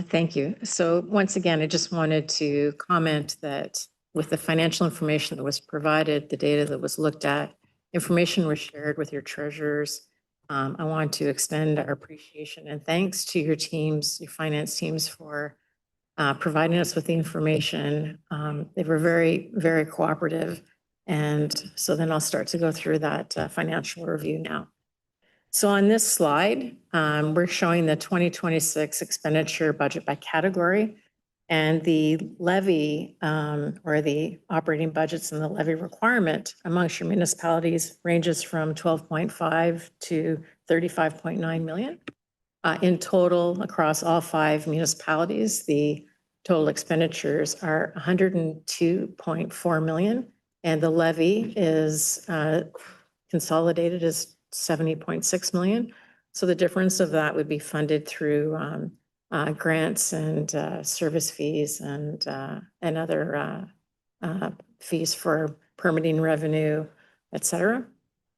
Thank you. So once again, I just wanted to comment that with the financial information that was provided, the data that was looked at, information was shared with your treasurers. I want to extend our appreciation and thanks to your teams, your finance teams for providing us with the information. They were very, very cooperative. And so then I'll start to go through that financial review now. So on this slide, we're showing the 2026 expenditure budget by category, and the levy or the operating budgets and the levy requirement amongst your municipalities ranges from 12.5 to 35.9 million. In total, across all 5 municipalities, the total expenditures are 102.4 million, and the levy is consolidated as 70.6 million. So the difference of that would be funded through grants and service fees and other fees for permitting revenue, et cetera.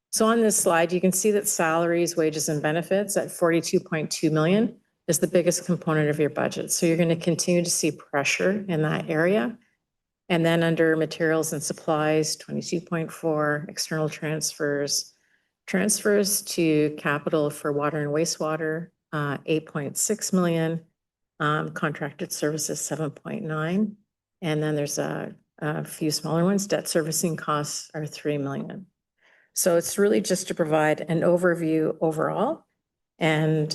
So on this slide, you can see that salaries, wages, and benefits at 42.2 million is the biggest component of your budget. So you're going to continue to see pressure in that area. And then under materials and supplies, 22.4, external transfers to capital for water and wastewater, 8.6 million, contracted services, 7.9. And then there's a few smaller ones. Debt servicing costs are 3 million. So it's really just to provide an overview overall. And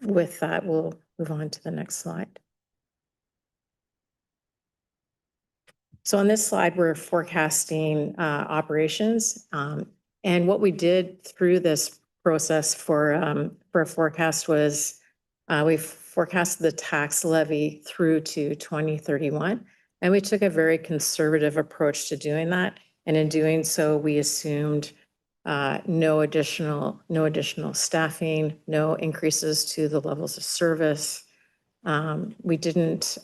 with that, we'll move on to the next slide. So on this slide, we're forecasting operations. And what we did through this process for a forecast was we forecasted the tax levy through to 2031. And we took a very conservative approach to doing that. And in doing so, we assumed no additional staffing, no increases to the levels of service. We didn't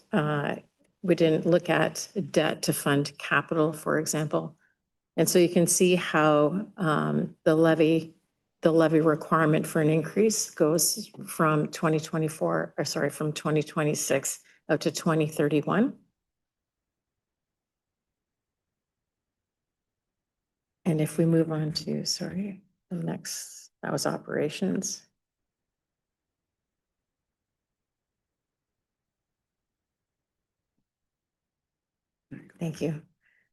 look at debt to fund capital, for example. And so you can see how the levy requirement for an increase goes from 2026 up to 2031. And if we move on to, the next, that was operations. Thank you.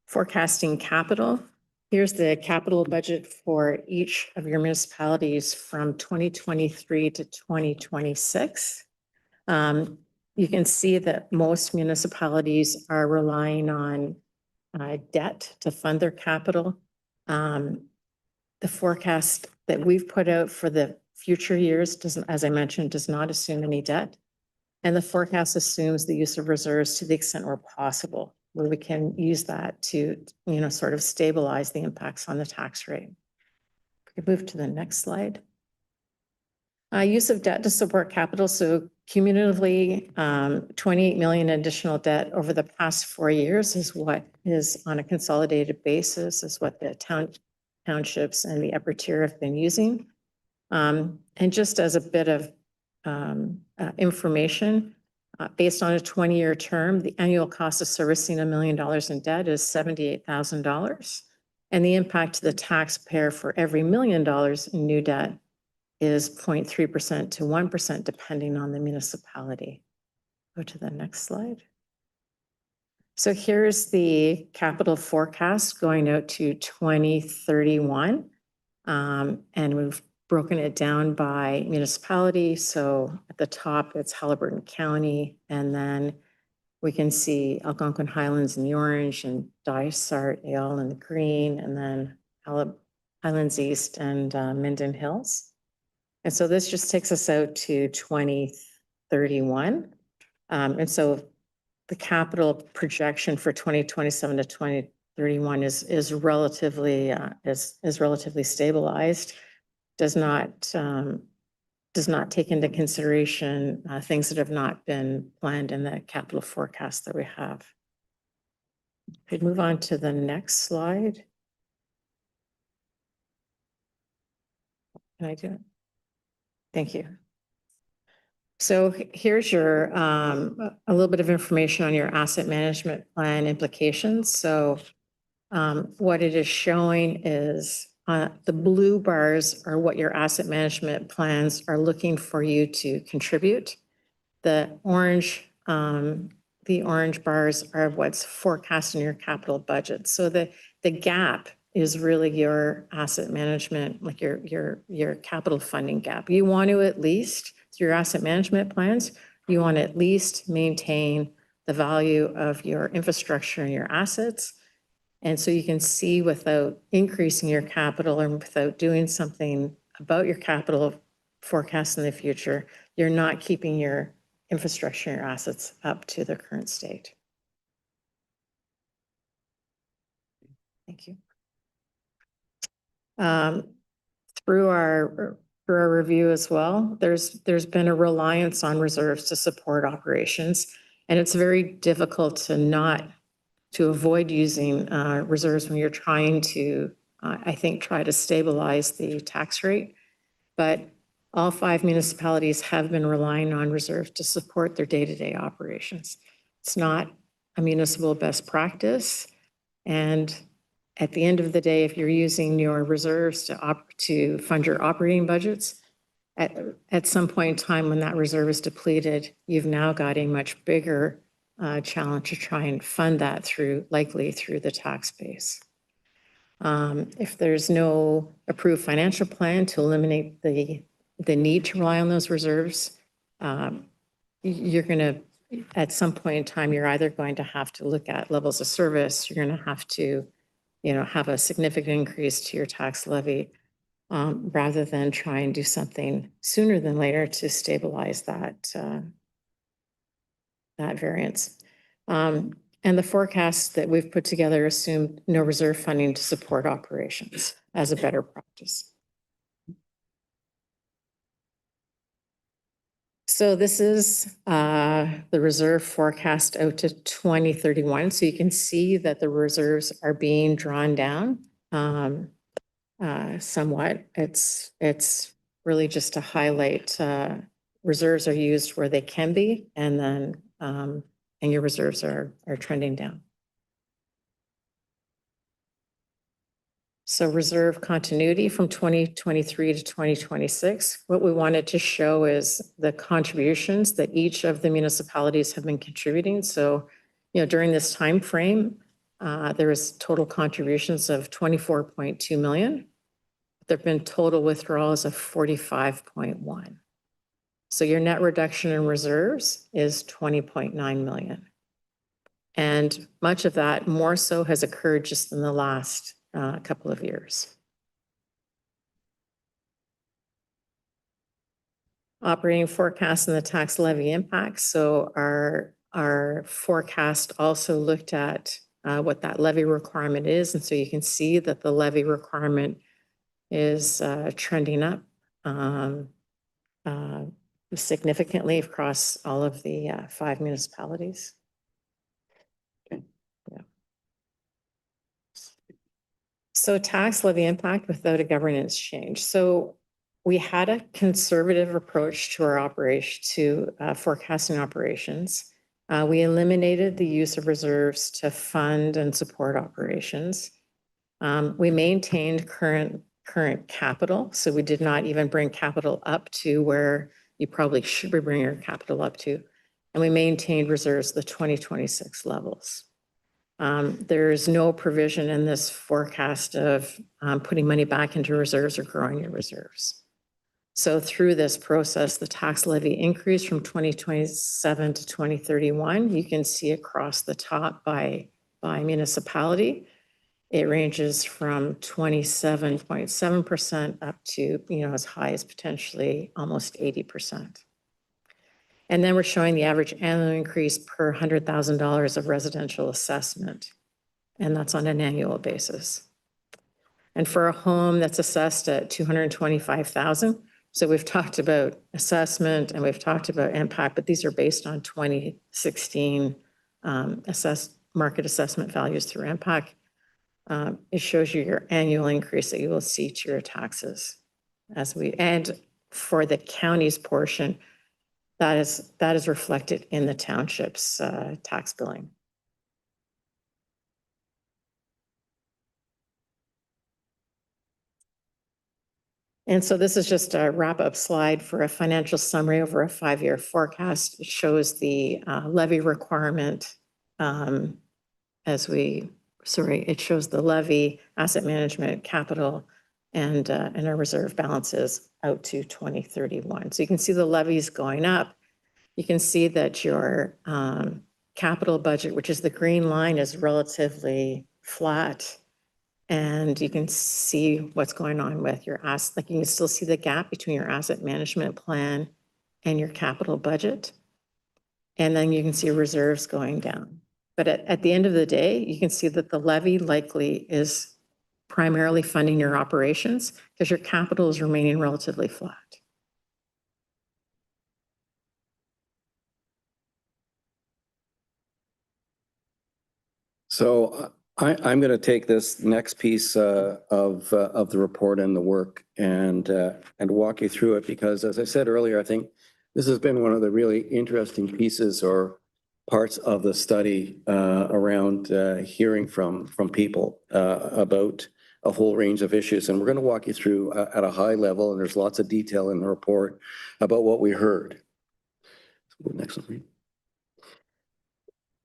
Forecasting capital. Here's the capital budget for each of your municipalities from 2023 to 2026. You can see that most municipalities are relying on debt to fund their capital. The forecast that we've put out for the future years doesn't, as I mentioned, does not assume any debt. And the forecast assumes the use of reserves to the extent where possible, where we can use that to, sort of stabilize the impacts on the tax rate. We can move to the next slide. Use of debt to support capital. So cumulatively, 28 million additional debt over the past 4 years is what is on a consolidated basis, is what the townships and the upper tier have been using. And just as a bit of information, based on a 20-year term, the annual cost of servicing $1 million in debt is $78,000. And the impact to the taxpayer for every $1 million in new debt is 0.3% to 1%, depending on the municipality. Go to the next slide. So here's the capital forecast going out to 2031. And we've broken it down by municipality. So at the top, it's Haliburton County. And then we can see Algonquin Highlands in the orange and Dysart Ale in the green, and then Highlands East and Minden Hills. And so this just takes us out to 2031. And so the capital projection for 2027 to 2031 is relatively stabilized. Does not take into consideration things that have not been planned in the capital forecast that we have. Could move on to the next slide. Can I do it? Thank you. So here's your, a little bit of information on your asset management plan implications. So what it is showing is the blue bars are what your asset management plans are looking for you to contribute. The orange bars are what's forecast in your capital budget. So the gap is really your asset management, like your capital funding gap. You want to at least, through your asset management plans, you want to at least maintain the value of your infrastructure and your assets. And so you can see without increasing your capital and without doing something about your capital forecast in the future, you're not keeping your infrastructure and your assets up to the current state. Thank you. Through our review as well, there's been a reliance on reserves to support operations, and it's very difficult to avoid using reserves when you're trying to, I think, try to stabilize the tax rate. But all 5 municipalities have been relying on reserves to support their day-to-day operations. It's not a municipal best practice. And at the end of the day, if you're using your reserves to fund your operating budgets, at some point in time when that reserve is depleted, you've now got a much bigger challenge to try and fund that likely through the tax base. If there's no approved financial plan to eliminate the need to rely on those reserves, you're going to, at some point in time, you're either going to have to look at levels of service, you're going to have to, have a significant increase to your tax levy, rather than try and do something sooner than later to stabilize that variance. And the forecasts that we've put together assume no reserve funding to support operations as a better practice. So this is the reserve forecast out to 2031. So you can see that the reserves are being drawn down somewhat. It's really just to highlight reserves are used where they can be, and then and your reserves are trending down. So reserve continuity from 2023 to 2026. What we wanted to show is the contributions that each of the municipalities have been contributing. So, during this time frame, there was total contributions of 24.2 million. There have been total withdrawals of 45.1. So your net reduction in reserves is 20.9 million. And much of that more so has occurred just in the last couple of years. Operating forecast and the tax levy impacts. So our forecast also looked at what that levy requirement is. And so you can see that the levy requirement is trending up significantly across all of the 5 municipalities. Okay. Yeah. So tax levy impact without a governance change. So we had a conservative approach to our operation, to forecasting operations. We eliminated the use of reserves to fund and support operations. We maintained current capital, so we did not even bring capital up to where you probably should be bringing your capital up to. And we maintained reserves the 2026 levels. There's no provision in this forecast of putting money back into reserves or growing your reserves. So through this process, the tax levy increased from 2027 to 2031. You can see across the top by municipality. It ranges from 27.7% up to, as high as potentially almost 80%. And then we're showing the average annual increase per $100,000 of residential assessment. And that's on an annual basis. And for a home that's assessed at $225,000, so we've talked about assessment and we've talked about impact, but these are based on 2016 market assessment values through impact. It shows you your annual increase that you will see to your taxes and for the county's portion, that is reflected in the township's tax billing. And so this is just a wrap-up slide for a financial summary over a 5-year forecast. It shows the levy requirement it shows the levy, asset management, capital, and our reserve balances out to 2031. So you can see the levies going up. You can see that your capital budget, which is the green line, is relatively flat. And you can see what's going on with your asset. Like you can still see the gap between your asset management plan and your capital budget. And then you can see reserves going down. But at the end of the day, you can see that the levy likely is primarily funding your operations because your capital is remaining relatively flat. So I'm going to take this next piece of the report and the work and walk you through it because, as I said earlier, I think this has been one of the really interesting pieces or parts of the study around hearing from people about a whole range of issues. And we're going to walk you through at a high level, and there's lots of detail in the report about what we heard. Next one, please.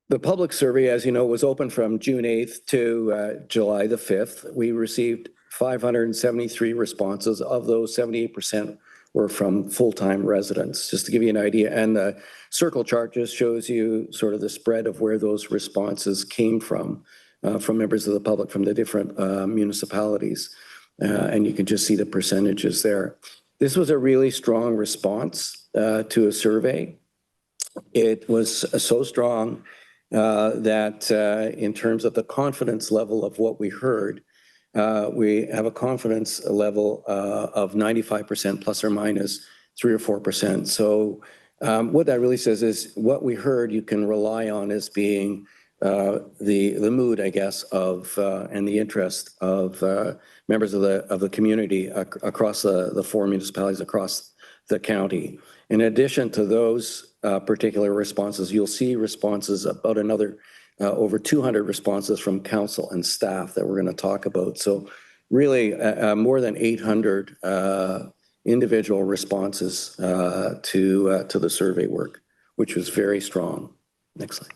The public survey, as you know, was open from June 8th to July the 5th. We received 573 responses. Of those, 78% were from full-time residents, just to give you an idea. And the circle chart just shows you sort of the spread of where those responses came from members of the public from the different municipalities. And you can just see the percentages there. This was a really strong response to a survey. It was so strong that in terms of the confidence level of what we heard, we have a confidence level of 95% plus or minus 3 or 4%. So what that really says is what we heard you can rely on as being the mood, I guess, of and the interest of members of the community across the 4 municipalities across the county. In addition to those particular responses, you'll see responses about another over 200 responses from council and staff that we're going to talk about. So really more than 800 individual responses to the survey work, which was very strong. Next slide.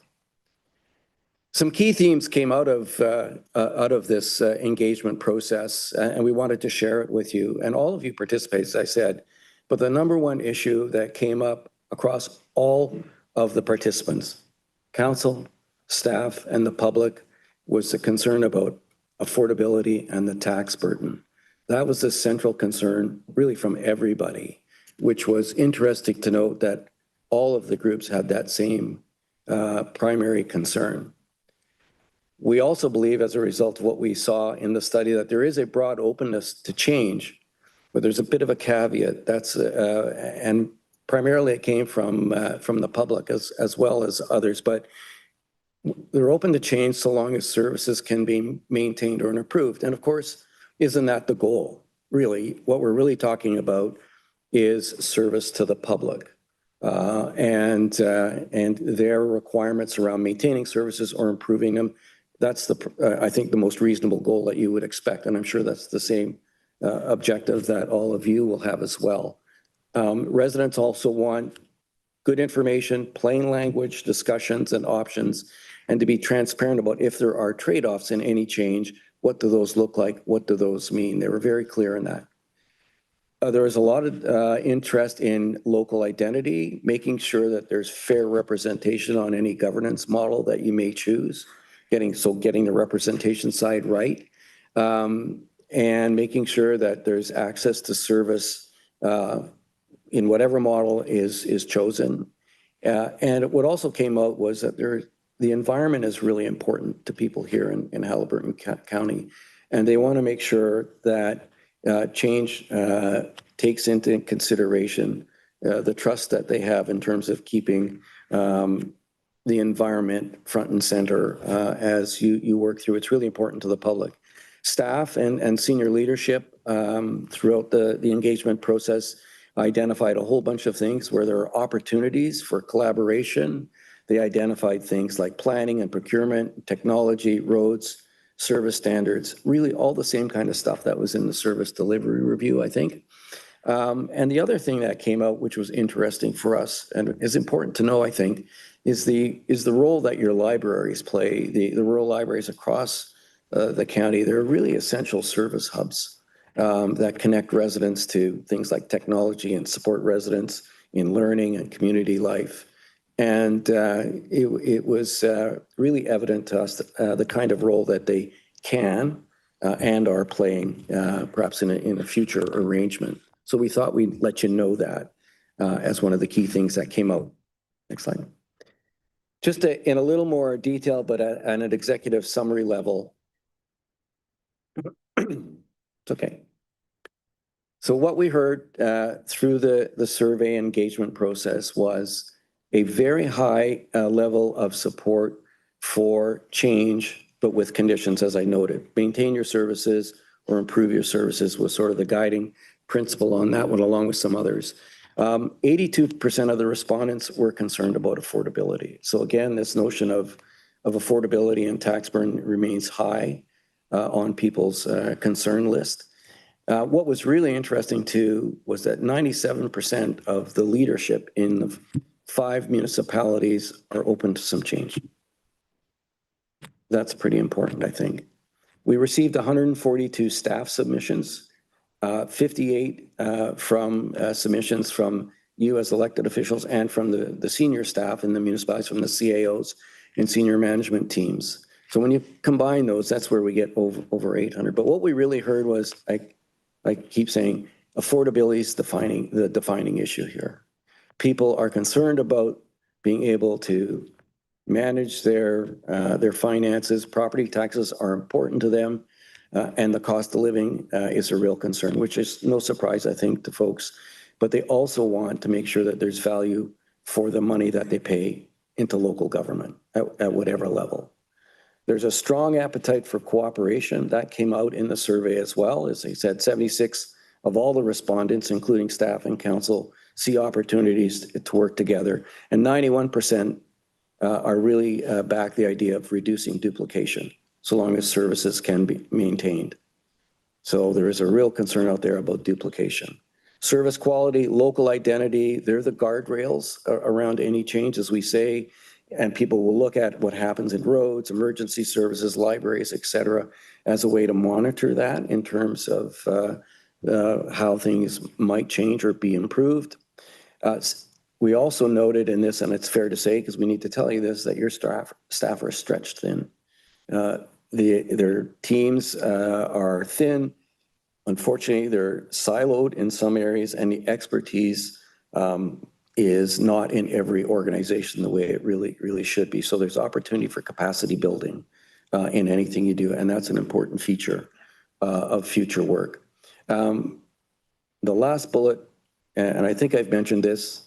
Some key themes came out of this engagement process, and we wanted to share it with you. And all of you participated, as I said, but the number one issue that came up across all of the participants, council, staff, and the public, was the concern about affordability and the tax burden. That was the central concern really from everybody, which was interesting to note that all of the groups had that same primary concern. We also believe, as a result of what we saw in the study, that there is a broad openness to change, but there's a bit of a caveat. That's and primarily it came from the public as well as others, but they're open to change so long as services can be maintained or improved. And of course, isn't that the goal? Really, what we're really talking about is service to the public and their requirements around maintaining services or improving them. That's I think the most reasonable goal that you would expect, and I'm sure that's the same objective that all of you will have as well. Residents also want good information, plain language, discussions, and options, and to be transparent about if there are trade-offs in any change. What do those look like? What do those mean? They were very clear in that. There is a lot of interest in local identity, making sure that there's fair representation on any governance model that you may choose, getting the representation side right, and making sure that there's access to service in whatever model is chosen. And what also came out was that the environment is really important to people here in Haliburton County, and they want to make sure that change takes into consideration the trust that they have in terms of keeping the environment front and center as you work through. It's really important to the public. Staff and senior leadership throughout the engagement process identified a whole bunch of things where there are opportunities for collaboration. They identified things like planning and procurement, technology, roads, service standards, really all the same kind of stuff that was in the service delivery review, I think. And the other thing that came out, which was interesting for us and is important to know, I think, is the role that your libraries play. The rural libraries across the county, they're really essential service hubs that connect residents to things like technology and support residents in learning and community life. And it was really evident to us the kind of role that they can and are playing, perhaps in a future arrangement. So we thought we'd let you know that as one of the key things that came out. Next slide. Just in a little more detail, but at an executive summary level. It's okay. So what we heard through the survey engagement process was a very high level of support for change, but with conditions, as I noted. Maintain your services or improve your services was sort of the guiding principle on that one, along with some others. 82% of the respondents were concerned about affordability. So again, this notion of affordability and tax burden remains high on people's concern list. What was really interesting too was that 97% of the leadership in the 5 municipalities are open to some change. That's pretty important, I think. We received 142 staff submissions, 58 from submissions from you as elected officials and from the senior staff in the municipalities, from the CAOs and senior management teams. So when you combine those, that's where we get over 800. But what we really heard was, I keep saying, affordability is the defining issue here. People are concerned about being able to manage their finances. Property taxes are important to them, and the cost of living is a real concern, which is no surprise, I think, to folks. But they also want to make sure that there's value for the money that they pay into local government at whatever level. There's a strong appetite for cooperation. That came out in the survey as well. As I said, 76 of all the respondents, including staff and council, see opportunities to work together. And 91% are really back the idea of reducing duplication, so long as services can be maintained. So there is a real concern out there about duplication. Service quality, local identity, they're the guardrails around any change, as we say, and people will look at what happens in roads, emergency services, libraries, et cetera, as a way to monitor that in terms of how things might change or be improved. We also noted in this, and it's fair to say, because we need to tell you this, that your staff are stretched thin. Their teams are thin. Unfortunately, they're siloed in some areas, and the expertise is not in every organization the way it really should be. So there's opportunity for capacity building in anything you do, and that's an important feature of future work. The last bullet, and I think I've mentioned this,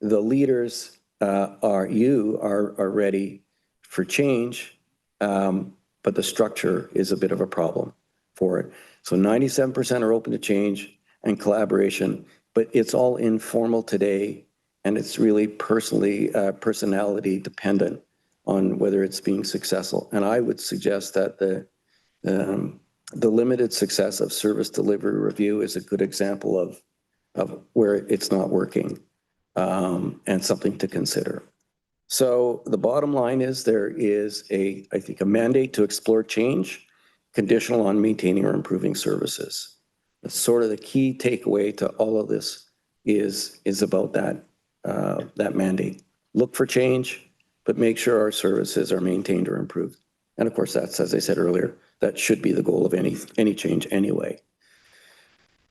the leaders are ready for change, but the structure is a bit of a problem for it. So 97% are open to change and collaboration, but it's all informal today, and it's really personality dependent on whether it's being successful. And I would suggest that the limited success of service delivery review is a good example of where it's not working, and something to consider. So the bottom line is there is I think a mandate to explore change, conditional on maintaining or improving services. That's sort of the key takeaway to all of this is about that mandate. Look for change, but make sure our services are maintained or improved. And of course, that's, as I said earlier, that should be the goal of any change anyway.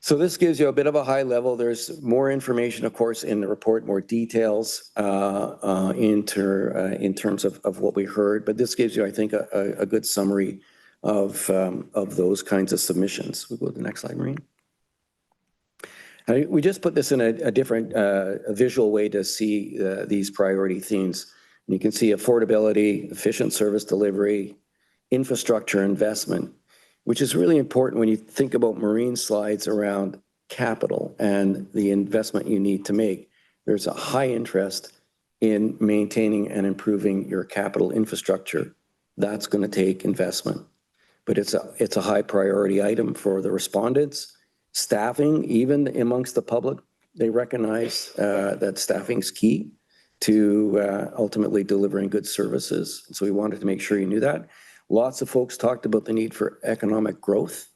So this gives you a bit of a high level. There's more information, of course, in the report, more details in terms of what we heard. But this gives you, I think, a good summary of those kinds of submissions. We'll go to the next slide, Maureen. We just put this in a different visual way to see these priority themes. And you can see affordability, efficient service delivery, infrastructure investment, which is really important when you think about Maureen's slides around capital and the investment you need to make, there's a high interest in maintaining and improving your capital infrastructure. That's going to take investment, but it's a high priority item for the respondents. Staffing, even amongst the public, they recognize that staffing is key to ultimately delivering good services. So we wanted to make sure you knew that. Lots of folks talked about the need for economic growth,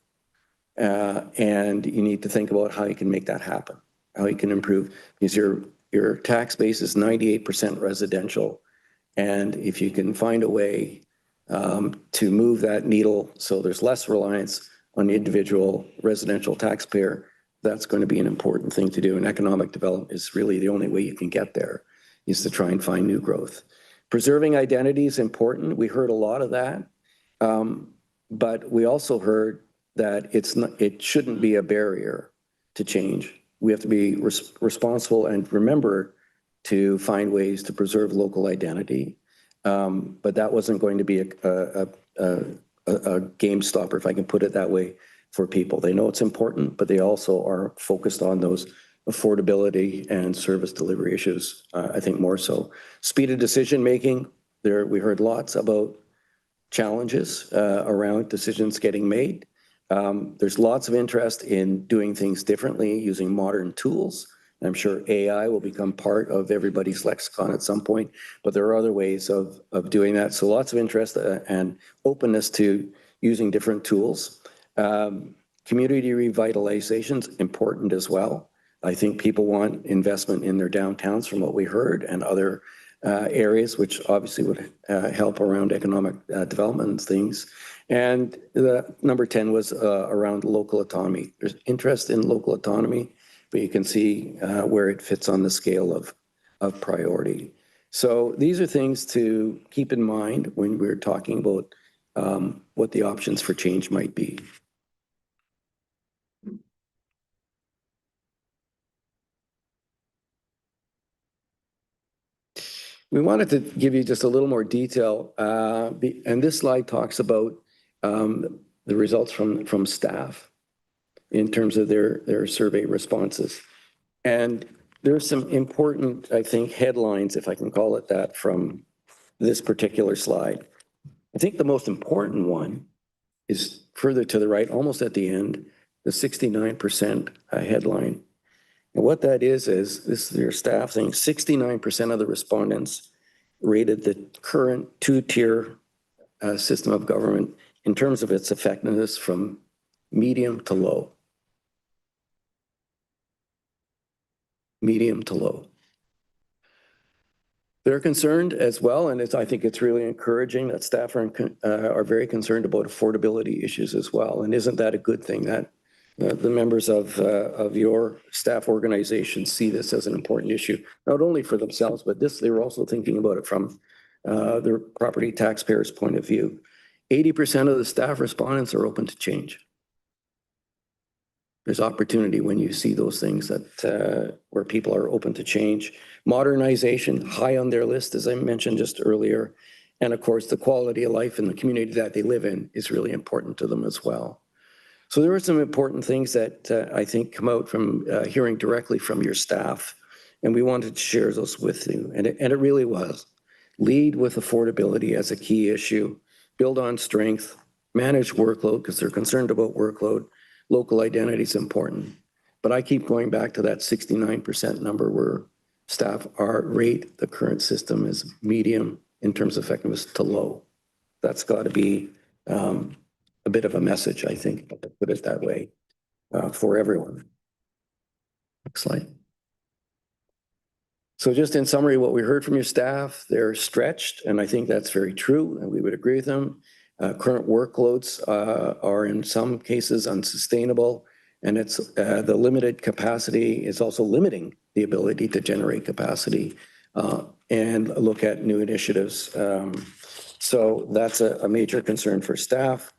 and you need to think about how you can make that happen, how you can improve, because your tax base is 98% residential, and if you can find a way to move that needle so there's less reliance on the individual residential taxpayer, that's going to be an important thing to do. And economic development is really the only way you can get there, is to try and find new growth. Preserving identity is important. We heard a lot of that, but we also heard that it shouldn't be a barrier to change. We have to be responsible and remember to find ways to preserve local identity. But that wasn't going to be a game stopper, if I can put it that way, for people. They know it's important, but they also are focused on those affordability and service delivery issues, I think more so. Speed of decision making, we heard lots about challenges around decisions getting made. There's lots of interest in doing things differently using modern tools. I'm sure AI will become part of everybody's lexicon at some point, but there are other ways of doing that. So lots of interest and openness to using different tools. Community revitalization is important as well. I think people want investment in their downtowns from what we heard, and other areas, which obviously would help around economic development and things. And the number 10 was around local autonomy. There's interest in local autonomy, but you can see where it fits on the scale of priority. So these are things to keep in mind when we're talking about what the options for change might be. We wanted to give you just a little more detail, and this slide talks about the results from staff in terms of their survey responses. And there's some important, I think, headlines, if I can call it that, from this particular slide. I think the most important one is further to the right, almost at the end, the 69% headline. And what that is this is their staff saying 69% of the respondents rated the current two-tier system of government in terms of its effectiveness from medium to low. Medium to low. They're concerned as well, and I think it's really encouraging that staff are very concerned about affordability issues as well. And isn't that a good thing that the members of your staff organization see this as an important issue, not only for themselves, but they were also thinking about it from their property taxpayers' point of view. 80% of the staff respondents are open to change. There's opportunity when you see those things that where people are open to change. Modernization, high on their list, as I mentioned just earlier. And of course, the quality of life in the community that they live in is really important to them as well. So there were some important things that I think come out from hearing directly from your staff, and we wanted to share those with you. And it really was. Lead with affordability as a key issue, build on strength, manage workload because they're concerned about workload. Local identity is important. But I keep going back to that 69% number where staff rate the current system as medium in terms of effectiveness to low. That's got to be a bit of a message, I think, to put it that way, for everyone. Next slide. So just in summary, what we heard from your staff, they're stretched, and I think that's very true, and we would agree with them. Current workloads are in some cases unsustainable, and it's the limited capacity is also limiting the ability to generate capacity and look at new initiatives. So that's a major concern for staff.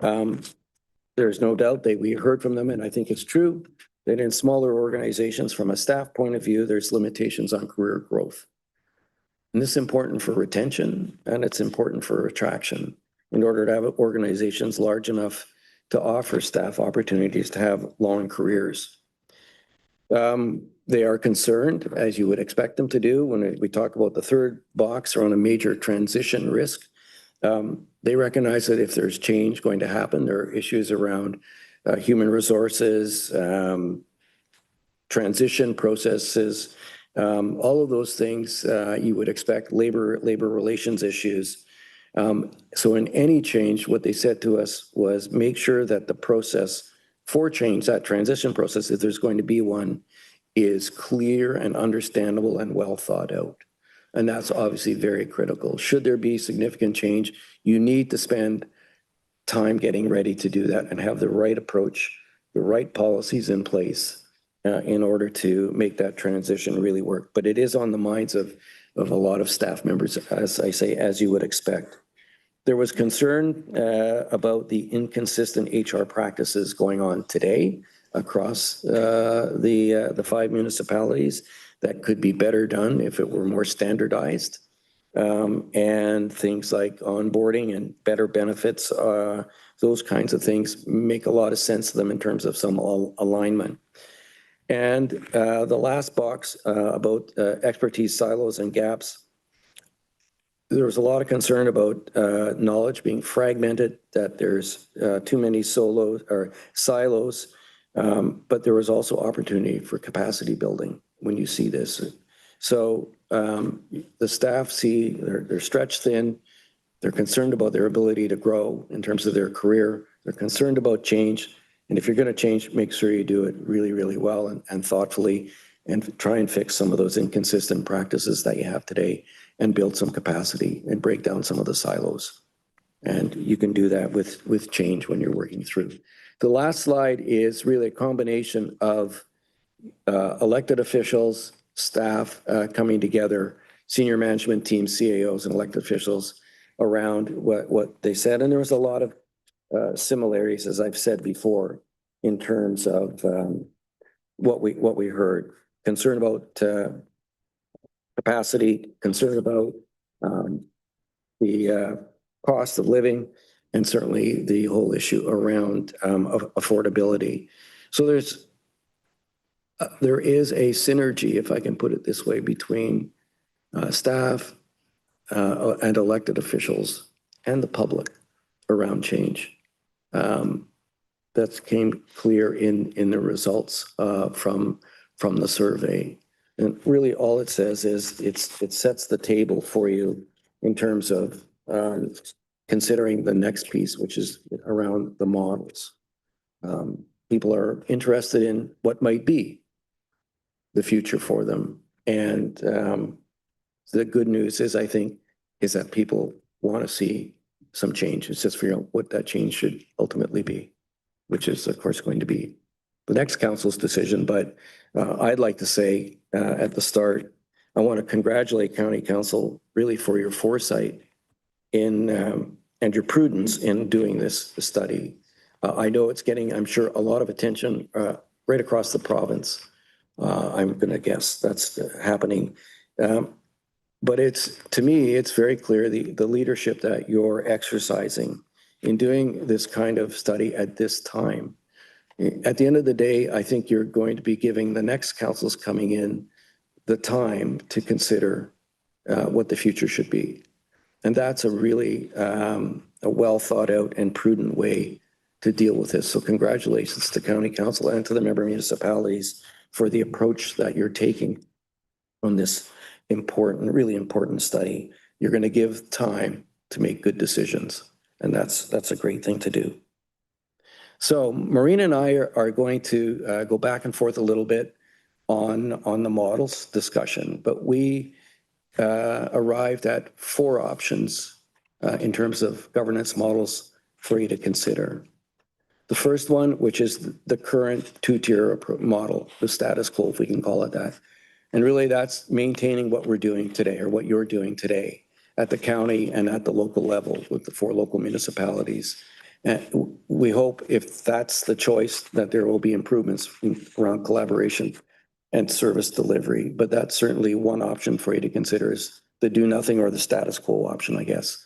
There's no doubt that we heard from them, and I think it's true, that in smaller organizations, from a staff point of view, there's limitations on career growth. And this is important for retention, and it's important for attraction in order to have organizations large enough to offer staff opportunities to have long careers. They are concerned, as you would expect them to do, when we talk about the third box around a major transition risk. They recognize that if there's change going to happen, there are issues around human resources, transition processes, all of those things you would expect, labor relations issues. So in any change, what they said to us was make sure that the process for change, that transition process, if there's going to be one, is clear and understandable and well thought out. And that's obviously very critical. Should there be significant change, you need to spend time getting ready to do that and have the right approach, the right policies in place in order to make that transition really work. But it is on the minds of a lot of staff members, as I say, as you would expect. There was concern about the inconsistent HR practices going on today across the 5 municipalities that could be better done if it were more standardized. And things like onboarding and better benefits, those kinds of things make a lot of sense to them in terms of some alignment. And the last box about expertise silos and gaps, there was a lot of concern about knowledge being fragmented, that there's too many silos, but there was also opportunity for capacity building when you see this. So the staff see they're stretched thin, they're concerned about their ability to grow in terms of their career, they're concerned about change, and if you're going to change, make sure you do it really, really well and thoughtfully, and try and fix some of those inconsistent practices that you have today and build some capacity and break down some of the silos. And you can do that with change when you're working through. The last slide is really a combination of elected officials, staff coming together, senior management teams, CAOs and elected officials around what they said. And there was a lot of similarities, as I've said before, in terms of what we heard. Concern about capacity, concern about the cost of living, and certainly the whole issue around affordability. So there is a synergy, if I can put it this way, between staff and elected officials and the public around change. That came clear in the results from the survey. And really all it says is it sets the table for you in terms of considering the next piece, which is around the models. People are interested in what might be the future for them. And the good news is, I think, is that people want to see some change. It's just figuring out what that change should ultimately be, which is, of course, going to be the next council's decision. But I'd like to say at the start, I want to congratulate County Council really for your foresight in and your prudence in doing this study. I know it's getting, I'm sure, a lot of attention right across the province. I'm going to guess that's happening. But to me, it's very clear the leadership that you're exercising in doing this kind of study at this time. At the end of the day, I think you're going to be giving the next councils coming in the time to consider what the future should be. And that's a really a well thought out and prudent way to deal with this. So congratulations to County Council and to the member municipalities for the approach that you're taking on this important, really important study. You're going to give time to make good decisions. And that's a great thing to do. So Maureen and I are going to go back and forth a little bit on the models discussion, but we arrived at 4 options in terms of governance models for you to consider. The first one, which is the current 2-tier model, the status quo, if we can call it that. And really that's maintaining what we're doing today, or what you're doing today at the county and at the local level with the 4 local municipalities. And we hope, if that's the choice, that there will be improvements around collaboration and service delivery. But that's certainly one option for you to consider, is the do nothing or the status quo option, I guess.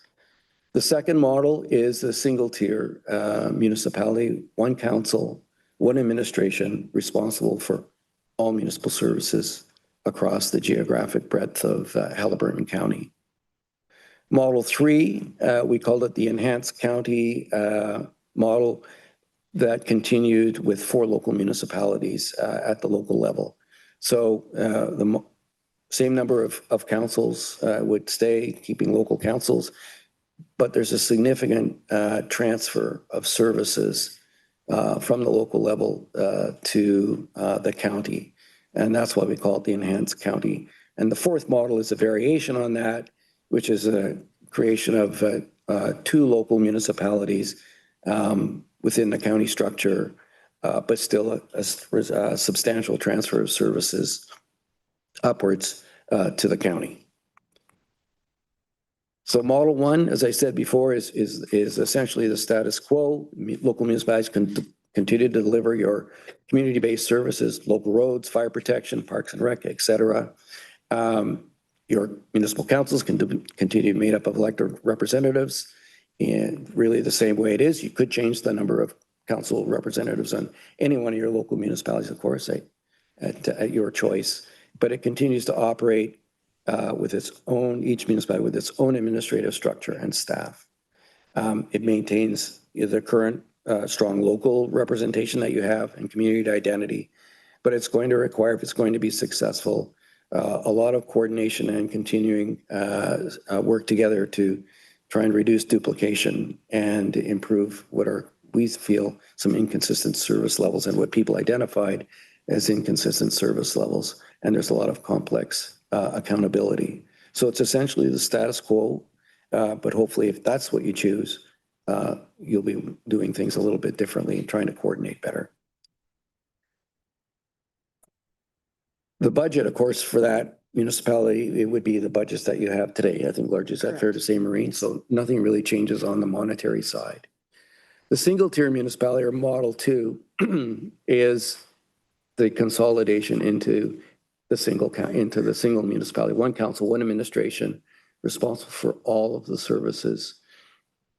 The second model is a single tier municipality, 1 council, 1 administration responsible for all municipal services across the geographic breadth of Haliburton County. Model 3, we called it the enhanced county model that continued with 4 local municipalities at the local level. So the same number of councils would stay, keeping local councils, but there's a significant transfer of services from the local level to the county. And that's why we call it the enhanced county. And the 4th model is a variation on that, which is a creation of 2 local municipalities within the county structure, but still a substantial transfer of services upwards to the county. So model 1, as I said before, is essentially the status quo. Local municipalities can continue to deliver your community-based services, local roads, fire protection, parks and rec, et cetera. Your municipal councils can continue to be made up of elected representatives, and really the same way it is. You could change the number of council representatives on any one of your local municipalities, of course, at your choice. But it continues to operate with its own, each municipality with its own administrative structure and staff. It maintains the current strong local representation that you have and community identity, but it's going to require, if it's going to be successful, a lot of coordination and continuing work together to try and reduce duplication and improve what are, we feel, some inconsistent service levels and what people identified as inconsistent service levels. And there's a lot of complex accountability. So it's essentially the status quo, but hopefully if that's what you choose, you'll be doing things a little bit differently and trying to coordinate better. The budget, of course, for that municipality, it would be the budgets that you have today. I think largely, is that fair to say, Maureen? So nothing really changes on the monetary side. The single tier municipality, or model 2, is the consolidation into the single municipality, one council, one administration, responsible for all of the services.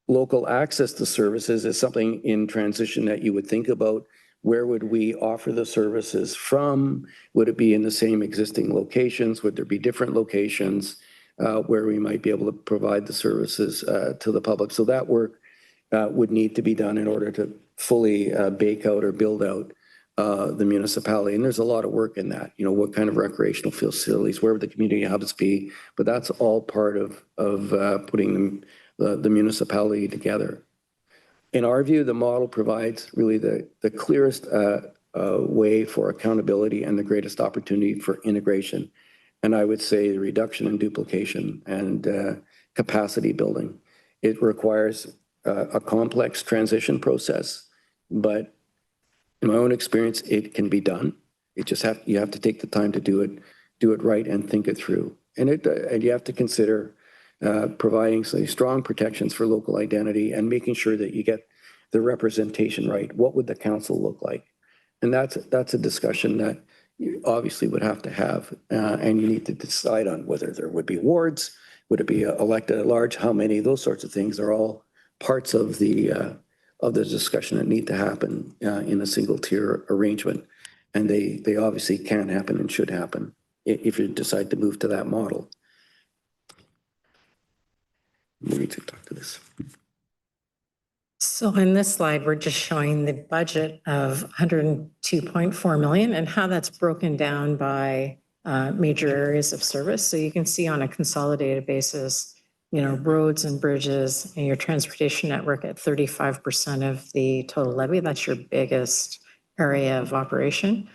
Local access to services is something in transition that you would think about. Where would we offer the services from? Would it be in the same existing locations? Would there be different locations where we might be able to provide the services to the public? So that work would need to be done in order to fully bake out or build out the municipality. And there's a lot of work in that. You know, what kind of recreational facilities, where would the community hubs be? But that's all part of putting the municipality together. In our view, the model provides really the clearest way for accountability and the greatest opportunity for integration. And I would say the reduction in duplication and capacity building. It requires a complex transition process, but in my own experience, it can be done. It just you have to take the time to do it right and think it through. And you have to consider providing strong protections for local identity and making sure that you get the representation right. What would the council look like? And that's a discussion that you obviously would have to have, and you need to decide on whether there would be wards, would it be elected at large, how many, those sorts of things are all parts of the discussion that need to happen in a single tier arrangement. And they obviously can happen and should happen if you decide to move to that model. We need to talk to this. So in this slide, we're just showing the budget of 102.4 million and how that's broken down by major areas of service. So you can see on a consolidated basis, you know, roads and bridges and your transportation network at 35% of the total levy. That's your biggest area of operation.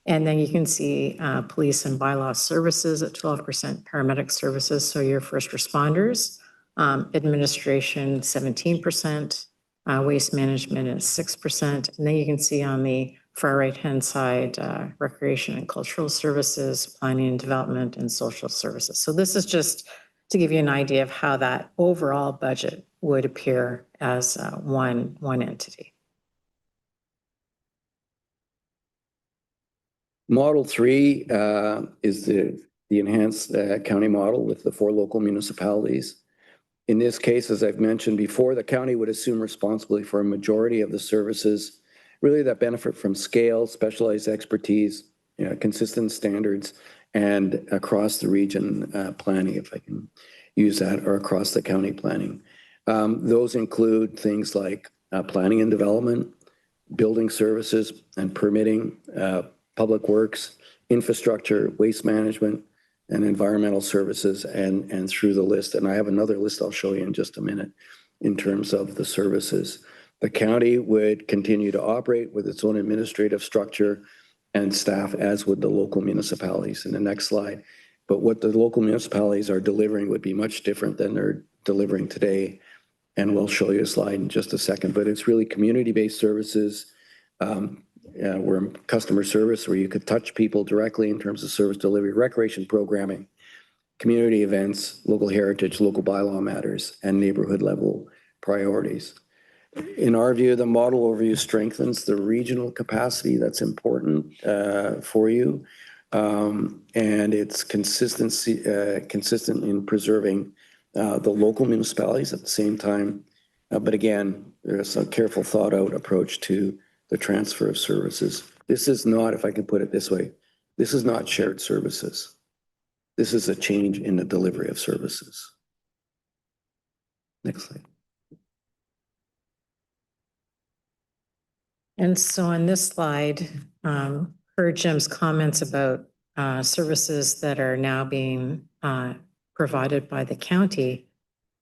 And then you can see police and bylaw services at 12%, paramedic services, so your first responders, administration 17%, waste management is 6%. And then you can see on the far right-hand side, recreation and cultural services, planning and development, and social services. So this is just to give you an idea of how that overall budget would appear as one entity. Model 3 is the enhanced county model with the 4 local municipalities. In this case, as I've mentioned before, the county would assume responsibility for a majority of the services really that benefit from scale, specialized expertise, consistent standards and across the region planning, if I can use that, or across the county planning. Those include things like planning and development, building services and permitting, public works, infrastructure, waste management, and environmental services, and through the list. And I have another list I'll show you in just a minute in terms of the services. The county would continue to operate with its own administrative structure and staff, as would the local municipalities in the next slide. But what the local municipalities are delivering would be much different than they're delivering today. And we'll show you a slide in just a second, but it's really community-based services. We're customer service where you could touch people directly in terms of service delivery, recreation programming, community events, local heritage, local bylaw matters, and neighborhood level priorities. In our view, the model overview strengthens the regional capacity that's important for you. And it's consistent in preserving the local municipalities at the same time. But again, there's a careful thought out approach to the transfer of services. This is not, if I can put it this way, this is not shared services. This is a change in the delivery of services. Next slide. And so on this slide, per Jim's comments about services that are now being provided by the county,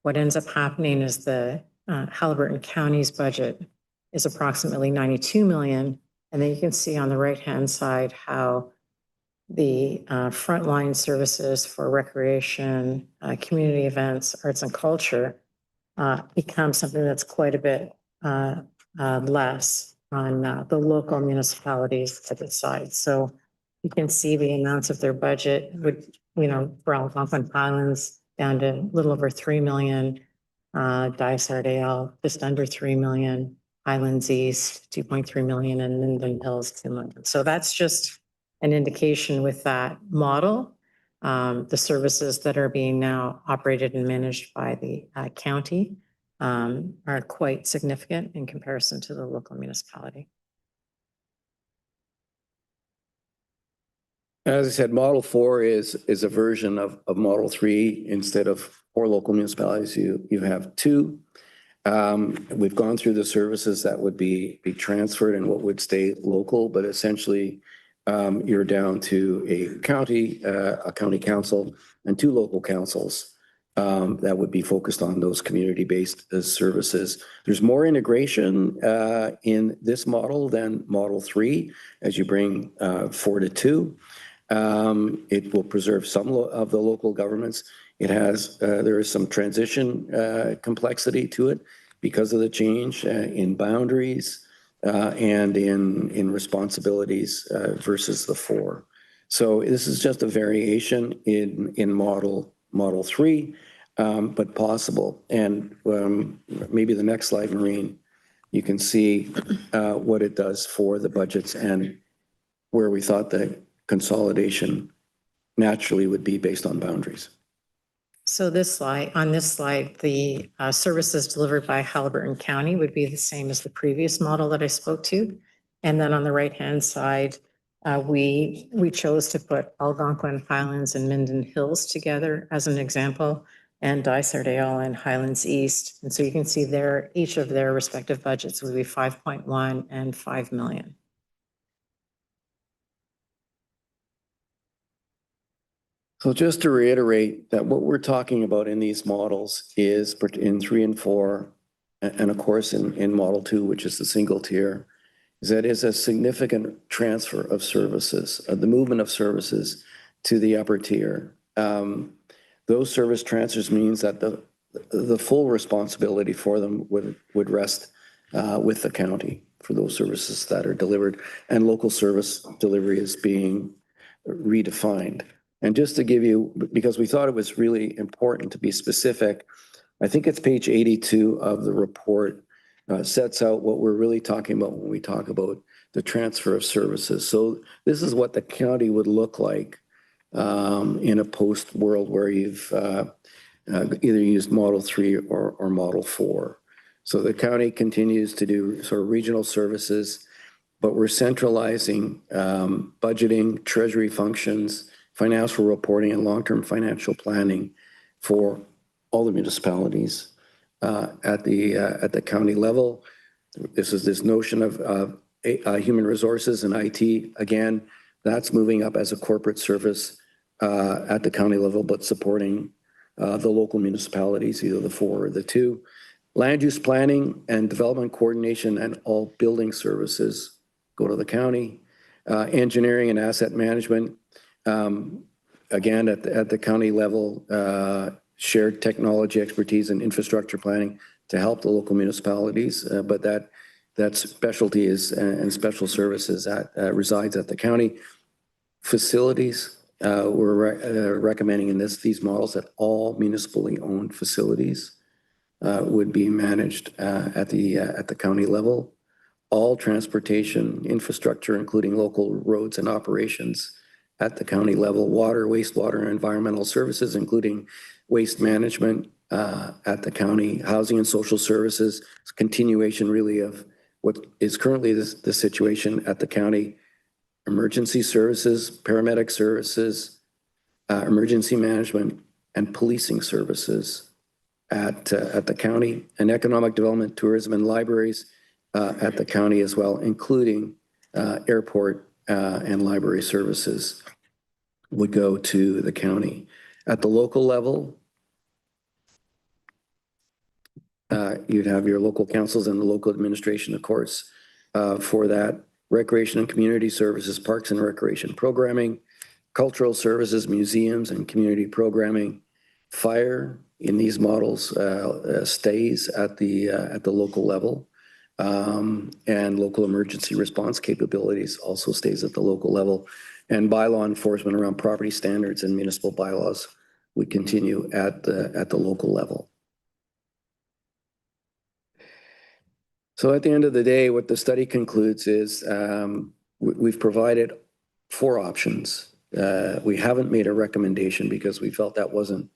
what ends up happening is the Haliburton County's budget is approximately 92 million. And then you can see on the right-hand side how the frontline services for recreation, community events, arts and culture become something that's quite a bit less on the local municipalities at the side. So you can see the amounts of their budget would, for Algonquin Highlands down to a little over 3 million, Dysart just under 3 million, Highlands East 2.3 million, and Minden Hills 2 million. So that's just an indication with that model. The services that are being now operated and managed by the county are quite significant in comparison to the local municipality. As I said, Model 4 is a version of Model 3. Instead of 4 local municipalities, you have 2. We've gone through the services that would be transferred and what would stay local, but essentially you're down to a county council and 2 local councils that would be focused on those community-based services. There's more integration in this model than Model 3 as you bring 4 to 2. It will preserve some of the local governments. It has, there is some transition complexity to it because of the change in boundaries and in responsibilities versus the 4. So this is just a variation in Model 3, but possible. And maybe the next slide, Maureen, you can see what it does for the budgets and where we thought the consolidation naturally would be based on boundaries. So on this slide, the services delivered by Haliburton County would be the same as the previous model that I spoke to. And then on the right-hand side, we chose to put Algonquin Highlands and Minden Hills together as an example, and Dysart and Highlands East. And so you can see each of their respective budgets would be 5.1 and 5 million. So just to reiterate that what we're talking about in these models is in 3 and 4, and of course in Model 2, which is the single tier, is that is a significant transfer of services, the movement of services to the upper tier. Those service transfers means that the full responsibility for them would rest with the county for those services that are delivered, and local service delivery is being redefined. And just to give you, because we thought it was really important to be specific, I think it's page 82 of the report sets out what we're really talking about when we talk about the transfer of services. So this is what the county would look like in a post world where you've either used Model 3 or Model 4. So the county continues to do sort of regional services but we're centralizing budgeting, treasury functions, financial reporting, and long-term financial planning for all the municipalities at the county level. This is this notion of human resources and IT. Again, that's moving up as a corporate service at the county level, but supporting the local municipalities, either the 4 or the 2. Land use planning and development coordination and all building services go to the county. Engineering and asset management, again, at the county level, shared technology expertise and infrastructure planning to help the local municipalities, but that specialty is and special services resides at the county. Facilities, we're recommending in these models that all municipally owned facilities would be managed at the county level. All transportation infrastructure, including local roads and operations at the county level, water, wastewater, and environmental services, including waste management at the county, housing and social services, continuation really of what is currently the situation at the county, emergency services, paramedic services, emergency management, and policing services at the county, and economic development, tourism, and libraries at the county as well, including airport and library services would go to the county. At the local level, you'd have your local councils and the local administration, of course, for that. Recreation and community services, parks and recreation programming, cultural services, museums and community programming. Fire in these models stays at the local level. And local emergency response capabilities also stays at the local level. And bylaw enforcement around property standards and municipal bylaws would continue at the local level. So at the end of the day, what the study concludes is we've provided 4 options. We haven't made a recommendation because we felt that wasn't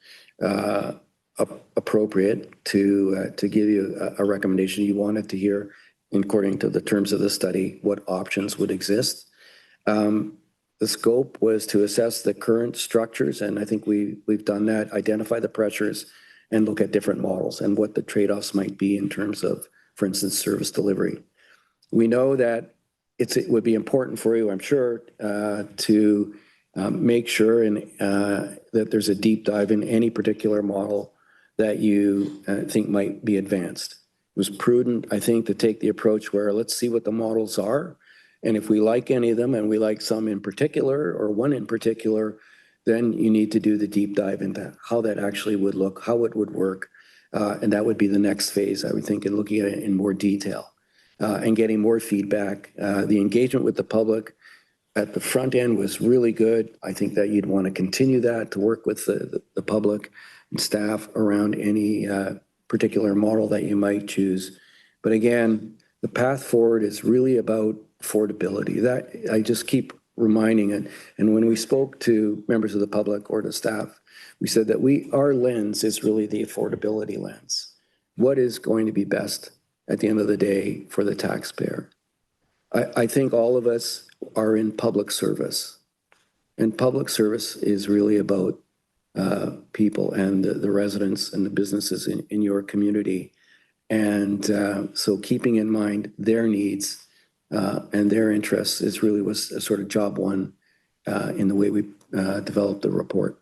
appropriate to give you a recommendation. You wanted to hear, according to the terms of the study, what options would exist. The scope was to assess the current structures, and I think we've done that, identify the pressures, and look at different models and what the trade-offs might be in terms of, for instance, service delivery. We know that it would be important for you, I'm sure, to make sure that there's a deep dive in any particular model that you think might be advanced. It was prudent, I think, to take the approach where let's see what the models are. And if we like any of them, and we like some in particular, or one in particular, then you need to do the deep dive into how that actually would look, how it would work. And that would be the next phase, I would think, in looking at it in more detail and getting more feedback. The engagement with the public at the front end was really good. I think that you'd want to continue that, to work with the public and staff around any particular model that you might choose. But again, the path forward is really about affordability. That I just keep reminding it. And when we spoke to members of the public or to staff, we said that our lens is really the affordability lens. What is going to be best at the end of the day for the taxpayer? I think all of us are in public service, and public service is really about people and the residents and the businesses in your community. And so keeping in mind their needs and their interests was a sort of job one in the way we developed the report.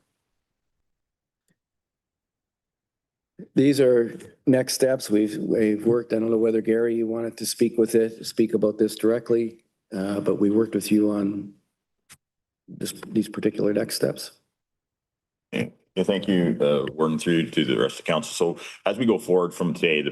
These are next steps. We've worked. I don't know whether Gary, you wanted to speak about this directly, but we worked with you on these particular next steps. Yeah, thank you, Warden, through to the rest of the council. So as we go forward from today,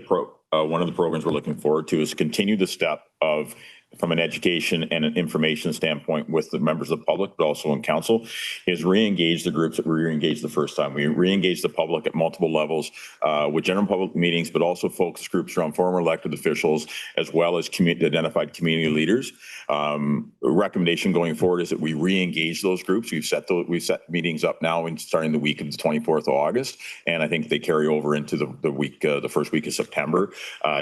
one of the programs we're looking forward to is continue the step of, from an education and an information standpoint with the members of the public, but also in council, is re-engage the groups that we re-engaged the first time. We re-engage the public at multiple levels with general public meetings, but also focus groups around former elected officials, as well as identified community leaders. Recommendation going forward is that we re-engage those groups. We've set meetings up now and starting the week of the 24th of August, and I think they carry over into the first week of September.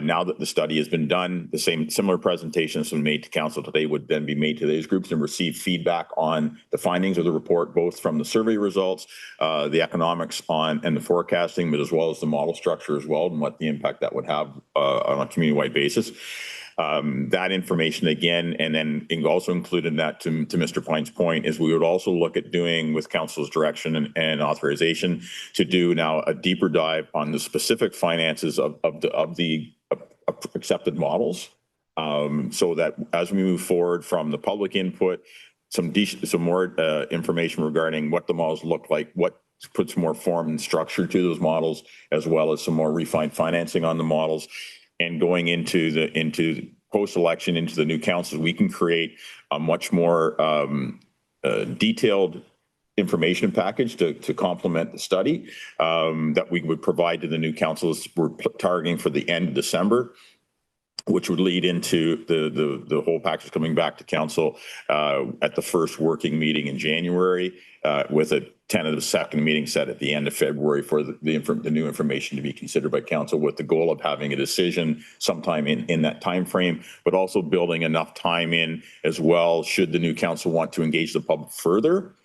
Now that the study has been done, similar presentations been made to council today would then be made to these groups and receive feedback on the findings of the report, both from the survey results, the economics and the forecasting, but as well as the model structure as well, and what the impact that would have on a community-wide basis. That information again, and then also included in that to Mr. Pine's point is we would also look at doing, with council's direction and authorization, to do now a deeper dive on the specific finances of the accepted models, so that as we move forward from the public input, some more information regarding what the models look like, what puts more form and structure to those models, as well as some more refined financing on the models. And going into post-election, into the new council, we can create a much more detailed information package to complement the study that we would provide to the new councils. We're targeting for the end of December, which would lead into the whole package coming back to council at the first working meeting in January, with a tentative second meeting set at the end of February for the new information to be considered by council, with the goal of having a decision sometime in that time frame, but also building enough time in as well should the new council want to engage the public further.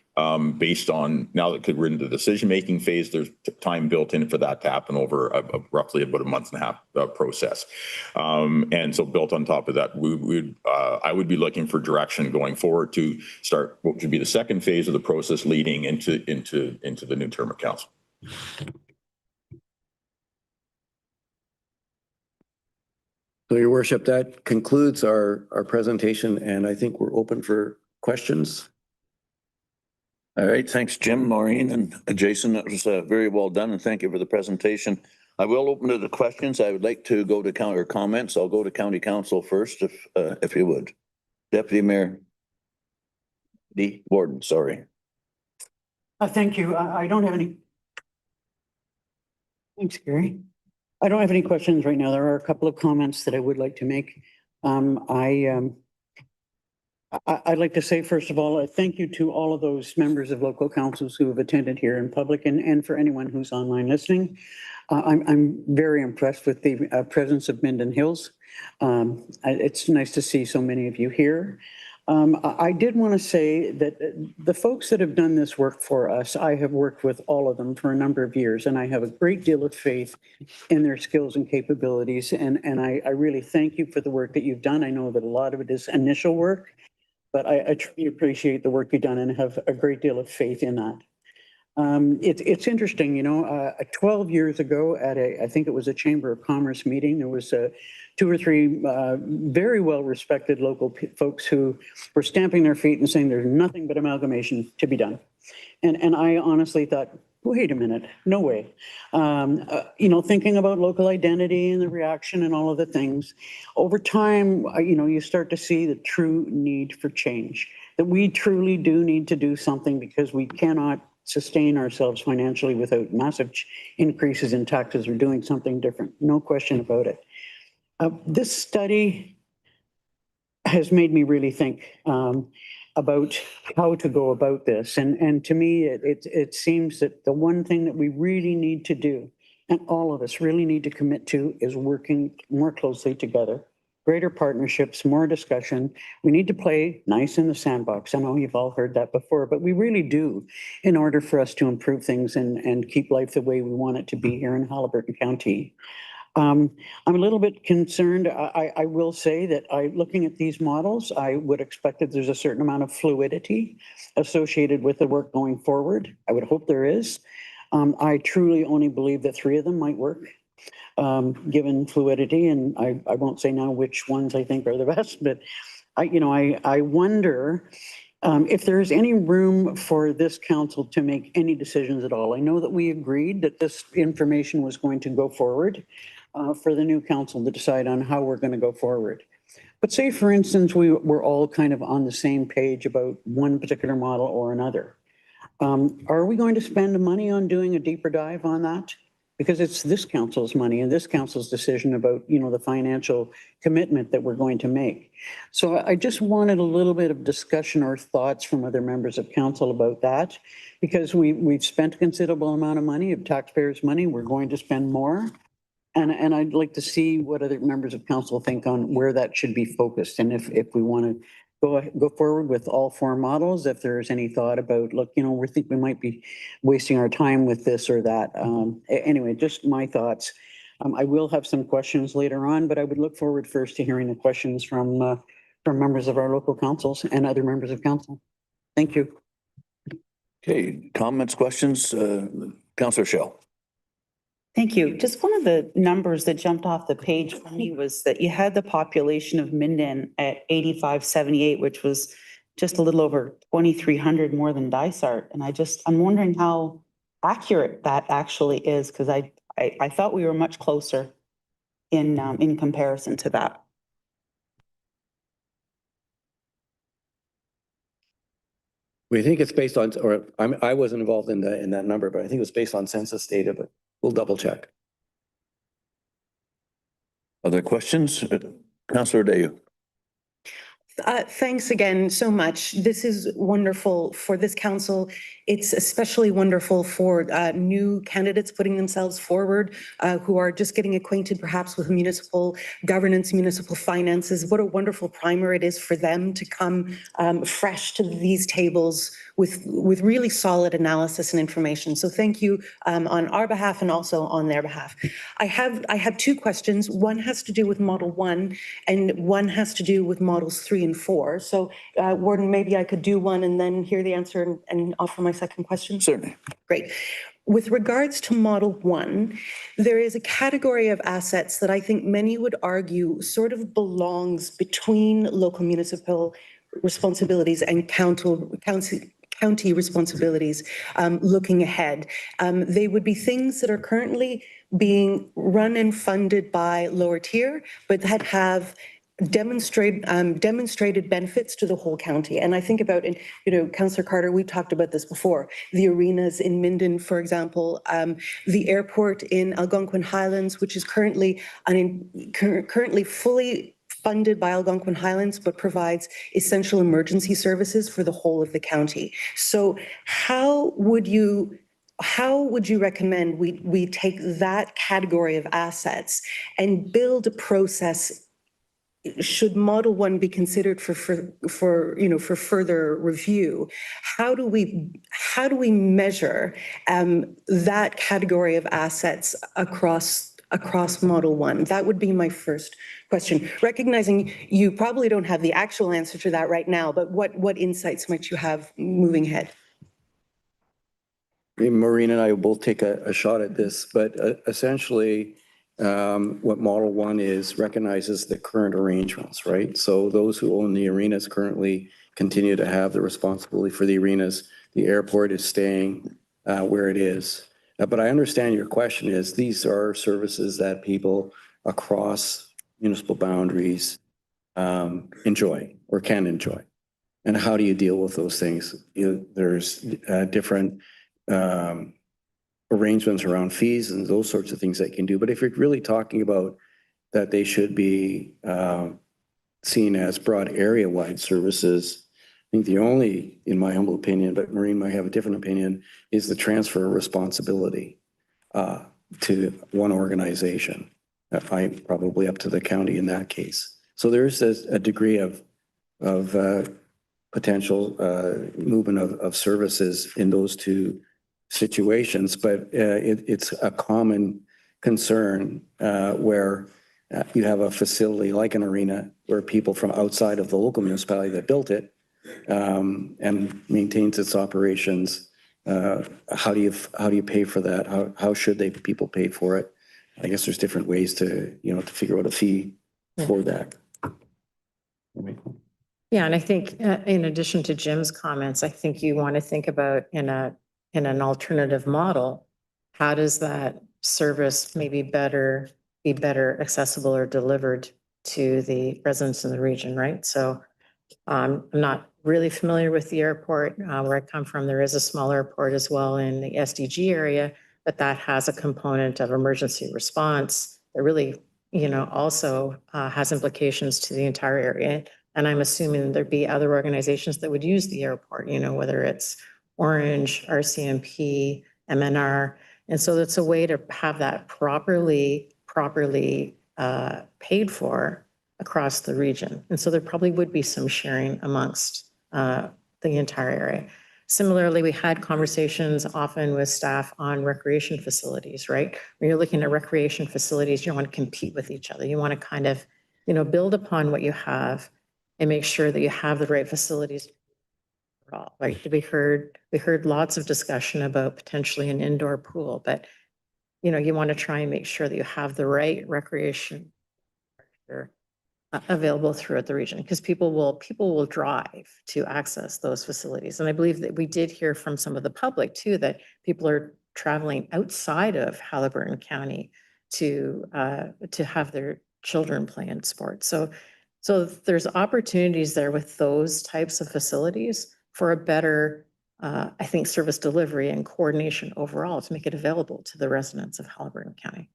Based on now that we're in the decision-making phase, there's time built in for that to happen over roughly about a month and a half process. And so built on top of that, I would be looking for direction going forward to start what would be the second phase of the process leading into the new term of council. So, Your Worship, that concludes our presentation, and I think we're open for questions. All right, thanks, Jim, Maureen, and Jason. That was very well done, and thank you for the presentation. I will open to the questions. I would like to go to counter comments. I'll go to County Council first, if you would. Deputy Mayor D. Warden, sorry. Thank you. I don't have any. Thanks, Gary. I don't have any questions right now. There are a couple of comments that I would like to make. I'd like to say, first of all, thank you to all of those members of local councils who have attended here in public, and for anyone who's online listening. I'm very impressed with the presence of Minden Hills. It's nice to see so many of you here. I did want to say that the folks that have done this work for us, I have worked with all of them for a number of years, and I have a great deal of faith in their skills and capabilities. And I really thank you for the work that you've done. I know that a lot of it is initial work, but I truly appreciate the work you've done and have a great deal of faith in that. It's interesting, you know, 12 years ago at I think it was a Chamber of Commerce meeting, there was 2 or 3 very well-respected local folks who were stamping their feet and saying there's nothing but amalgamation to be done. And I honestly thought, wait a minute, no way. You know, thinking about local identity and the reaction and all of the things, over time, you know, you start to see the true need for change, that we truly do need to do something because we cannot sustain ourselves financially without massive increases in taxes or doing something different. No question about it. This study has made me really think about how to go about this. And to me, it seems that the one thing that we really need to do, and all of us really need to commit to, is working more closely together. Greater partnerships, more discussion. We need to play nice in the sandbox. I know you've all heard that before, but we really do, in order for us to improve things and keep life the way we want it to be here in Haliburton County. I'm a little bit concerned. I will say that looking at these models, I would expect that there's a certain amount of fluidity associated with the work going forward. I would hope there is. I truly only believe that 3 of them might work, given fluidity, and I won't say now which ones I think are the best, but I wonder if there's any room for this council to make any decisions at all. I know that we agreed that this information was going to go forward for the new council to decide on how we're going to go forward. But say, for instance, we're all kind of on the same page about one particular model or another. Are we going to spend money on doing a deeper dive on that? Because it's this council's money and this council's decision about, you know, the financial commitment that we're going to make. So I just wanted a little bit of discussion or thoughts from other members of council about that, because we've spent a considerable amount of money, of taxpayers' money. We're going to spend more. And I'd like to see what other members of council think on where that should be focused. And if we want to go forward with all four models, if there's any thought about, look, we think we might be wasting our time with this or that. Anyway, just my thoughts. I will have some questions later on, but I would look forward first to hearing the questions from members of our local councils and other members of council. Thank you. Okay, comments, questions? Councillor Shell. Thank you. Just one of the numbers that jumped off the page for me was that you had the population of Minden at 8578, which was just a little over 2,300 more than Dysart. And I'm wondering how accurate that actually is, because I thought we were much closer in comparison to that. We think it's based on, or I wasn't involved in that number, but I think it was based on census data, but we'll double check. Other questions? Councillor Dayu. Thanks again so much. This is wonderful for this council. It's especially wonderful for new candidates putting themselves forward who are just getting acquainted perhaps with municipal governance, municipal finances. What a wonderful primer it is for them to come fresh to these tables with really solid analysis and information. So thank you on our behalf and also on their behalf. I have two questions. One has to do with Model 1 and one has to do with Models 3 and 4. So Warden, maybe I could do one and then hear the answer and offer my second question. Certainly. Great. With regards to Model 1, there is a category of assets that I think many would argue sort of belongs between local municipal responsibilities and county responsibilities looking ahead. They would be things that are currently being run and funded by lower tier, but that have demonstrated benefits to the whole county. And I think about, Councillor Carter, we talked about this before, the arenas in Minden, for example, the airport in Algonquin Highlands, which is currently fully funded by Algonquin Highlands, but provides essential emergency services for the whole of the county. So how would you recommend we take that category of assets and build a process? Should Model 1 be considered for further review? How do we measure that category of assets across Model 1? That would be my first question. Recognizing you probably don't have the actual answer to that right now, but what insights might you have moving ahead? Maureen and I will both take a shot at this, but essentially what Model 1 is recognizes the current arrangements, right? So those who own the arenas currently continue to have the responsibility for the arenas. The airport is staying where it is. But I understand your question is these are services that people across municipal boundaries enjoy or can enjoy. And how do you deal with those things? There's different arrangements around fees and those sorts of things that you can do. But if you're really talking about that they should be seen as broad area-wide services, I think the only, in my humble opinion, but Maureen might have a different opinion, is the transfer of responsibility to one organization, probably up to the county in that case. So there's a degree of potential movement of services in those two situations, but it's a common concern where you have a facility like an arena where people from outside of the local municipality that built it and maintains its operations. How do you pay for that? How should people pay for it? I guess there's different ways to figure out a fee for that. Yeah, and I think in addition to Jim's comments, I think you want to think about in an alternative model, how does that service maybe be better accessible or delivered to the residents in the region, right? So I'm not really familiar with the airport where I come from. There is a small airport as well in the SDG area, but that has a component of emergency response that really, also has implications to the entire area. And I'm assuming there'd be other organizations that would use the airport, whether it's Orange, RCMP, MNR. And so it's a way to have that properly properly paid for across the region. And so there probably would be some sharing amongst the entire area. Similarly, we had conversations often with staff on recreation facilities, right? When you're looking at recreation facilities, you don't want to compete with each other. You want to kind of, build upon what you have and make sure that you have the right facilities. Right? We heard lots of discussion about potentially an indoor pool, but you want to try and make sure that you have the right recreation available throughout the region, because people will drive to access those facilities. And I believe that we did hear from some of the public too, that people are traveling outside of Haliburton County to have their children play in sports. So there's opportunities there with those types of facilities for a better, I think, service delivery and coordination overall to make it available to the residents of Haliburton County.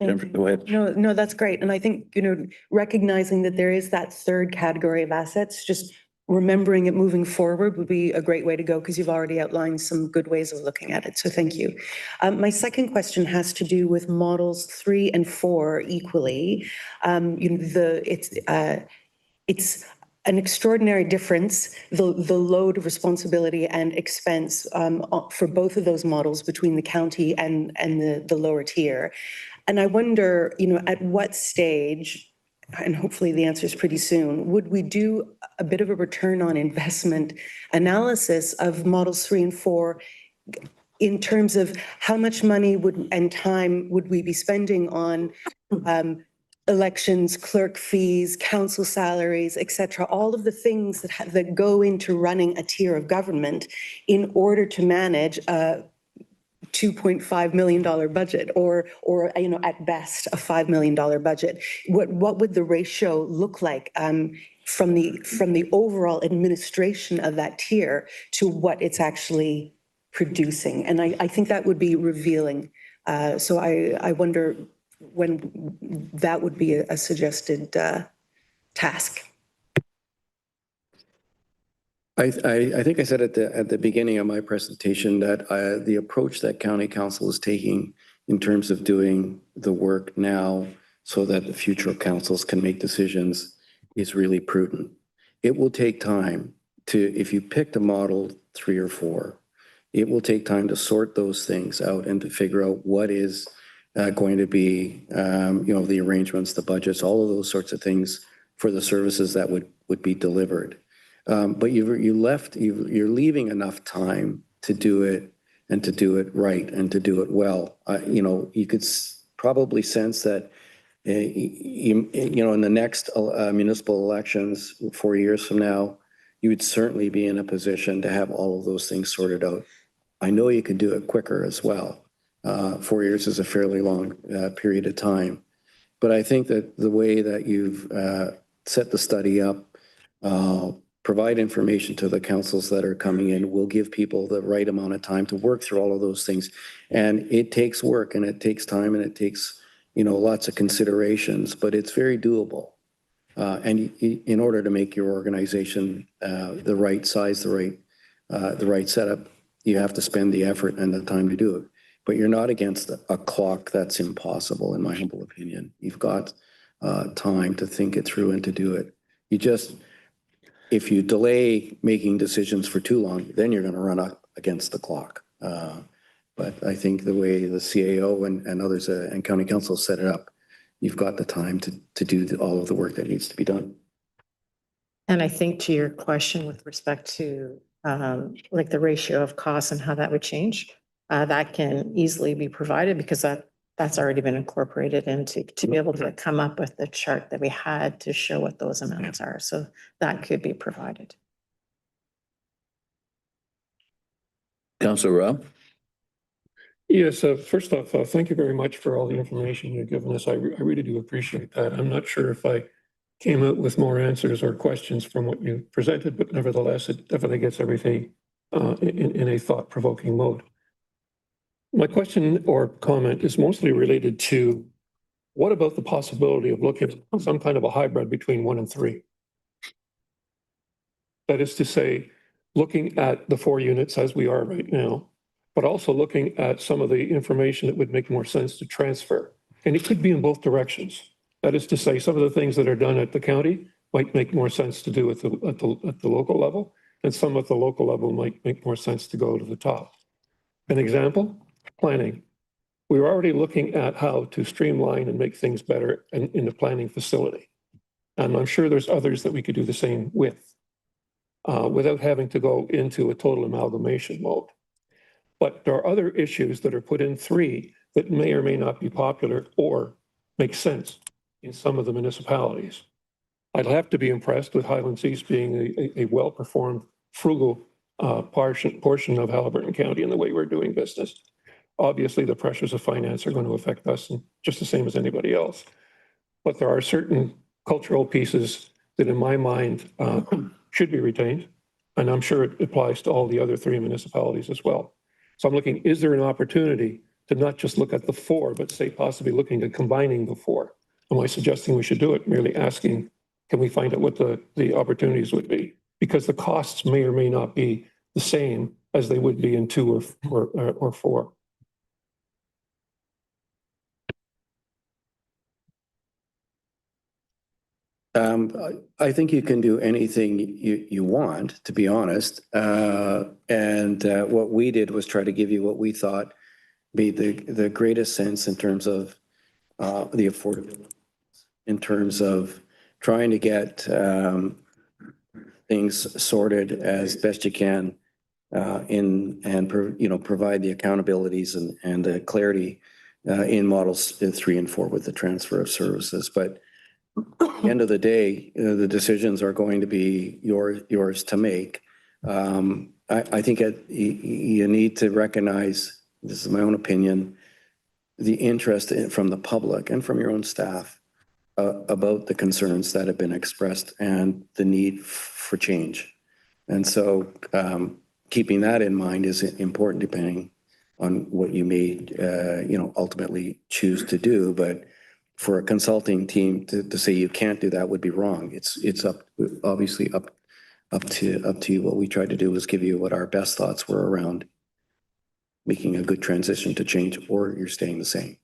Jennifer, go ahead. No, that's great. And I think, recognizing that there is that third category of assets, just remembering it moving forward would be a great way to go, because you've already outlined some good ways of looking at it. So thank you. My second question has to do with models 3 and 4 equally. It's an extraordinary difference, the load of responsibility and expense for both of those models between the county and the lower tier. And I wonder, at what stage, and hopefully the answer is pretty soon, would we do a bit of a return on investment analysis of models 3 and 4 in terms of how much money and time would we be spending on elections, clerk fees, council salaries, et cetera, all of the things that go into running a tier of government in order to manage a $2.5 million budget or at best a $5 million budget. What would the ratio look like from the overall administration of that tier to what it's actually producing? And I think that would be revealing. So I wonder when that would be a suggested task. I think I said at the beginning of my presentation that the approach that county council is taking in terms of doing the work now so that the future councils can make decisions is really prudent. It will take time if you picked a model 3 or 4, it will take time to sort those things out and to figure out what is going to be, the arrangements, the budgets, all of those sorts of things for the services that would be delivered. But you're leaving enough time to do it and to do it right and to do it well. You could probably sense that, in the next municipal elections 4 years from now, you would certainly be in a position to have all of those things sorted out. I know you could do it quicker as well. 4 years is a fairly long period of time. But I think that the way that you've set the study up, provide information to the councils that are coming in, will give people the right amount of time to work through all of those things. And it takes work and it takes time and it takes, lots of considerations, but it's very doable. And in order to make your organization the right size, the right setup, you have to spend the effort and the time to do it. But you're not against a clock that's impossible, in my humble opinion. You've got time to think it through and to do it. If you delay making decisions for too long, then you're going to run up against the clock. But I think the way the CAO and others and county council set it up, you've got the time to do all of the work that needs to be done. And I think to your question with respect to like the ratio of costs and how that would change, that can easily be provided because that's already been incorporated into to be able to come up with the chart that we had to show what those amounts are. So that could be provided. Councillor Rob? Yes, first off, thank you very much for all the information you've given us. I really do appreciate that. I'm not sure if I came out with more answers or questions from what you presented, but nevertheless, it definitely gets everything in a thought-provoking mode. My question or comment is mostly related to what about the possibility of looking at some kind of a hybrid between 1 and 3? That is to say, looking at the 4 units as we are right now, but also looking at some of the information that would make more sense to transfer. And it could be in both directions. That is to say, some of the things that are done at the county might make more sense to do at the local level, and some at the local level might make more sense to go to the top. An example, planning. We're already looking at how to streamline and make things better in the planning facility. And I'm sure there's others that we could do the same with, without having to go into a total amalgamation mode. But there are other issues that are put in 3 that may or may not be popular or make sense in some of the municipalities. I'd have to be impressed with Highlands East being a well-performed, frugal portion of Haliburton County in the way we're doing business. Obviously, the pressures of finance are going to affect us just the same as anybody else. But there are certain cultural pieces that in my mind should be retained. And I'm sure it applies to all the other 3 municipalities as well. So I'm looking, is there an opportunity to not just look at the 4, but say possibly looking at combining the 4? Am I suggesting we should do it? Merely asking, can we find out what the opportunities would be? Because the costs may or may not be the same as they would be in 2 or 4. I think you can do anything you want, to be honest. What we did was try to give you what we thought made the greatest sense in terms of the affordability, in terms of trying to get things sorted as best you can provide the accountabilities and the clarity in models 3 and 4 with the transfer of services. But at the end of the day, the decisions are going to be yours to make. I think you need to recognize, this is my own opinion, the interest from the public and from your own staff about the concerns that have been expressed and the need for change. And so keeping that in mind is important depending on what you may, ultimately choose to do. But for a consulting team to say you can't do that would be wrong. It's obviously up to you. What we tried to do was give you what our best thoughts were around making a good transition to change, or you're staying the same.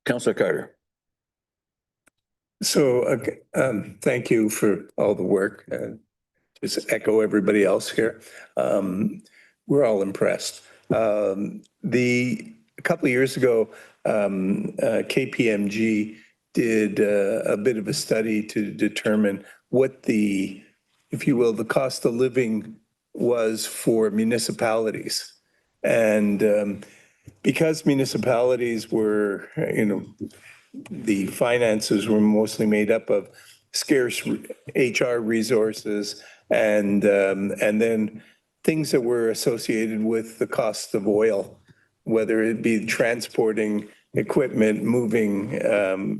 Councillor Carter. So thank you for all the work. Just echo everybody else here. We're all impressed. A couple of years ago, KPMG did a bit of a study to determine what the, if you will, the cost of living was for municipalities. And because municipalities were, the finances were mostly made up of scarce HR resources and then things that were associated with the cost of oil, whether it be transporting equipment, moving,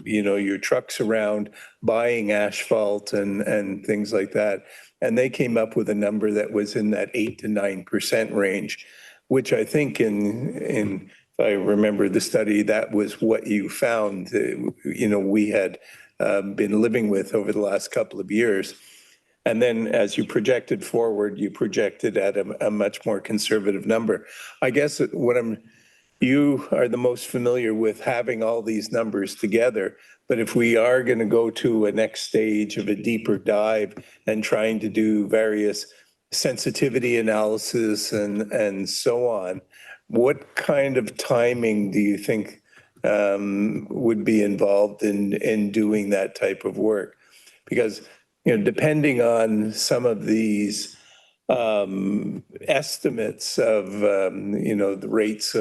your trucks around, buying asphalt and things like that. And they came up with a number that was in that 8 to 9% range, which I think if I remember the study, that was what you found, we had been living with over the last couple of years. And then as you projected forward, you projected at a much more conservative number. I guess you are the most familiar with having all these numbers together. But if we are going to go to a next stage of a deeper dive and trying to do various sensitivity analysis and so on, what kind of timing do you think would be involved in doing that type of work? Because, depending on some of these estimates of, the rates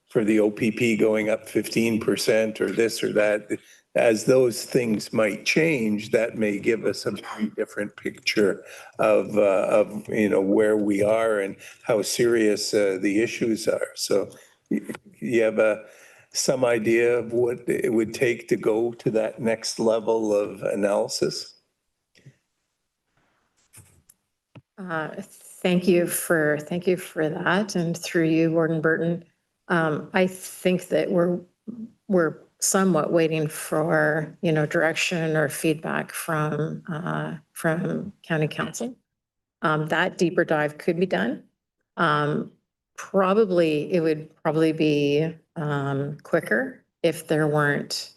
for the OPP going up 15% or this or that, as those things might change, that may give us a very different picture of where we are and how serious the issues are. So you have some idea of what it would take to go to that next level of analysis? Thank you for that. And through you, Warden Burton, I think that we're somewhat waiting for, direction or feedback from County Council. That deeper dive could be done. it would probably be quicker if we weren't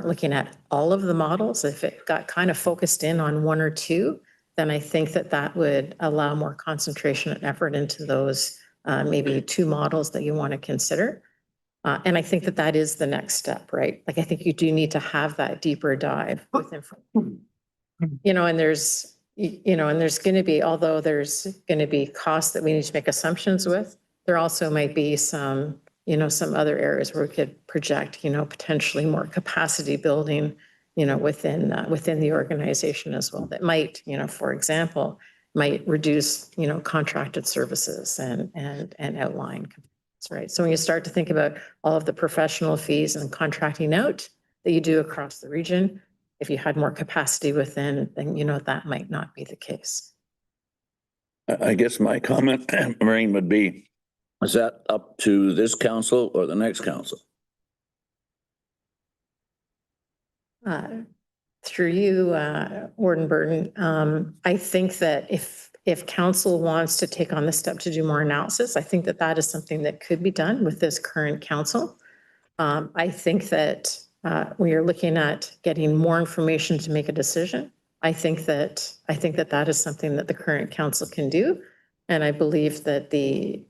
looking at all of the models. If it got kind of focused in on one or two, then I think that would allow more concentration and effort into those maybe two models that you want to consider. And I think that is the next step, right? Like, I think you do need to have that deeper dive with information. And there's going to be, although there's going to be costs that we need to make assumptions with, there also might be some other areas where we could project, potentially more capacity building, within the organization as well. That might, for example, might reduce, contracted services and outline. Right. So when you start to think about all of the professional fees and contracting out that you do across the region, if you had more capacity within, then, that might not be the case. I guess my comment, Maureen, would be, is that up to this council or the next council? Through you, Warden Burton, I think that if council wants to take on the step to do more analysis, I think that is something that could be done with this current council. I think that we are looking at getting more information to make a decision. I think that is something that the current council can do. And I believe that the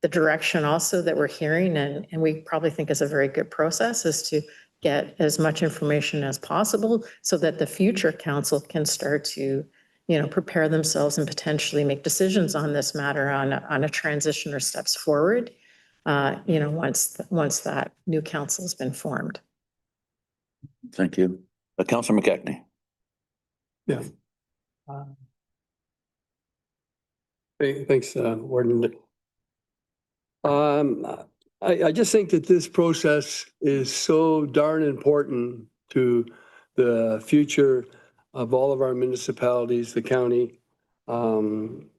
direction also that we're hearing and we probably think is a very good process is to get as much information as possible so that the future council can start to, prepare themselves and potentially make decisions on this matter on a transition or steps forward, once that new council has been formed. Thank you. Councillor McKechnie. Yeah. Thanks, Warden. I just think that this process is so darn important to the future of all of our municipalities, the county. And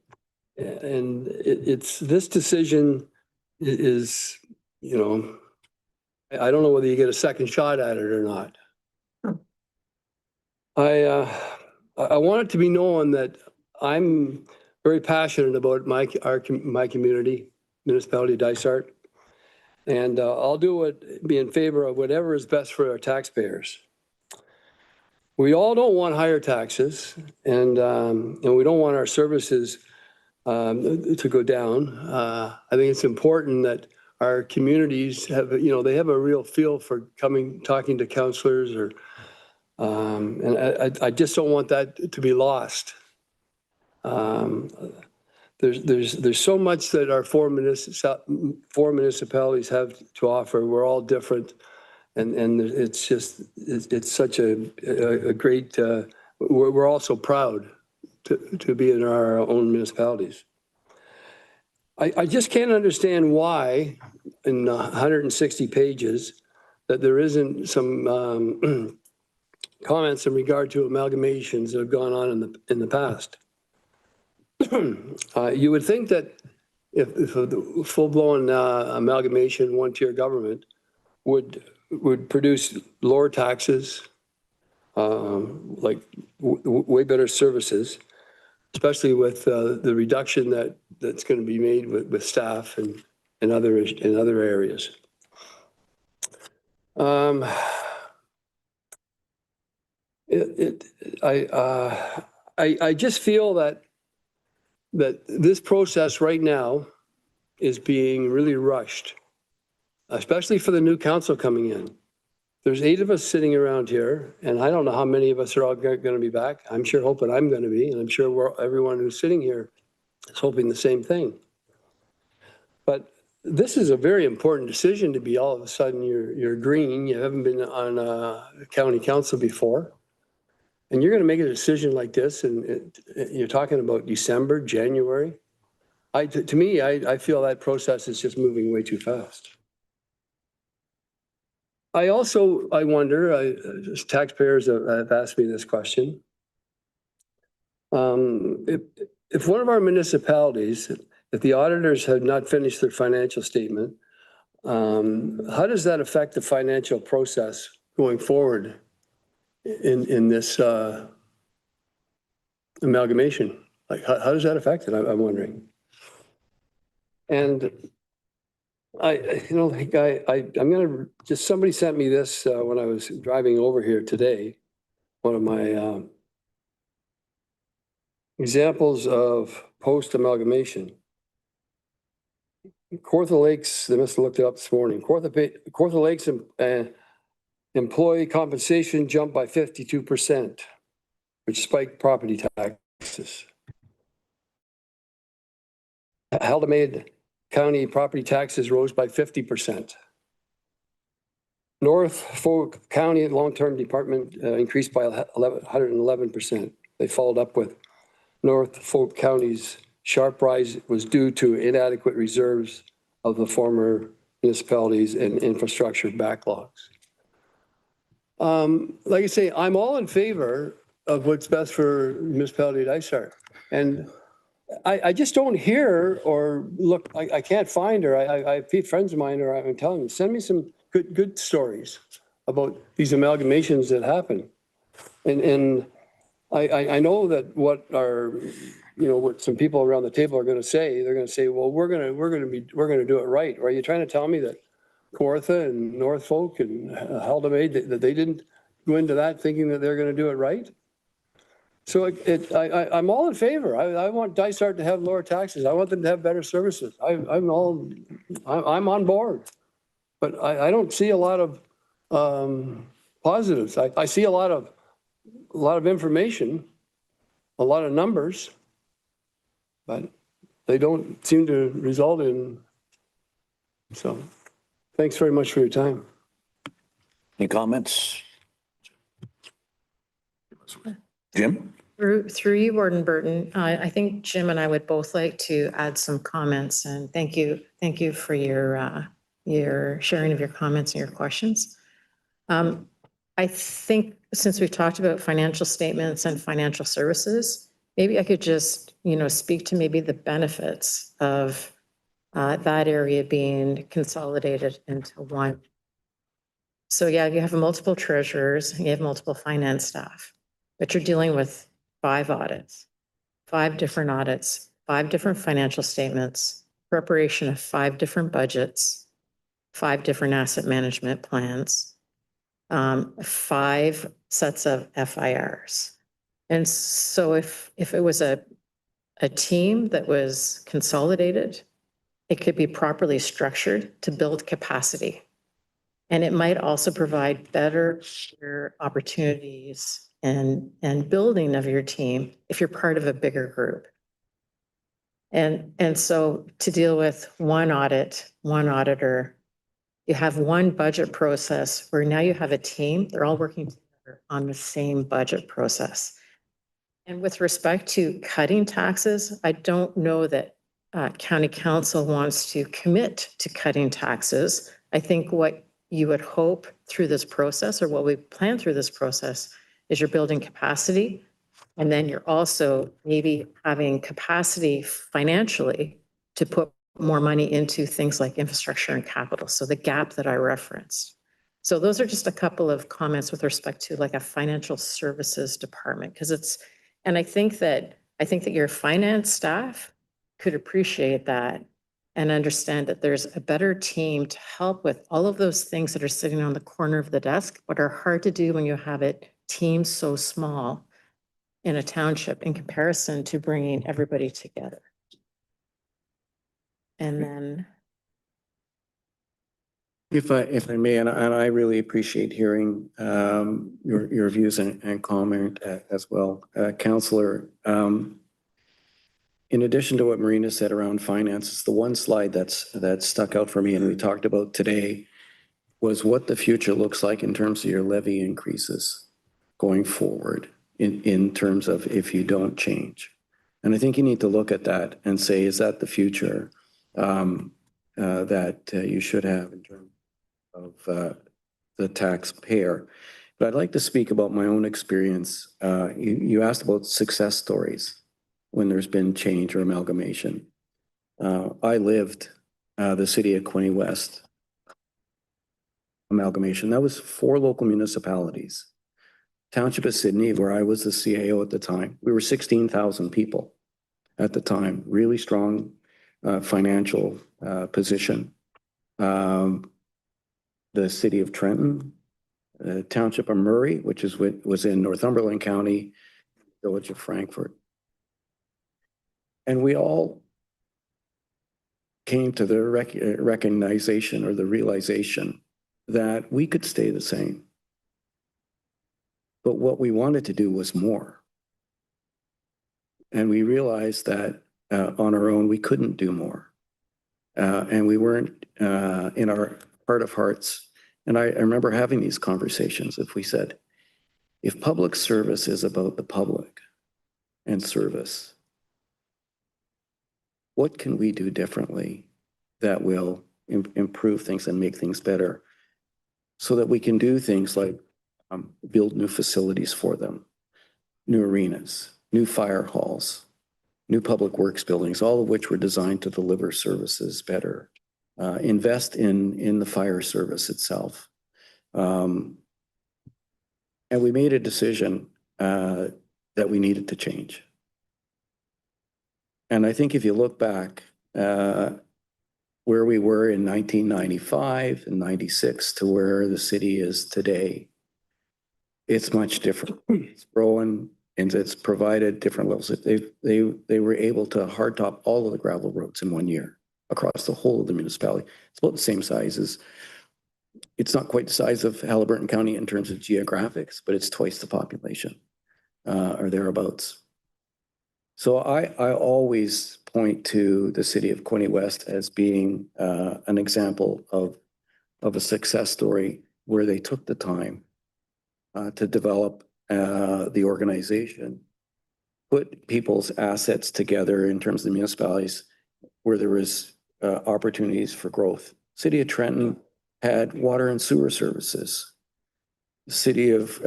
it's this decision is, I don't know whether you get a second shot at it or not. I want it to be known that I'm very passionate about my community, municipality, Dysart. And I'll be in favor of whatever is best for our taxpayers. We all don't want higher taxes, and we don't want our services to go down. I think it's important that our communities have, they have a real feel for talking to councillors, or and I just don't want that to be lost. There's so much that our four municipalities have to offer. We're all different, and it's such a great. We're all so proud to be in our own municipalities. I just can't understand why, in 160 pages, that there isn't some comments in regard to amalgamations that have gone on in the past. You would think that if a full-blown amalgamation, one-tier government would produce lower taxes, like way better services, especially with the reduction that's going to be made with staff and other areas. I just feel that this process right now is being really rushed, especially for the new council coming in. There's 8 of us sitting around here, and I don't know how many of us are all going to be back. I'm sure hoping I'm going to be, and I'm sure everyone who's sitting here is hoping the same thing. But this is a very important decision to be all of a sudden you're green. You haven't been on a county council before. And you're going to make a decision like this, and you're talking about December, January. To me, I feel that process is just moving way too fast. I wonder, as taxpayers have asked me this question, if one of our municipalities, if the auditors have not finished their financial statement, how does that affect the financial process going forward in this amalgamation? Like, how does that affect it? I'm wondering. And I'm gonna, just somebody sent me this when I was driving over here today. One of my examples of post-amalgamation. Kawartha Lakes, they must have looked it up this morning. Kawartha Lakes employee compensation jumped by 52%, which spiked property taxes. Haldimand County property taxes rose by 50%. North Folk County long-term department increased by 111%. They followed up with North Folk County's sharp rise was due to inadequate reserves of the former municipalities and infrastructure backlogs. Like I say, I'm all in favor of what's best for municipality of Dysart. And I just don't hear or look, I can't find her. I have friends of mine who I'm telling them, send me some good stories about these amalgamations that happen. And I know that what some people around the table are going to say, they're going to say, well, we're going to do it right. Or are you trying to tell me that Kawartha and Norfolk and Haldimand, that they didn't go into that thinking that they're going to do it right? So I'm all in favor. I want Dysart to have lower taxes. I want them to have better services. I'm on board. But I don't see a lot of positives. I see a lot of information, a lot of numbers, but they don't seem to result in. So thanks very much for your time. Any comments? Jim? Through you, Warden Burton, I think Jim and I would both like to add some comments, and thank you for your sharing of your comments and your questions. I think since we've talked about financial statements and financial services, maybe I could just, speak to maybe the benefits of that area being consolidated into one. So yeah, you have multiple treasurers, you have multiple finance staff, but you're dealing with 5 audits, 5 different audits, 5 different financial statements, preparation of 5 different budgets, 5 different asset management plans, 5 sets of FIRs. And so if it was a team that was consolidated, it could be properly structured to build capacity. And it might also provide better opportunities and building of your team if you're part of a bigger group. And so to deal with one audit, one auditor, you have one budget process where now you have a team, they're all working together on the same budget process. And with respect to cutting taxes, I don't know that county council wants to commit to cutting taxes. I think what you would hope through this process, or what we plan through this process, is you're building capacity. And then you're also maybe having capacity financially to put more money into things like infrastructure and capital. So the gap that I referenced. So those are just a couple of comments with respect to like a financial services department, because and I think that your finance staff could appreciate that and understand that there's a better team to help with all of those things that are sitting on the corner of the desk, but are hard to do when you have it teams so small in a township in comparison to bringing everybody together. And then. If I may, and I really appreciate hearing your views and comment as well, Councillor. In addition to what Marina said around finances, the one slide that stuck out for me and we talked about today was what the future looks like in terms of your levy increases going forward in terms of if you don't change. And I think you need to look at that and say, is that the future that you should have in terms of the taxpayer? But I'd like to speak about my own experience. You asked about success stories when there's been change or amalgamation. I lived the city of Quinte West amalgamation. That was 4 local municipalities. Township of Sydney, where I was the CAO at the time, we were 16,000 people at the time, really strong financial position. The city of Trenton, Township of Murray, which was in Northumberland County, Village of Frankfurt. And we all came to the recognition or the realization that we could stay the same. But what we wanted to do was more. And we realized that on our own, we couldn't do more. And we weren't in our heart of hearts. And I remember having these conversations. If we said, if public service is about the public and service, what can we do differently that will improve things and make things better so that we can do things like build new facilities for them, new arenas, new fire halls, new public works buildings, all of which were designed to deliver services better, invest in the fire service itself. And we made a decision that we needed to change. And I think if you look back where we were in 1995 and 96 to where the city is today, it's much different. It's growing and it's provided different levels. They were able to hardtop all of the gravel roads in 1 year across the whole of the municipality. It's about the same size as, it's not quite the size of Haliburton County in terms of geographics, but it's twice the population or thereabouts. So I always point to the city of Quinte West as being an example of a success story where they took the time to develop the organization, put people's assets together in terms of the municipalities where there was opportunities for growth. City of Trenton had water and sewer services. The city of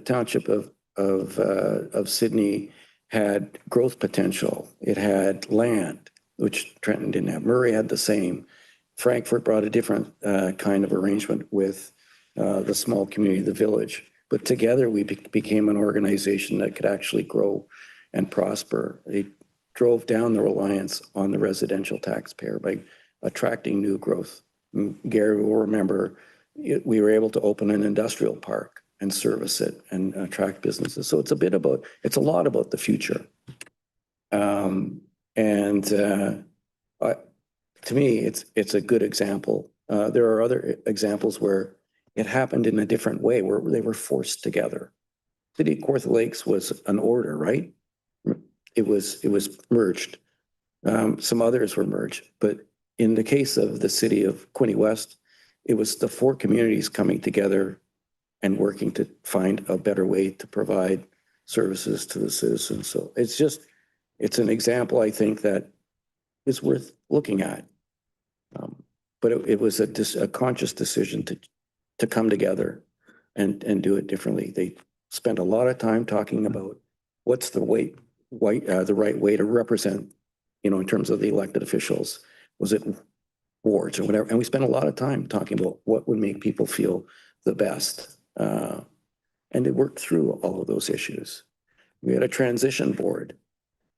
township of Sydney had growth potential. It had land, which Trenton didn't have. Murray had the same. Frankfurt brought a different kind of arrangement with the small community, the village. But together we became an organization that could actually grow and prosper. They drove down the reliance on the residential taxpayer by attracting new growth. And Gary will remember we were able to open an industrial park and service it and attract businesses. So it's a lot about the future. To me, it's a good example. There are other examples where it happened in a different way, where they were forced together. City of Kawartha Lakes was an order, right? It was merged. Some others were merged, but in the case of the city of Quinte West, it was the four communities coming together and working to find a better way to provide services to the citizens. So it's an example, I think, that is worth looking at. But it was a conscious decision to come together and do it differently. They spent a lot of time talking about what's the right way to represent, in terms of the elected officials. Was it wards or whatever? And we spent a lot of time talking about what would make people feel the best. And it worked through all of those issues. We had a transition board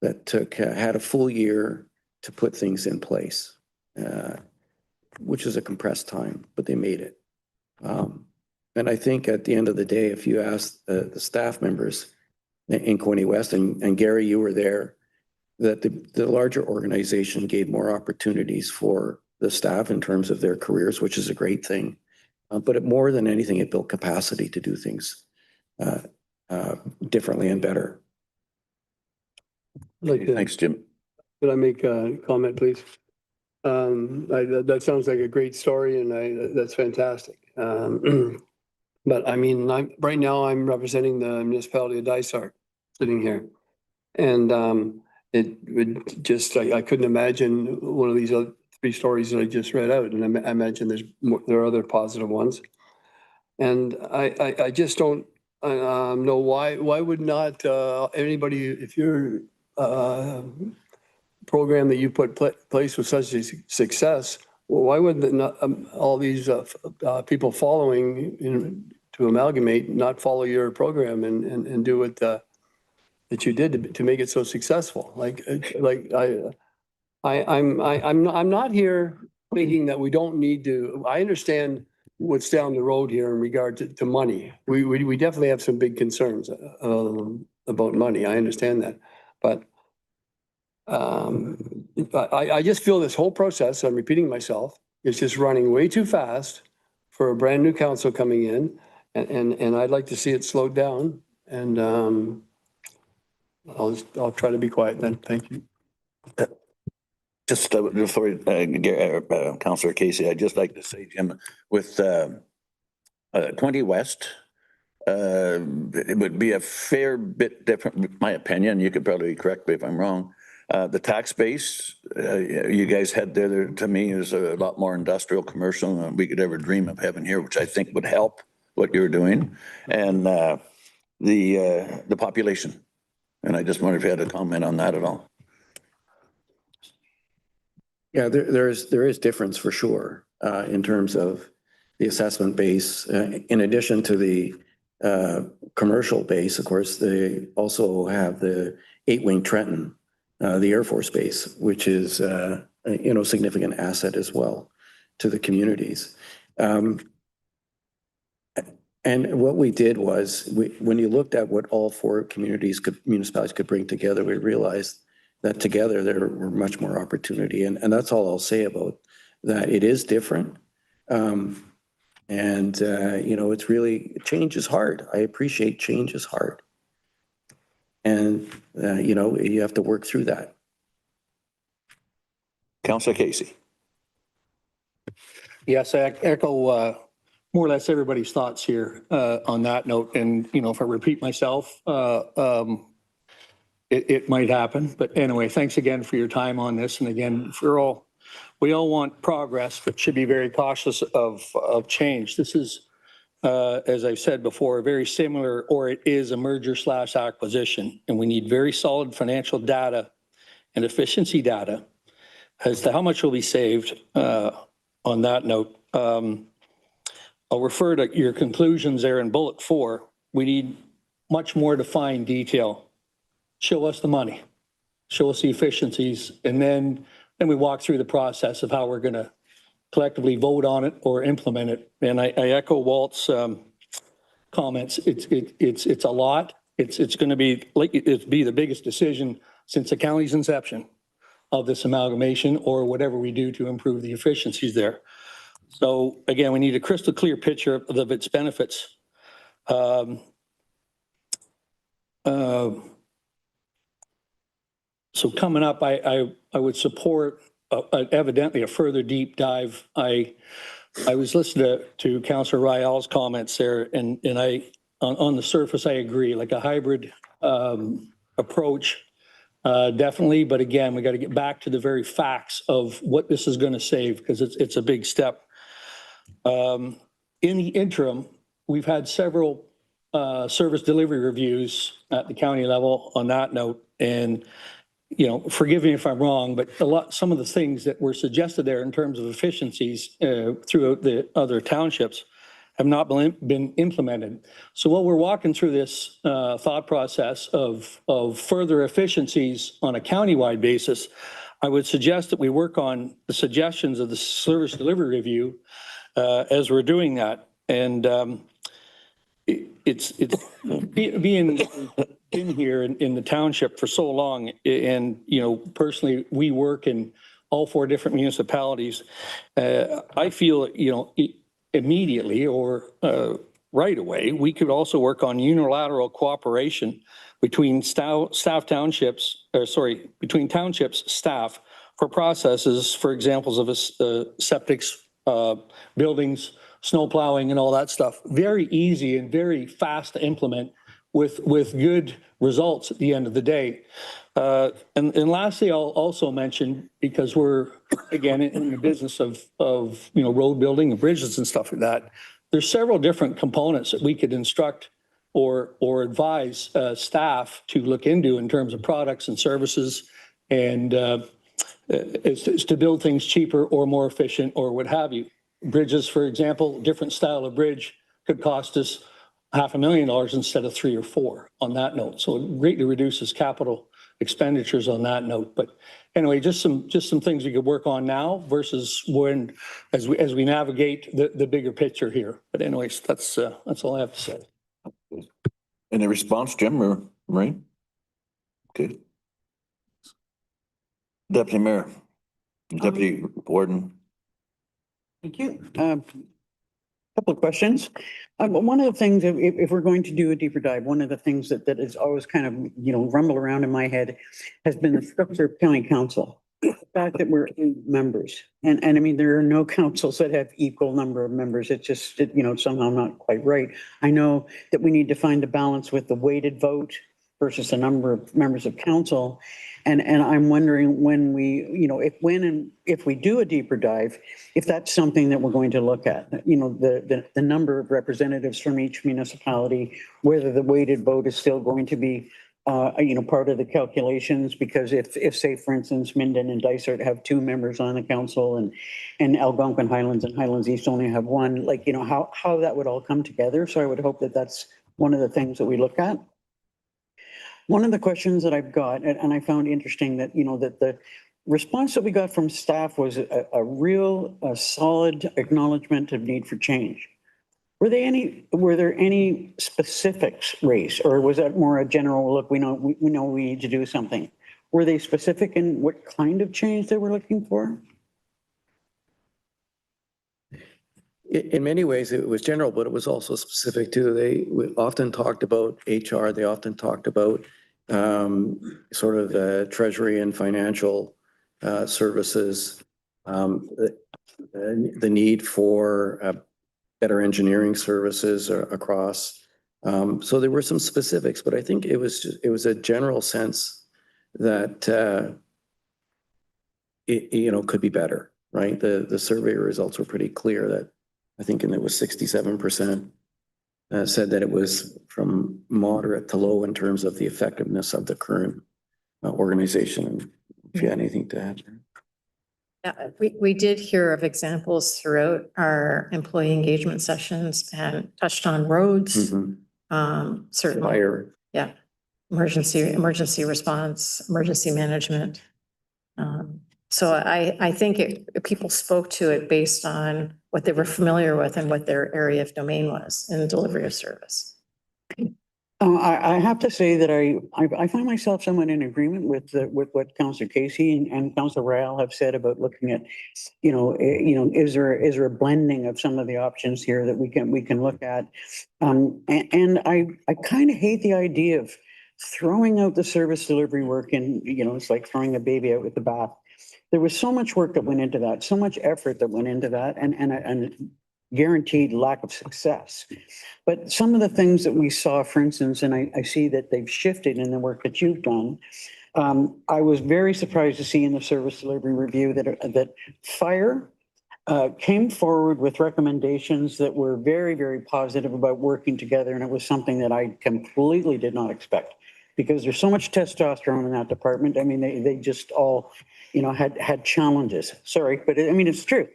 that had a full year to put things in place, which is a compressed time, but they made it. And I think at the end of the day, if you ask the staff members in Quinte West, and Gary, you were there, that the larger organization gave more opportunities for the staff in terms of their careers, which is a great thing. But more than anything, it built capacity to do things differently and better. Thanks, Jim. Could I make a comment, please? That sounds like a great story, and that's fantastic. But I mean, right now I'm representing the municipality of Dysart sitting here. And it would just, I couldn't imagine one of these other three stories that I just read out. And I imagine there are other positive ones. And I just don't know why would not anybody, if you're program that you put place with such a success, well, why would not all these people following, to amalgamate, not follow your program and do what that you did to make it so successful? Like I'm not here thinking that we don't need to, I understand what's down the road here in regard to money. We definitely have some big concerns about money. I understand that. But I just feel this whole process, I'm repeating myself, is just running way too fast for a brand new council coming in. And I'd like to see it slowed down. And I'll try to be quiet then. Thank you. Just before, Councillor Casey, I'd just like to say, Jim, with 20 West, it would be a fair bit different, my opinion. You could probably correct me if I'm wrong. The tax base you guys had there, to me, is a lot more industrial, commercial than we could ever dream of having here, which I think would help what you're doing. And the population. And I just wonder if you had a comment on that at all. Yeah, there is difference for sure in terms of the assessment base. In addition to the commercial base, of course, they also have the 8-wing Trenton, the Air Force Base, which is significant asset as well to the communities. And what we did was, when you looked at what all 4 municipalities could bring together, we realized that together there were much more opportunity. And that's all I'll say about that. It is different. It's really, change is hard. I appreciate change is hard. And, you have to work through that. Councillor Casey. Yes, I echo more or less everybody's thoughts here on that note. And, if I repeat myself, it might happen. But anyway, thanks again for your time on this. And again, we all want progress, but should be very cautious of change. This is, as I've said before, very similar, or it is a merger/acquisition. And we need very solid financial data and efficiency data as to how much will be saved on that note. I'll refer to your conclusions there in bullet 4. We need much more defined detail. Show us the money, show us the efficiencies, and then we walk through the process of how we're going to collectively vote on it or implement it. And I echo Walt's comments. It's a lot. It's going to be the biggest decision since the county's inception of this amalgamation, or whatever we do to improve the efficiencies there. So again, we need a crystal clear picture of its benefits. So coming up, I would support evidently a further deep dive. I was listening to Councillor Ryall's comments there, and on the surface, I agree, like a hybrid approach, definitely. But again, we got to get back to the very facts of what this is going to save, because it's a big step. In the interim, we've had several service delivery reviews at the county level on that note. And, forgive me if I'm wrong, but some of the things that were suggested there in terms of efficiencies throughout the other townships have not been implemented. So while we're walking through this thought process of further efficiencies on a countywide basis, I would suggest that we work on the suggestions of the service delivery review as we're doing that. And it's being in here in the township for so long, and personally, we work in all 4 different municipalities. I feel immediately or right away, we could also work on unilateral cooperation between between townships staff for processes, for examples of septics, buildings, snow plowing, and all that stuff. Very easy and very fast to implement with good results at the end of the day. And lastly, I'll also mention, because we're again in the business of road building and bridges and stuff like that, there's several different components that we could instruct or advise staff to look into in terms of products and services, and is to build things cheaper or more efficient or what have you. Bridges, for example, different style of bridge could cost us $500,000 instead of 3 or 4 on that note. So it greatly reduces capital expenditures on that note. But anyway, just some things we could work on now versus when, as we navigate the bigger picture here. But anyways, that's all I have to say. Any response, Jim or Maureen? Okay. Deputy Mayor, Deputy Warden. Thank you. Couple of questions. One of the things, if we're going to do a deeper dive, one of the things that is always kind of, rumble around in my head has been the structure of county council. The fact that we're 8 members. And I mean, there are no councils that have equal number of members. It's just, somehow not quite right. I know that we need to find a balance with the weighted vote versus the number of members of council. And I'm wondering when we, if we do a deeper dive, if that's something that we're going to look at, the number of representatives from each municipality, whether the weighted vote is still going to be, part of the calculations, because if say, for instance, Minden and Dysart have 2 members on the council and Algonquin Highlands and Highlands East only have 1, how that would all come together. So I would hope that that's one of the things that we look at. One of the questions that I've got, and I found interesting that, that the response that we got from staff was a real solid acknowledgement of need for change. Were there any specifics raised, or was that more a general look, we know we need to do something? Were they specific in what kind of change they were looking for? In many ways, it was general, but it was also specific too. They often talked about HR. They often talked about sort of treasury and financial services, the need for better engineering services across. So there were some specifics, but I think it was a general sense that it could be better, right? The survey results were pretty clear that I think it was 67% said that it was from moderate to low in terms of the effectiveness of the current organization. If you had anything to add. Yeah, we did hear of examples throughout our employee engagement sessions and touched on roads, certainly. Fire. Yeah, emergency response, emergency management. So I think people spoke to it based on what they were familiar with and what their area of domain was in the delivery of service. I have to say that I find myself somewhat in agreement with what Councillor Casey and Councillor Royale have said about looking at, is there a blending of some of the options here that we can look at? And I kind of hate the idea of throwing out the service delivery work and, it's like throwing a baby out with the bath. There was so much work that went into that, so much effort that went into that, and guaranteed lack of success. But some of the things that we saw, for instance, and I see that they've shifted in the work that you've done. I was very surprised to see in the service delivery review that fire came forward with recommendations that were very, very positive about working together. And it was something that I completely did not expect, because there's so much testosterone in that department. I mean, they just all, had challenges. Sorry, but I mean, it's true.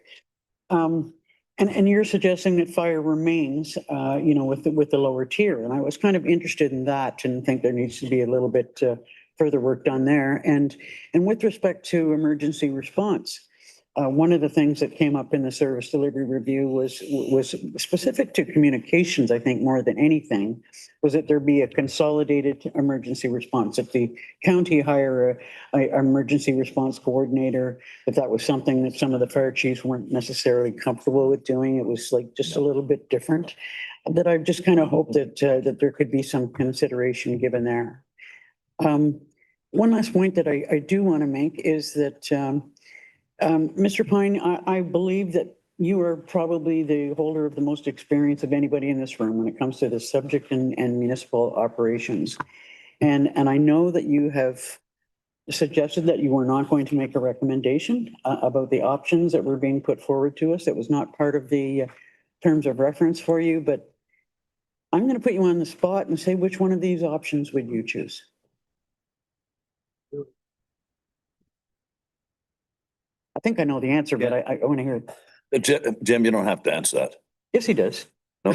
And you're suggesting that fire remains, with the lower tier. And I was kind of interested in that and think there needs to be a little bit further work done there. And with respect to emergency response, one of the things that came up in the service delivery review was specific to communications, I think, more than anything, was that there be a consolidated emergency response. If the county hire an emergency response coordinator, if that was something that some of the fire chiefs weren't necessarily comfortable with doing, it was like just a little bit different, that I just kind of hope that there could be some consideration given there. One last point that I do want to make is that Mr. Pine, I believe that you are probably the holder of the most experience of anybody in this room when it comes to this subject and municipal operations. And I know that you have suggested that you were not going to make a recommendation about the options that were being put forward to us. That was not part of the terms of reference for you, but I'm going to put you on the spot and say, which one of these options would you choose? I think I know the answer, but I want to hear it. Jim, you don't have to answer that. Yes, he does. No.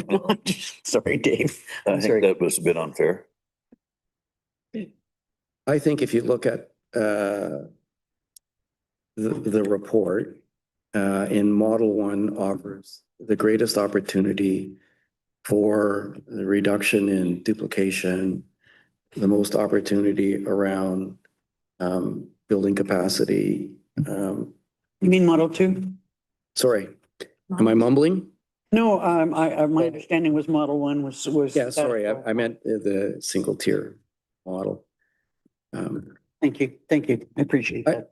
Sorry, Dave. I I'm think sorry. that was a bit unfair. I think if you look at the report in Model 1 offers the greatest opportunity for the reduction in duplication, the most opportunity around building capacity. You mean Model 2? Sorry, am I mumbling? No, my understanding was Model 1 was. Yeah, sorry, I meant the single tier model. Thank you. I appreciate that.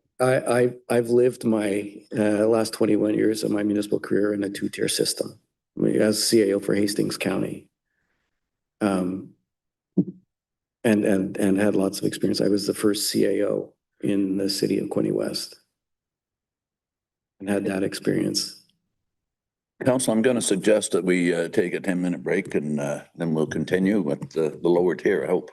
I've lived my last 21 years of my municipal career in a two-tier system as CAO for Hastings County. And had lots of experience. I was the first CAO in the city of Quinte West and had that experience. Council, I'm going to suggest that we take a 10-minute break and then we'll continue with the lower tier, I hope.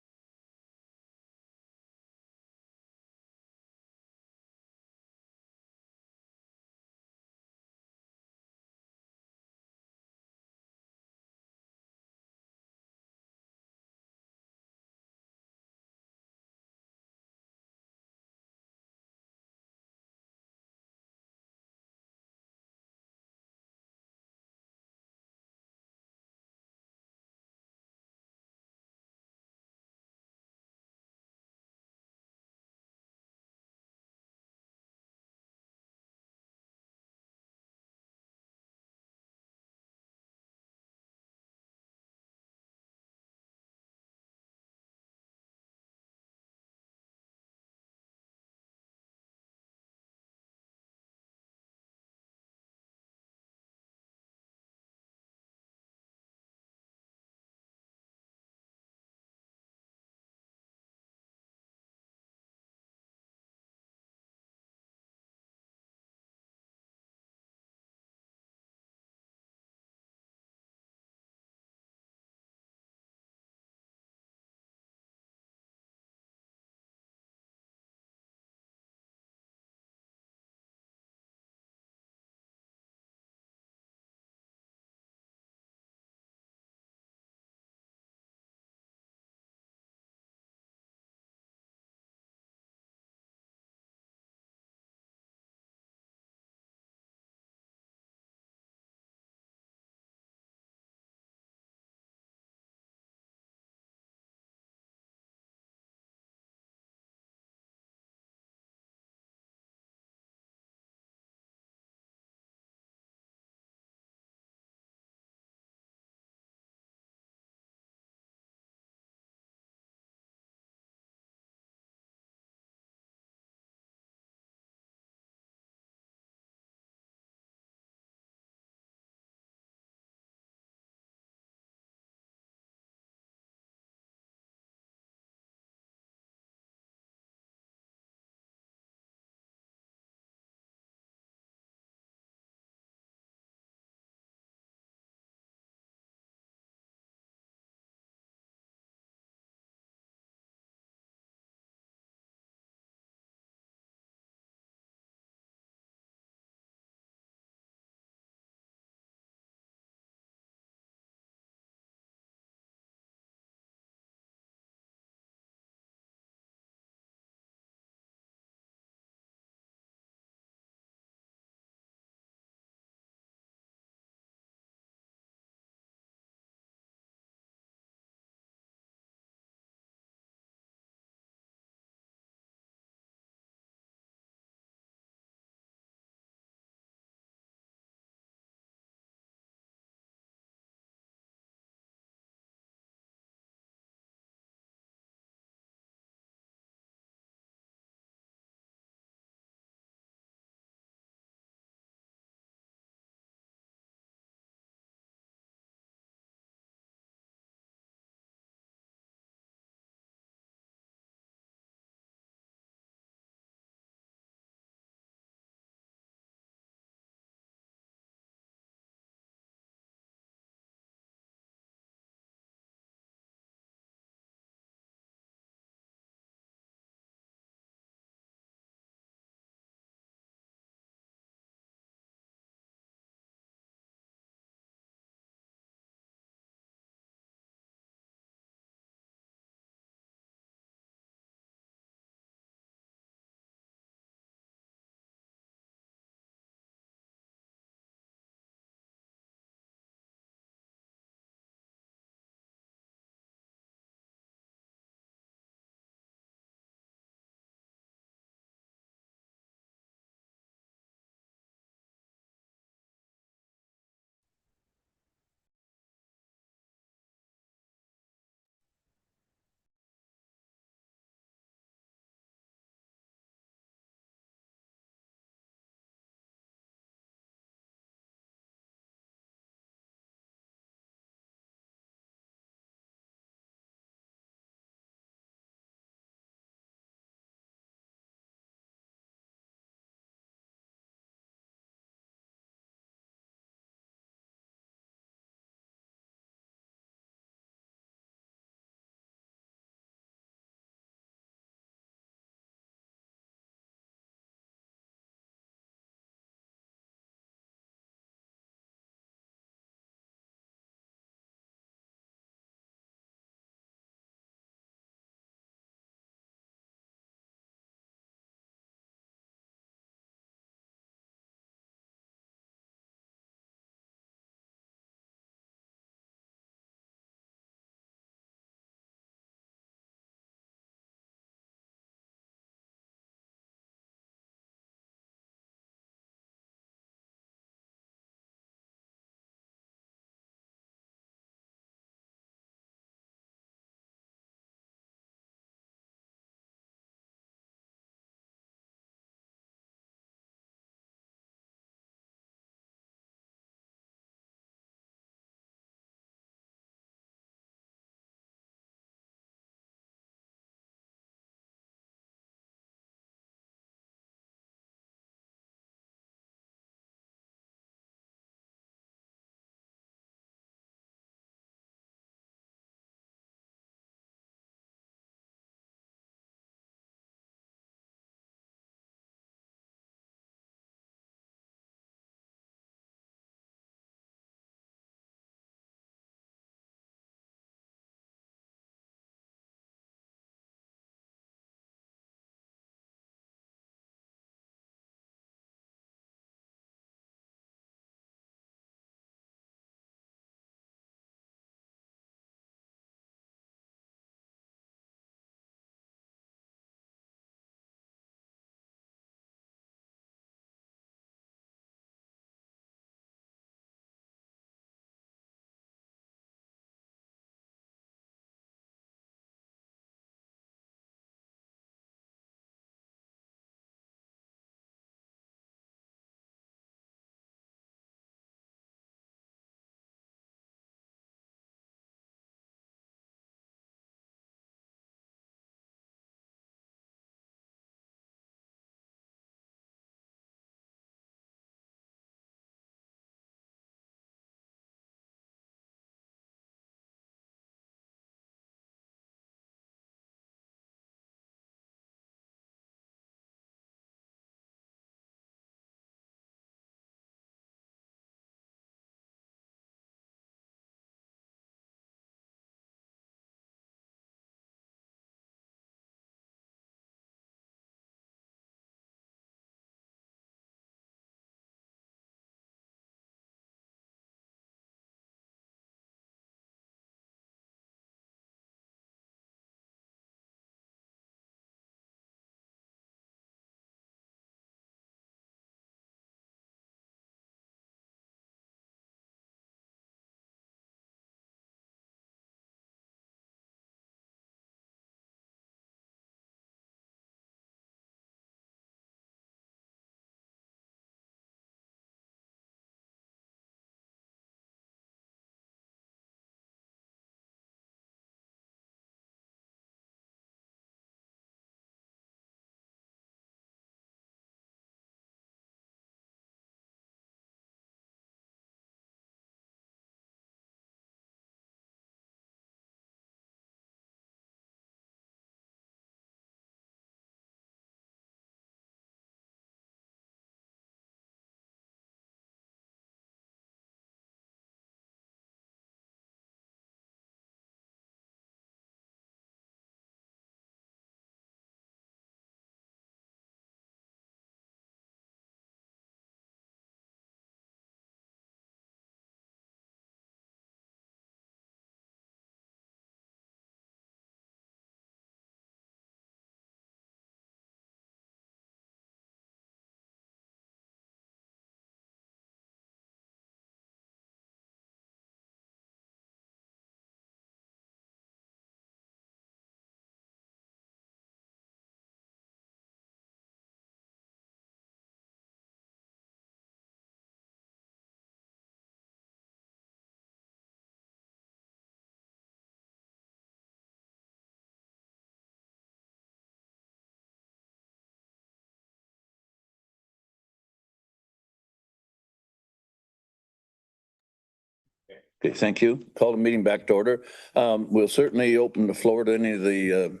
Okay, thank you. Call the meeting back to order. We'll certainly open the floor to any of the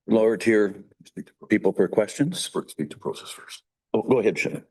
lower tier people for questions. Speak to process first. Oh, go ahead, Sean.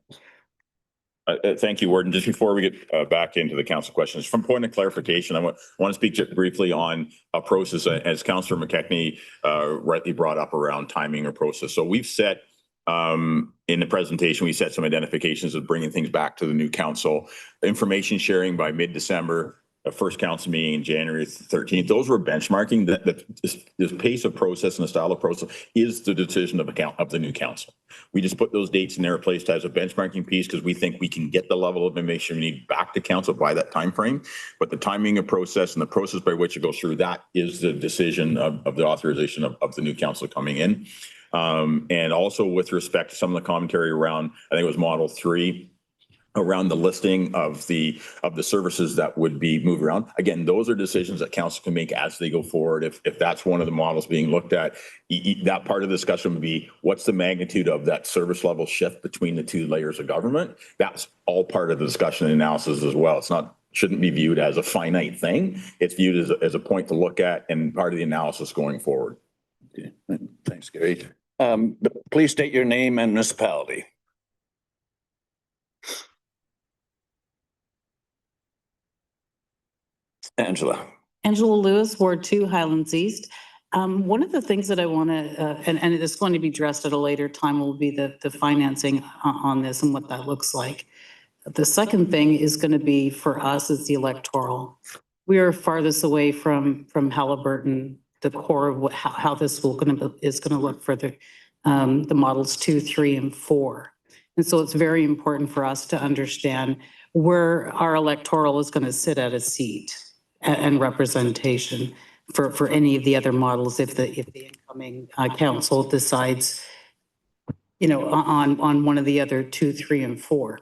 Thank you, Warden. Just before we get back into the council questions, from point of clarification, I want to speak briefly on a process as Councillor McKechnie rightly brought up around timing or process. So we've set in the presentation, we set some identifications of bringing things back to the new council, information sharing by mid-December, the first council meeting in January 13th. Those were benchmarking that this pace of process and the style of process is the decision of the new council. We just put those dates in there placed as a benchmarking piece because we think we can get the level of information we need back to council by that time frame. But the timing of process and the process by which it goes through, that is the decision of the authorization of the new council coming in. And also with respect to some of the commentary around, I think it was Model 3, around the listing of the services that would be moved around. Again, those are decisions that council can make as they go forward. If that's one of the models being looked at, that part of the discussion would be what's the magnitude of that service level shift between the two layers of government. That's all part of the discussion and analysis as well. It's not, shouldn't be viewed as a finite thing. It's viewed as a point to look at and part of the analysis going forward. Okay. Thanks, Gary. Please state your name and municipality. Angela. Angela Lewis, Ward 2, Highlands East. One of the things that I want to, and it's going to be addressed at a later time, will be the financing on this and what that looks like. The second thing is going to be for us is the electoral. We are farthest away from Haliburton, the core of how this is going to look for the models 2, 3, and 4. And so it's very important for us to understand where our electoral is going to sit at a seat and representation for any of the other models if the incoming council decides, on one of the other 2, 3, and 4.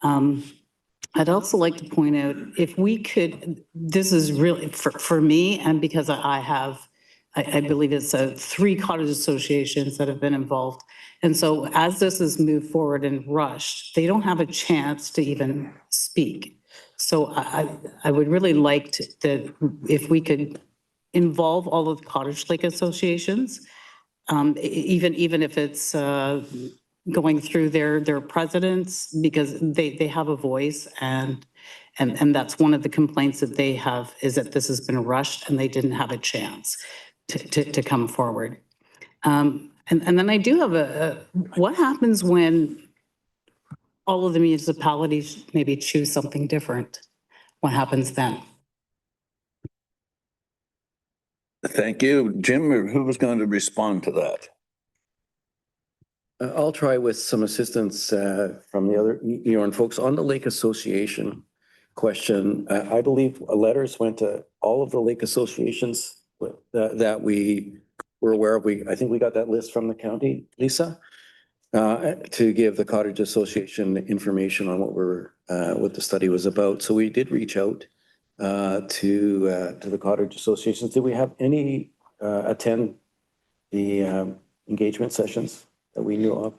I'd also like to point out, if we could, this is really for me, and because I believe it's 3 cottage associations that have been involved. And so as this is moved forward and rushed, they don't have a chance to even speak. So I would really like to, if we could involve all of the cottage lake associations, even if it's going through their presidents, because they have a voice, and that's one of the complaints that they have, is that this has been rushed and they didn't have a chance to come forward. And then I do have what happens when all of the municipalities maybe choose something different? What happens then? Thank you. Jim, or who was going to respond to that? I'll try with some assistance from the other EORN folks on the Lake Association question. I believe letters went to all of the lake associations that we were aware of. I think we got that list from the county, Lisa, to give the Cottage Association information on what the study was about. So we did reach out to the Cottage Associations. Did we have any attend the engagement sessions that we knew of?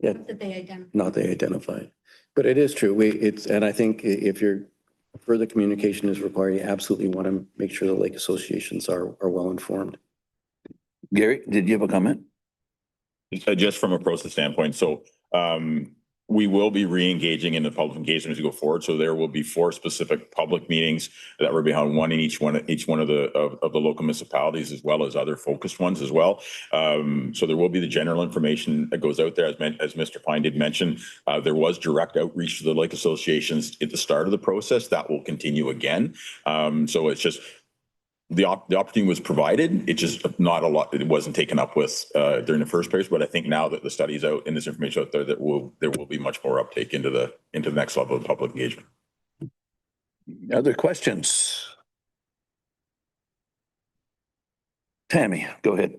Yeah. Not they identified. But it is true. And I think if further communication is required, you absolutely want to make sure the lake associations are well informed. Gary, did you have a comment? Just from a process standpoint. So we will be re-engaging in the public engagement as we go forward. So there will be 4 specific public meetings that were behind one in each one of the local municipalities, as well as other focused ones as well. So there will be the general information that goes out there, as Mr. Pine did mention. There was direct outreach to the lake associations at the start of the process. That will continue again. So it's just the opportunity was provided. It just not a lot. It wasn't taken up with during the first phase. But I think now that the study's out and this information out there, there will be much more uptake into the next level of public engagement. Other questions? Tammy, go ahead.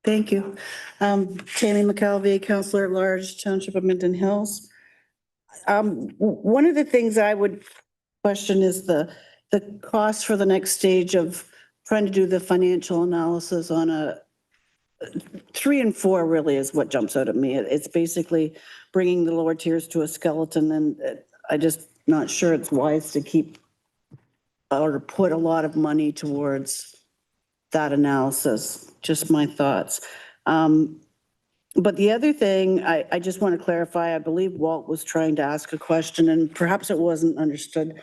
Thank you. Tammy McKelvey, Councillor at Large, Township of Minden Hills. One of the things I would question is the cost for the next stage of trying to do the financial analysis on 3 and 4 really is what jumps out at me. It's basically bringing the lower tiers to a skeleton, and I just not sure it's wise to keep or put a lot of money towards that analysis. Just my thoughts. But the other thing, I just want to clarify, I believe Walt was trying to ask a question and perhaps it wasn't understood.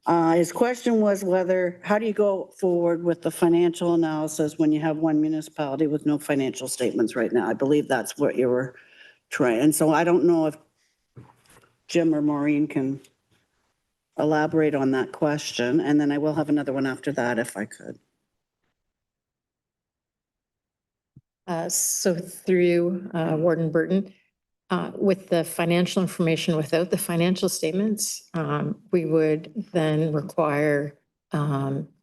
His question was whether, how do you go forward with the financial analysis when you have one municipality with no financial statements right now? I believe that's what you were trying. And so I don't know if Jim or Maureen can elaborate on that question. And then I will have another one after that if I could. So through Warden Burton, with the financial information, without the financial statements, we would then require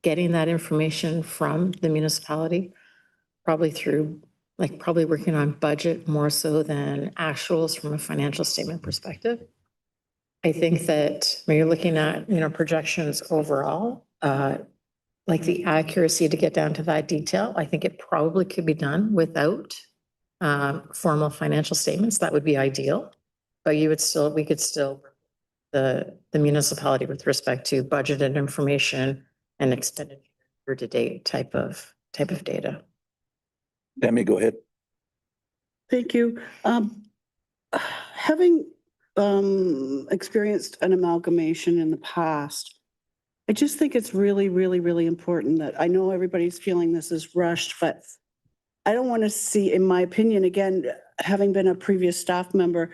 getting that information from the municipality, probably through, like probably working on budget more so than actuals from a financial statement perspective. I think that when you're looking at, projections overall, like the accuracy to get down to that detail, I think it probably could be done without formal financial statements. That would be ideal. But we could still, the municipality with respect to budgeted information and expenditure to date type of data. Tammy, go ahead. Thank you. Having experienced an amalgamation in the past, I just think it's really, really, really important that I know everybody's feeling this is rushed, but I don't want to see, in my opinion, again, having been a previous staff member,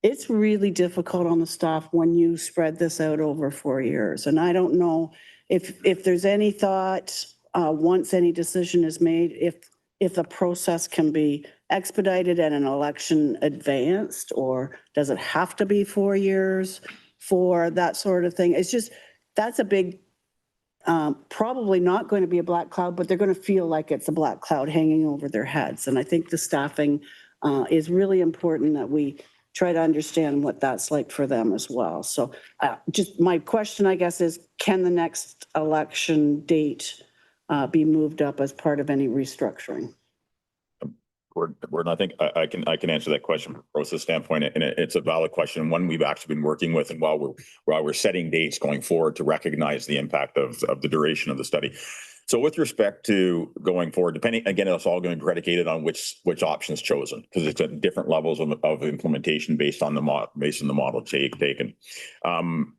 it's really difficult on the staff when you spread this out over 4 years. And I don't know if there's any thought, once any decision is made, if the process can be expedited and an election advanced, or does it have to be 4 years for that sort of thing? It's just, that's a big, probably not going to be a black cloud, but they're going to feel like it's a black cloud hanging over their heads. And I think the staffing is really important that we try to understand what that's like for them as well. So just my question, I guess, is can the next election date be moved up as part of any restructuring? Gordon, I think I can answer that question from a process standpoint, and it's a valid question, one we've actually been working with, and while we're setting dates going forward to recognize the impact of the duration of the study. So with respect to going forward, depending, again, it's all going to be predicated on which option is chosen, because it's at different levels of implementation based on the model taken.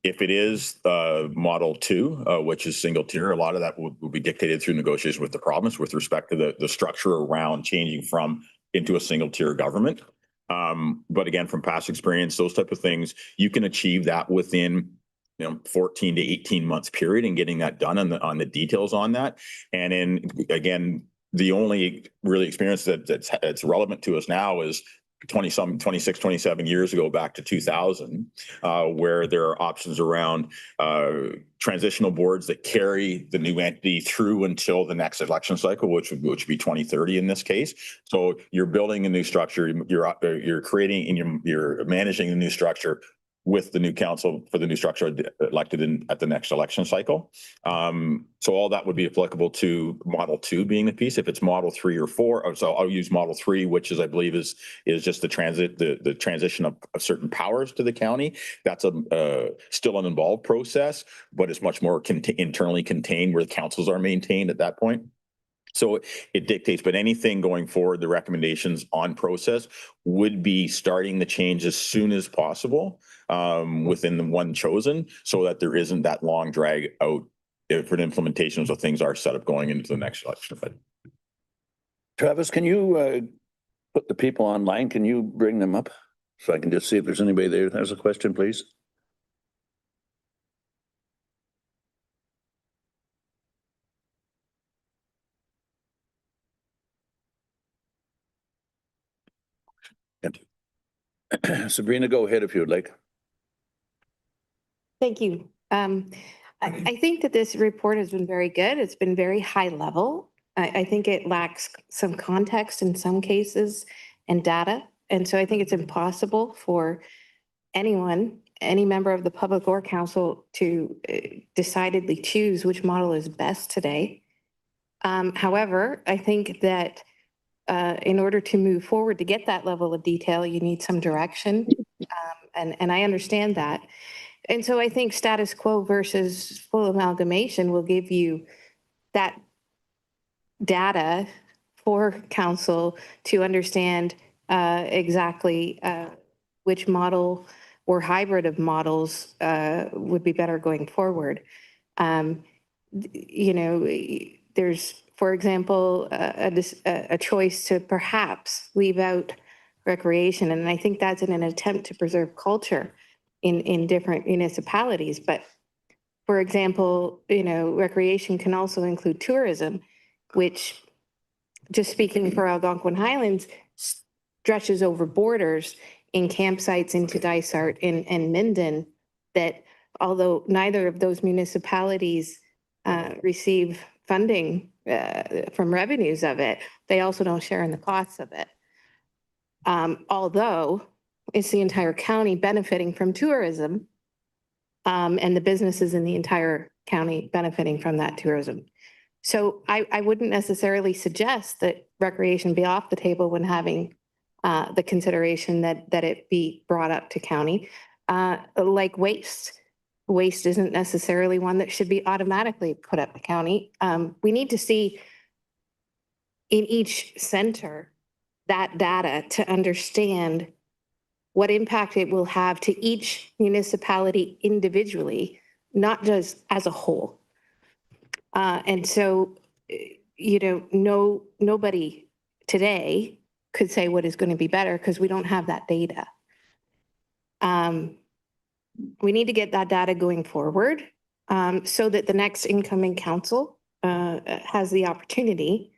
If it is model 2, which is single tier, a lot of that will be dictated through negotiations with the province with respect to the structure around changing into a single tier government. But again, from past experience, those type of things, you can achieve that within 14 to 18 months period and getting that done on the details on that. And then again, the only really experience that's relevant to us now is 26, 27 years ago back to 2000, where there are options around transitional boards that carry the new entity through until the next election cycle, which would be 2030 in this case. So you're building a new structure, you're creating and you're managing the new structure with the new council for the new structure elected at the next election cycle. So all that would be applicable to model 2 being the piece. If it's model 3 or 4, so I'll use model 3, which is, I believe, is just the transition of certain powers to the county. That's still an involved process, but it's much more internally contained, where the councils are maintained at that point. So it dictates, but anything going forward, the recommendations on process would be starting the change as soon as possible within the one chosen, so that there isn't that long drag out for the implementation, so things are set up going into the next election. Travis, can you put the people online? Can you bring them up so I can just see if there's anybody there that has a question, please? Sabrina, go ahead if you would like. Thank you. I think that this report has been very good. It's been very high level. I think it lacks some context in some cases and data. And so I think it's impossible for anyone, any member of the public or council, to decidedly choose which model is best today. However, I think that in order to move forward to get that level of detail, you need some direction. And I understand that. And so I think status quo versus full amalgamation will give you that data for council to understand exactly which model or hybrid of models would be better going forward. You know, there's, for example, a choice to perhaps leave out recreation. And I think that's in an attempt to preserve culture in different municipalities. But for example, you know, recreation can also include tourism, which, just speaking for Algonquin Highlands, stretches over borders in campsites into Dysart and Minden, that although neither of those municipalities receive funding from revenues of it, they also don't share in the costs of it. Although it's the entire county benefiting from tourism, and the businesses in the entire county benefiting from that tourism. So I wouldn't necessarily suggest that recreation be off the table when having the consideration that it be brought up to county. Like waste. Waste isn't necessarily one that should be automatically put up to county. We need to see in each center that data to understand what impact it will have to each municipality individually, not just as a whole. And so, you know, nobody today could say what is going to be better because we don't have that data. We need to get that data going forward so that the next incoming council has the opportunity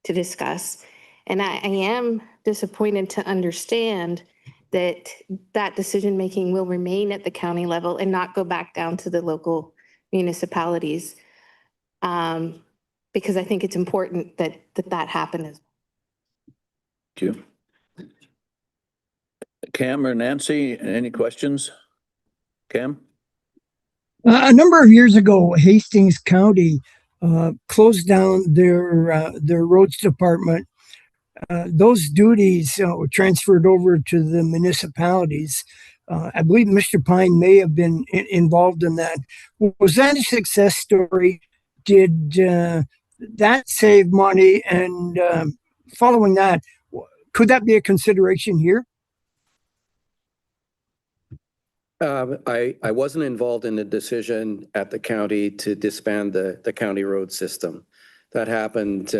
to discuss. And I am disappointed to understand that that decision-making will remain at the county level and not go back down to the local municipalities. Because I think it's important that that happen. Thank you. Cam or Nancy, any questions? Cam? A number of years ago, Hastings County closed down their roads department. Those duties were transferred over to the municipalities. I believe Mr. Pine may have been involved in that. Was that a success story? Did that save money? And following that, could that be a consideration here? I wasn't involved in the decision at the county to disband the county road system. That happened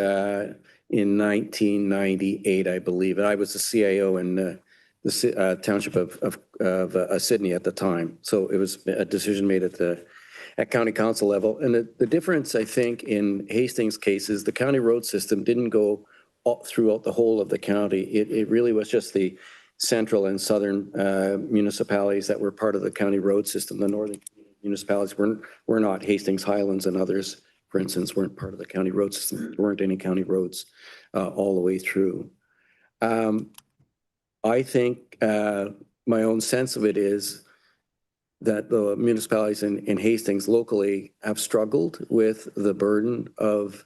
in 1998, I believe. And I was the CAO in the township of Sydney at the time. So it was a decision made at county council level. And the difference, I think, in Hastings' case is the county road system didn't go throughout the whole of the county. It really was just the central and southern municipalities that were part of the county road system. The northern municipalities were not. Hastings, Highlands, and others, for instance, weren't part of the county road system. There weren't any county roads all the way through. I think my own sense of it is that the municipalities in Hastings locally have struggled with the burden of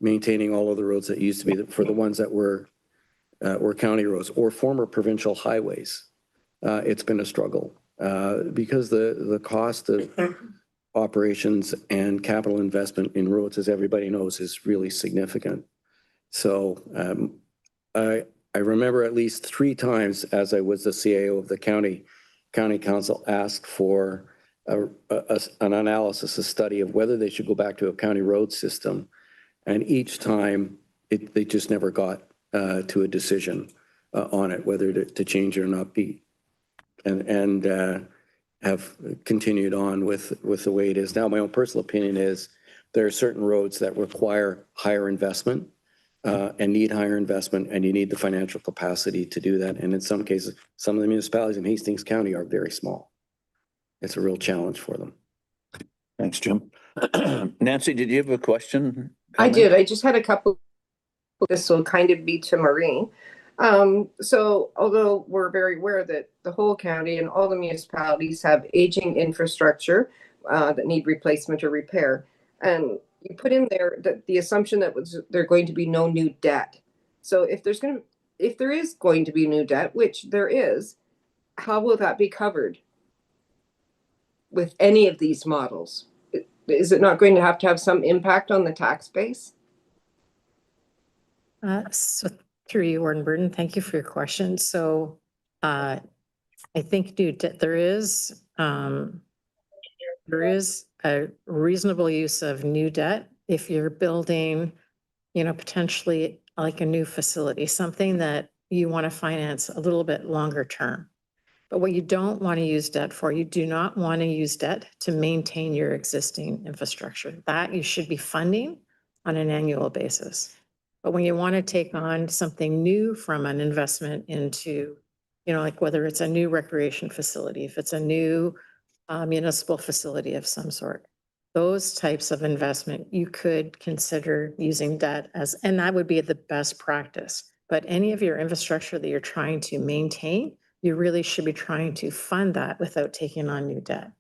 maintaining all of the roads that used to be for the ones that were county roads or former provincial highways. It's been a struggle because the cost of operations and capital investment in roads, as everybody knows, is really significant. So I remember at least 3 times as I was the CAO of the county council asked for an analysis, a study of whether they should go back to a county road system. And each time they just never got to a decision on it, whether to change it or not be, and have continued on with the way it is now. My own personal opinion is there are certain roads that require higher investment and need higher investment, and you need the financial capacity to do that. And in some cases, some of the municipalities in Hastings County are very small. It's a real challenge for them. Thanks, Jim. Nancy, did you have a question? I did. I just had a couple. This will kind of be to Maureen. So although we're very aware that the whole county and all the municipalities have aging infrastructure that need replacement or repair, and you put in there that the assumption that there are going to be no new debt. So if there is going to be new debt, which there is, how will that be covered with any of these models? Is it not going to have some impact on the tax base? So through you, Warden Burton, thank you for your question. So I think there is a reasonable use of new debt if you're building, potentially like a new facility, something that you want to finance a little bit longer term. But what you don't want to use debt for, you do not want to use debt to maintain your existing infrastructure. That you should be funding on an annual basis. But when you want to take on something new from an investment into, like whether it's a new recreation facility, if it's a new municipal facility of some sort, those types of investment, you could consider using debt and that would be the best practice. But any of your infrastructure that you're trying to maintain, you really should be trying to fund that without taking on new debt.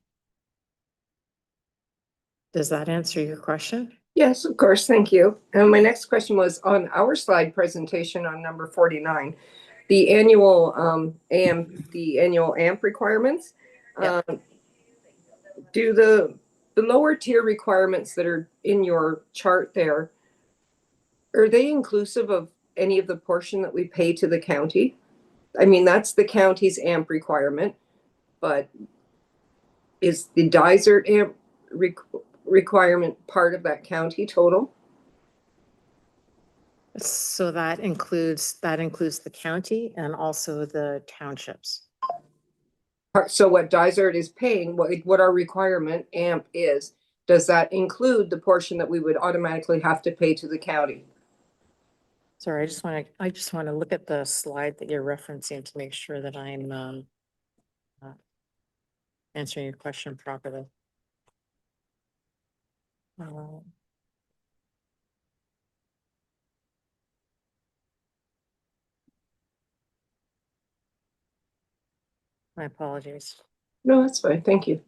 Does that answer your question? Yes, of course. Thank you. And my next question was on our slide presentation on number 49, the annual AMP requirements. Yep. Do the lower tier requirements that are in your chart there, are they inclusive of any of the portion that we pay to the county? I mean, that's the county's AMP requirement, but is the Dysart AMP requirement part of that county total? So that includes the county and also the townships. So what Dysart is paying, what our requirement AMP is, does that include the portion that we would automatically have to pay to the county? Sorry, I just want to look at the slide that you're referencing to make sure that I'm answering your question properly. My apologies. No, that's fine. Thank you.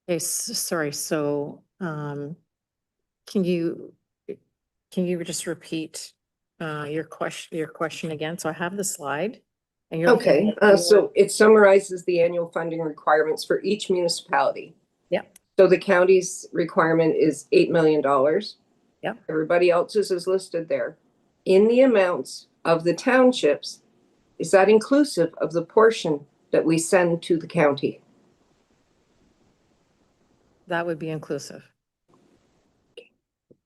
Okay, sorry. So, can you just repeat your question again? So I have the slide. And you're Okay, so it summarizes the annual funding requirements for each municipality. Yep. So the county's requirement is $8 million. Yep. Everybody else's is listed there. In the amounts of the townships, is that inclusive of the portion that we send to the county? That would be inclusive.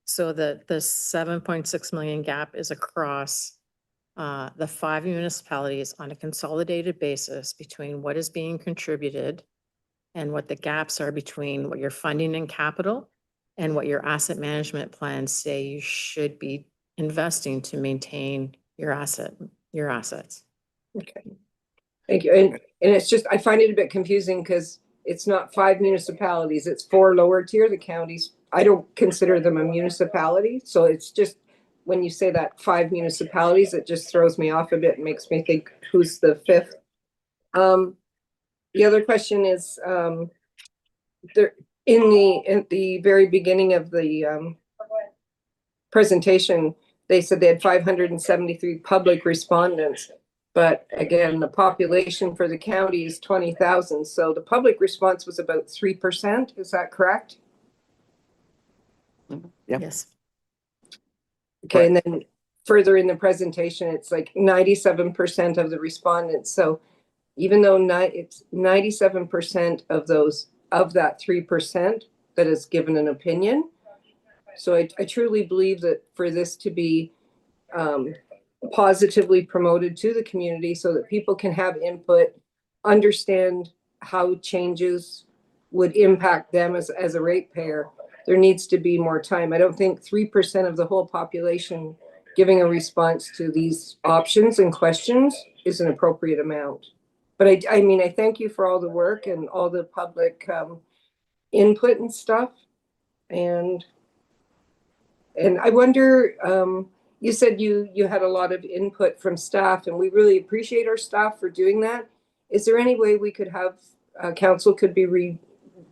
So the 7.6 million gap is across the 5 municipalities on a consolidated basis between what is being contributed and what the gaps are between what you're funding in capital and what your asset management plans say you should be investing to maintain your assets. Okay. Thank you. And it's just, I find it a bit confusing because it's not 5 municipalities, it's 4 lower tier, the counties. I don't consider them a municipality. So it's just, when you say that 5 municipalities, it just throws me off a bit and makes me think, who's the 5th? The other question is, there in the very beginning of the presentation, they said they had 573 public respondents. But again, the population for the county is 20,000. So the public response was about 3%. Is that correct? Yep. Yes. Okay, and then further in the presentation, it's like 97% of the respondents. So even though it's 97% of that 3% that has given an opinion. So I truly believe that for this to be positively promoted to the community so that people can have input, understand how changes would impact them as a ratepayer, there needs to be more time. I don't think 3% of the whole population giving a response to these options and questions is an appropriate amount. But I mean, I thank you for all the work and all the public input and stuff. And I wonder you said you had a lot of input from staff, and we really appreciate our staff for doing that. Is there any way we could have, council could be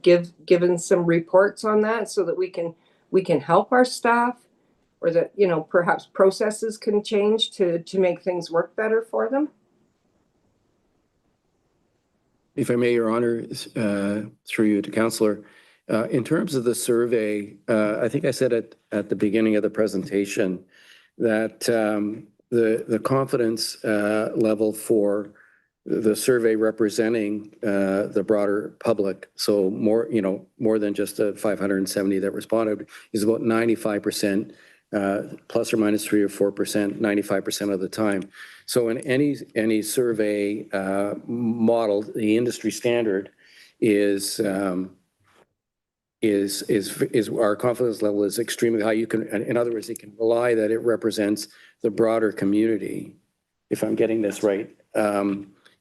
given some reports on that so that we can help our staff, or that, you know, perhaps processes can change to make things work better for them? If I may, Your Honor, through you to Councillor, in terms of the survey, I think I said at the beginning of the presentation that the confidence level for the survey representing the broader public, so more, you know, more than just the 570 that responded, is about 95%, plus or minus 3 or 4%, 95% of the time. So in any survey model, the industry standard is our confidence level is extremely high. You can, in other words, you can rely that it represents the broader community, if I'm getting this right,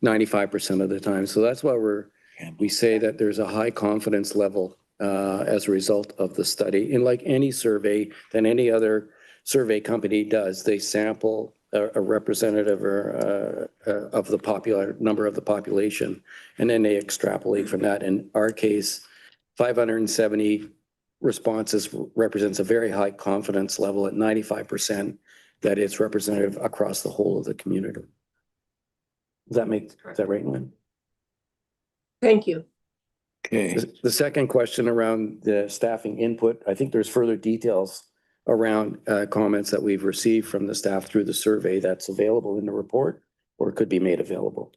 95% of the time. So that's why we say that there's a high confidence level as a result of the study. And like any survey that any other survey company does, they sample a representative of the popular number of the population, and then they extrapolate from that. In our case, 570 responses represents a very high confidence level at 95% that it's representative across the whole of the community. Is that right, Lynn? Thank you. Okay. The second question around the staffing input, I think there's further details around comments that we've received from the staff through the survey that's available in the report, or could be made available.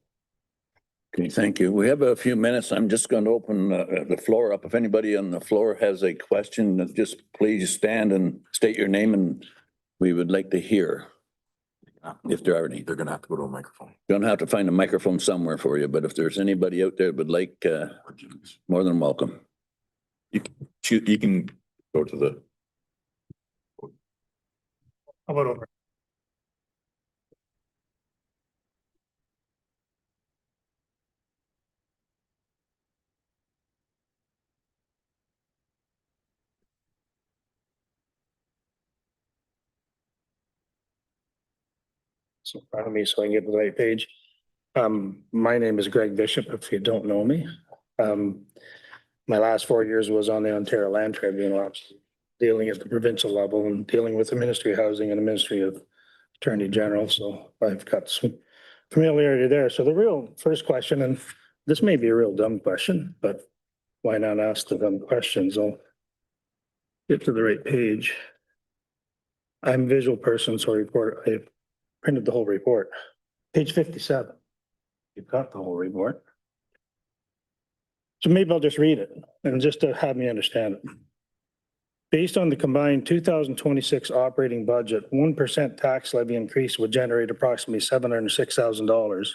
Okay, thank you. We have a few minutes. I'm just going to open the floor up. If anybody on the floor has a question, just please stand and state your name, and we would like to hear. If there are any. They're gonna have to go to a microphone. Don't have to find a microphone somewhere for you, but if there's anybody out there that would like, more than welcome. You can go to the. How about over? So in front of me so I can get to the right page. My name is Greg Bishop, if you don't know me. My last 4 years was on the Ontario Land Tribunal, dealing at the provincial level and dealing with the Ministry of Housing and the Ministry of Attorney General. So I've got some familiarity there. So the real first question, and this may be a real dumb question, but why not ask the dumb questions? I'll get to the right page. I'm a visual person, so I printed the whole report. Page 57. You've got the whole report. So maybe I'll just read it and just to have me understand it. Based on the combined 2026 operating budget, 1% tax levy increase would generate approximately $706,000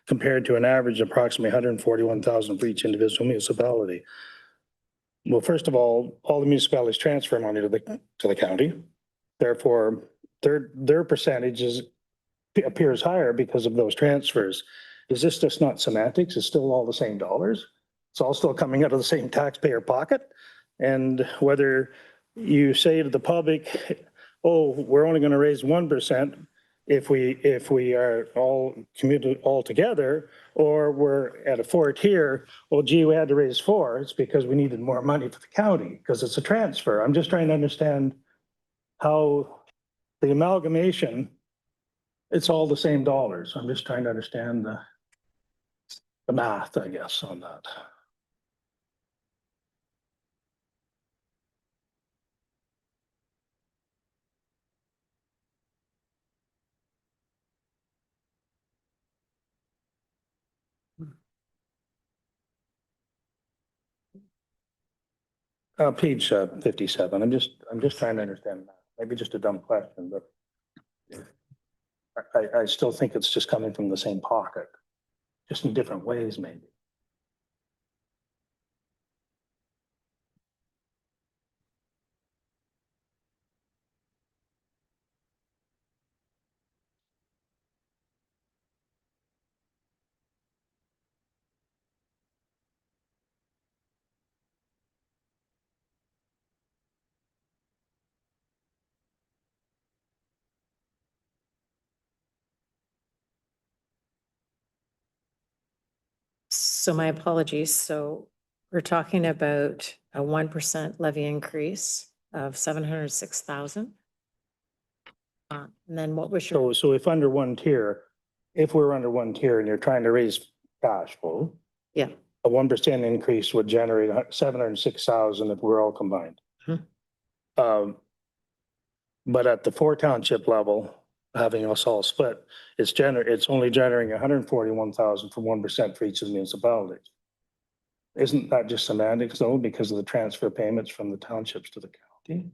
compared to an average of approximately $141,000 for each individual municipality. Well, first of all the municipalities transfer money to the county. Therefore, their percentages appears higher because of those transfers. Is this just not semantics? It's still all the same dollars. It's all still coming out of the same taxpayer pocket. And whether you say to the public, oh, we're only going to raise 1% if we are all committed all together, or we're at a fort here, well, gee, we had to raise 4. It's because we needed more money for the county because it's a transfer. I'm just trying to understand how the amalgamation, it's all the same dollars. I'm just trying to understand the math, I guess, on that. Page 57. I'm just trying to understand that. Maybe just a dumb question, but I still think it's just coming from the same pocket, just in different ways, maybe. So my apologies. So we're talking about a 1% levy increase of 706,000. And then what was your, So if under one tier, if we're under one tier and you're trying to raise cash flow, yeah, a 1% increase would generate 706,000 if we're all combined. Mhm. But at the 4 township level, having us all split, it's only generating 141,000 for 1% for each of the municipalities. Isn't that just semantics though, because of the transfer payments from the townships to the county?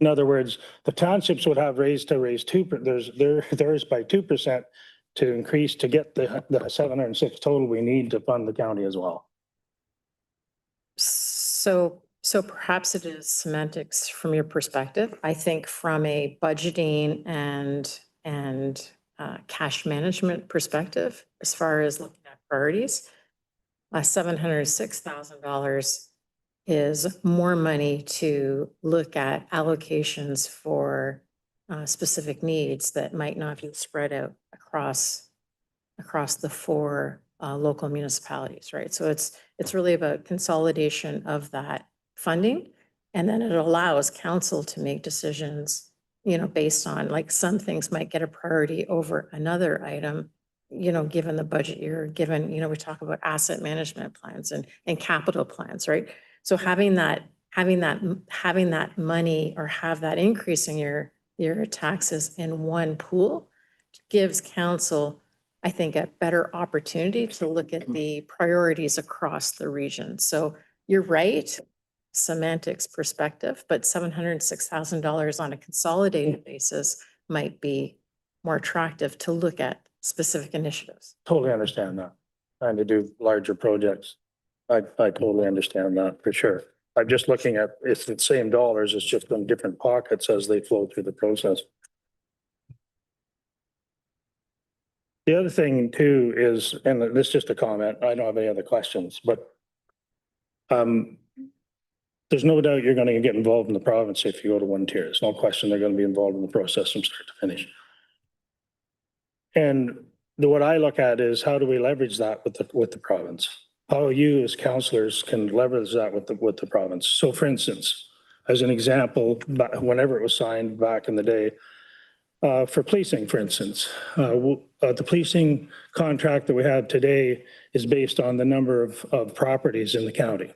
In other words, the townships would have raised 2%, theirs by 2% to increase to get the 706 total we need to fund the county as well. So perhaps it is semantics from your perspective. I think from a budgeting and cash management perspective, as far as looking at priorities, $706,000 is more money to look at allocations for specific needs that might not be spread out across the 4 local municipalities, right? So it's really about consolidation of that funding. And then it allows council to make decisions, based on, like, some things might get a priority over another item, given the budget year, given, we talk about asset management plans and capital plans, right? So having that money, or have that increase in your taxes in one pool, gives council, I think, a better opportunity to look at the priorities across the region. So you're right, semantics perspective, but $706,000 on a consolidated basis might be more attractive to look at specific initiatives. Totally understand that. Trying to do larger projects. I totally understand that for sure. I'm just looking at, it's the same dollars, it's just in different pockets as they flow through the process. The other thing too is, and this is just a comment, I don't have any other questions, but there's no doubt you're going to get involved in the province if you go to one tier. There's no question they're going to be involved in the process from start to finish. And what I look at is, how do we leverage that with the province? How you as councillors can leverage that with the province. So for instance, as an example, whenever it was signed back in the day, for policing, for instance, the policing contract that we have today is based on the number of properties in the county.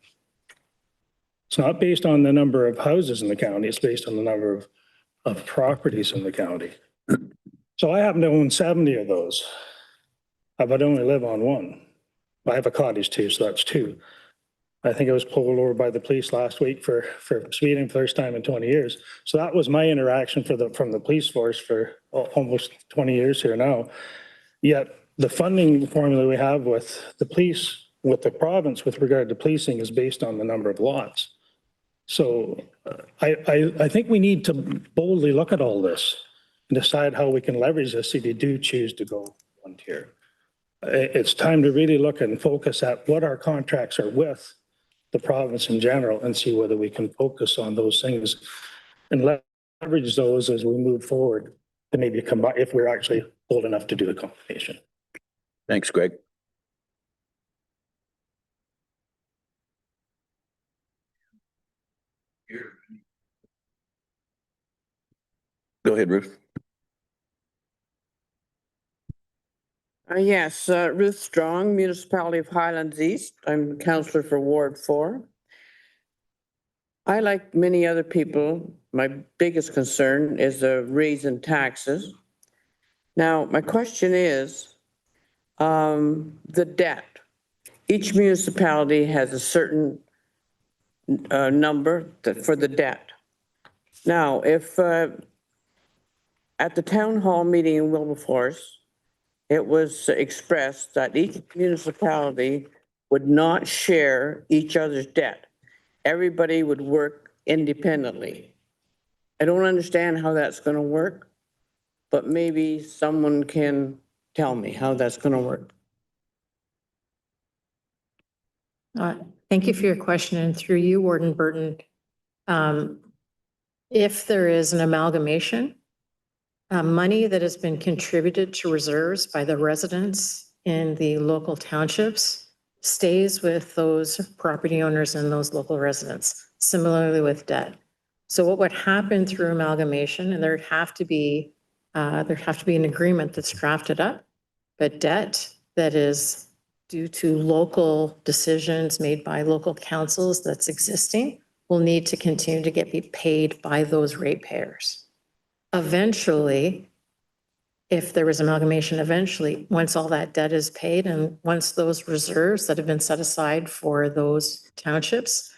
It's not based on the number of houses in the county, it's based on the number of properties in the county. So I happen to own 70 of those, but I only live on one. I have a cottage too, so that's 2. I think I was pulled over by the police last week for speeding for the first time in 20 years. So that was my interaction from the police force for almost 20 years here now. Yet the funding formula we have with the police, with the province with regard to policing, is based on the number of lots. So I think we need to boldly look at all this and decide how we can leverage this if you do choose to go one tier. It's time to really look and focus at what our contracts are with the province in general and see whether we can focus on those things and leverage those as we move forward to maybe combine, if we're actually old enough to do the combination. Thanks, Greg. Go ahead, Ruth. Yes, Ruth Strong, Municipality of Highlands East. I'm councillor for Ward 4. I, like many other people, my biggest concern is the raise in taxes. Now, my question is, the debt. Each municipality has a certain number for the debt. Now, if at the town hall meeting in Wilberforce, it was expressed that each municipality would not share each other's debt. Everybody would work independently. I don't understand how that's going to work, but maybe someone can tell me how that's going to work. Thank you for your question, and through you, Warden Burton. If there is an amalgamation, money that has been contributed to reserves by the residents in the local townships stays with those property owners and those local residents, similarly with debt. So what would happen through amalgamation, and there'd have to be an agreement that's drafted up, but debt that is due to local decisions made by local councils that's existing will need to continue to be paid by those ratepayers. Eventually, if there was amalgamation, eventually, once all that debt is paid and once those reserves that have been set aside for those townships,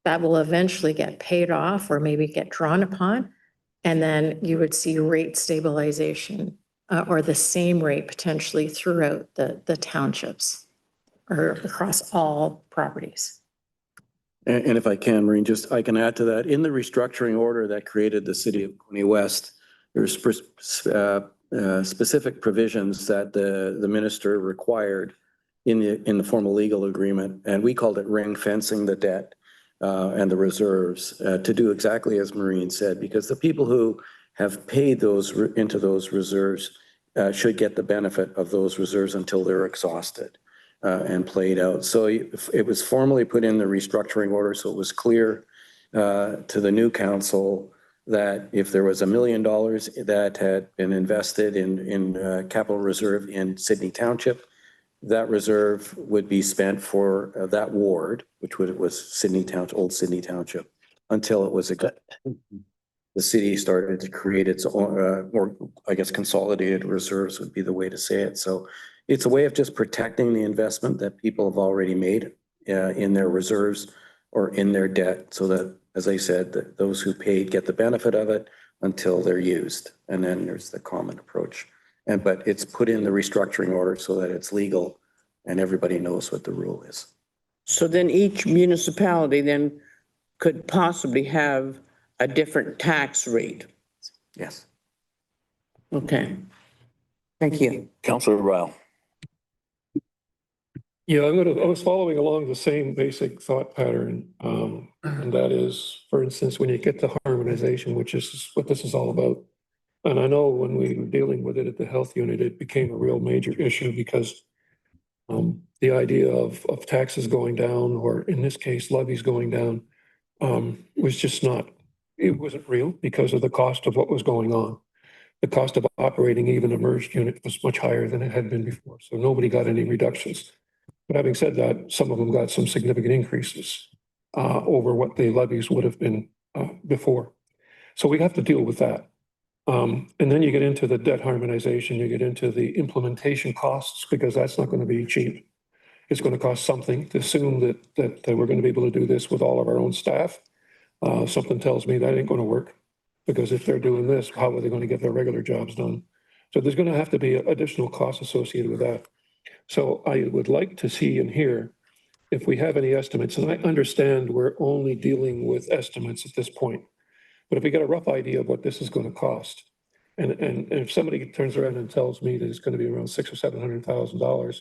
that will eventually get paid off or maybe get drawn upon. And then you would see rate stabilization or the same rate potentially throughout the townships or across all properties. And if I can, Maureen, I can add to that. In the restructuring order that created the city of Quinte West, there's specific provisions that the minister required in the formal legal agreement, and we called it ring fencing the debt and the reserves to do exactly as Maureen said, because the people who have paid those into those reserves should get the benefit of those reserves until they're exhausted and played out. So it was formally put in the restructuring order, so it was clear to the new council that if there was $1 million that had been invested in capital reserve in Sydney Township, that reserve would be spent for that ward, which was Sydney Township, old Sydney Township, until it was the city started to create its own, or I guess consolidated reserves would be the way to say it. So it's a way of just protecting the investment that people have already made in their reserves or in their debt, so that, as I said, that those who paid get the benefit of it until they're used. And then there's the common approach. But it's put in the restructuring order so that it's legal and everybody knows what the rule is. So then each municipality then could possibly have a different tax rate. Yes. Okay. Thank you. Councillor Ryle. Yeah, I was following along the same basic thought pattern. And that is, for instance, when you get to harmonization, which is what this is all about. And I know when we were dealing with it at the health unit, it became a real major issue because the idea of taxes going down, or in this case, levies going down, was just not, it wasn't real because of the cost of what was going on. The cost of operating even a merged unit was much higher than it had been before. So nobody got any reductions. But having said that, some of them got some significant increases over what the levies would have been before. So we have to deal with that. And then you get into the debt harmonization, you get into the implementation costs, because that's not going to be cheap. It's going to cost something. To assume that we're going to be able to do this with all of our own staff, something tells me that ain't going to work, because if they're doing this, how are they going to get their regular jobs done? So there's going to have to be additional costs associated with that. So I would like to see and hear if we have any estimates, and I understand we're only dealing with estimates at this point, but if we get a rough idea of what this is going to cost, and if somebody turns around and tells me that it's going to be around $600,000 or $700,000,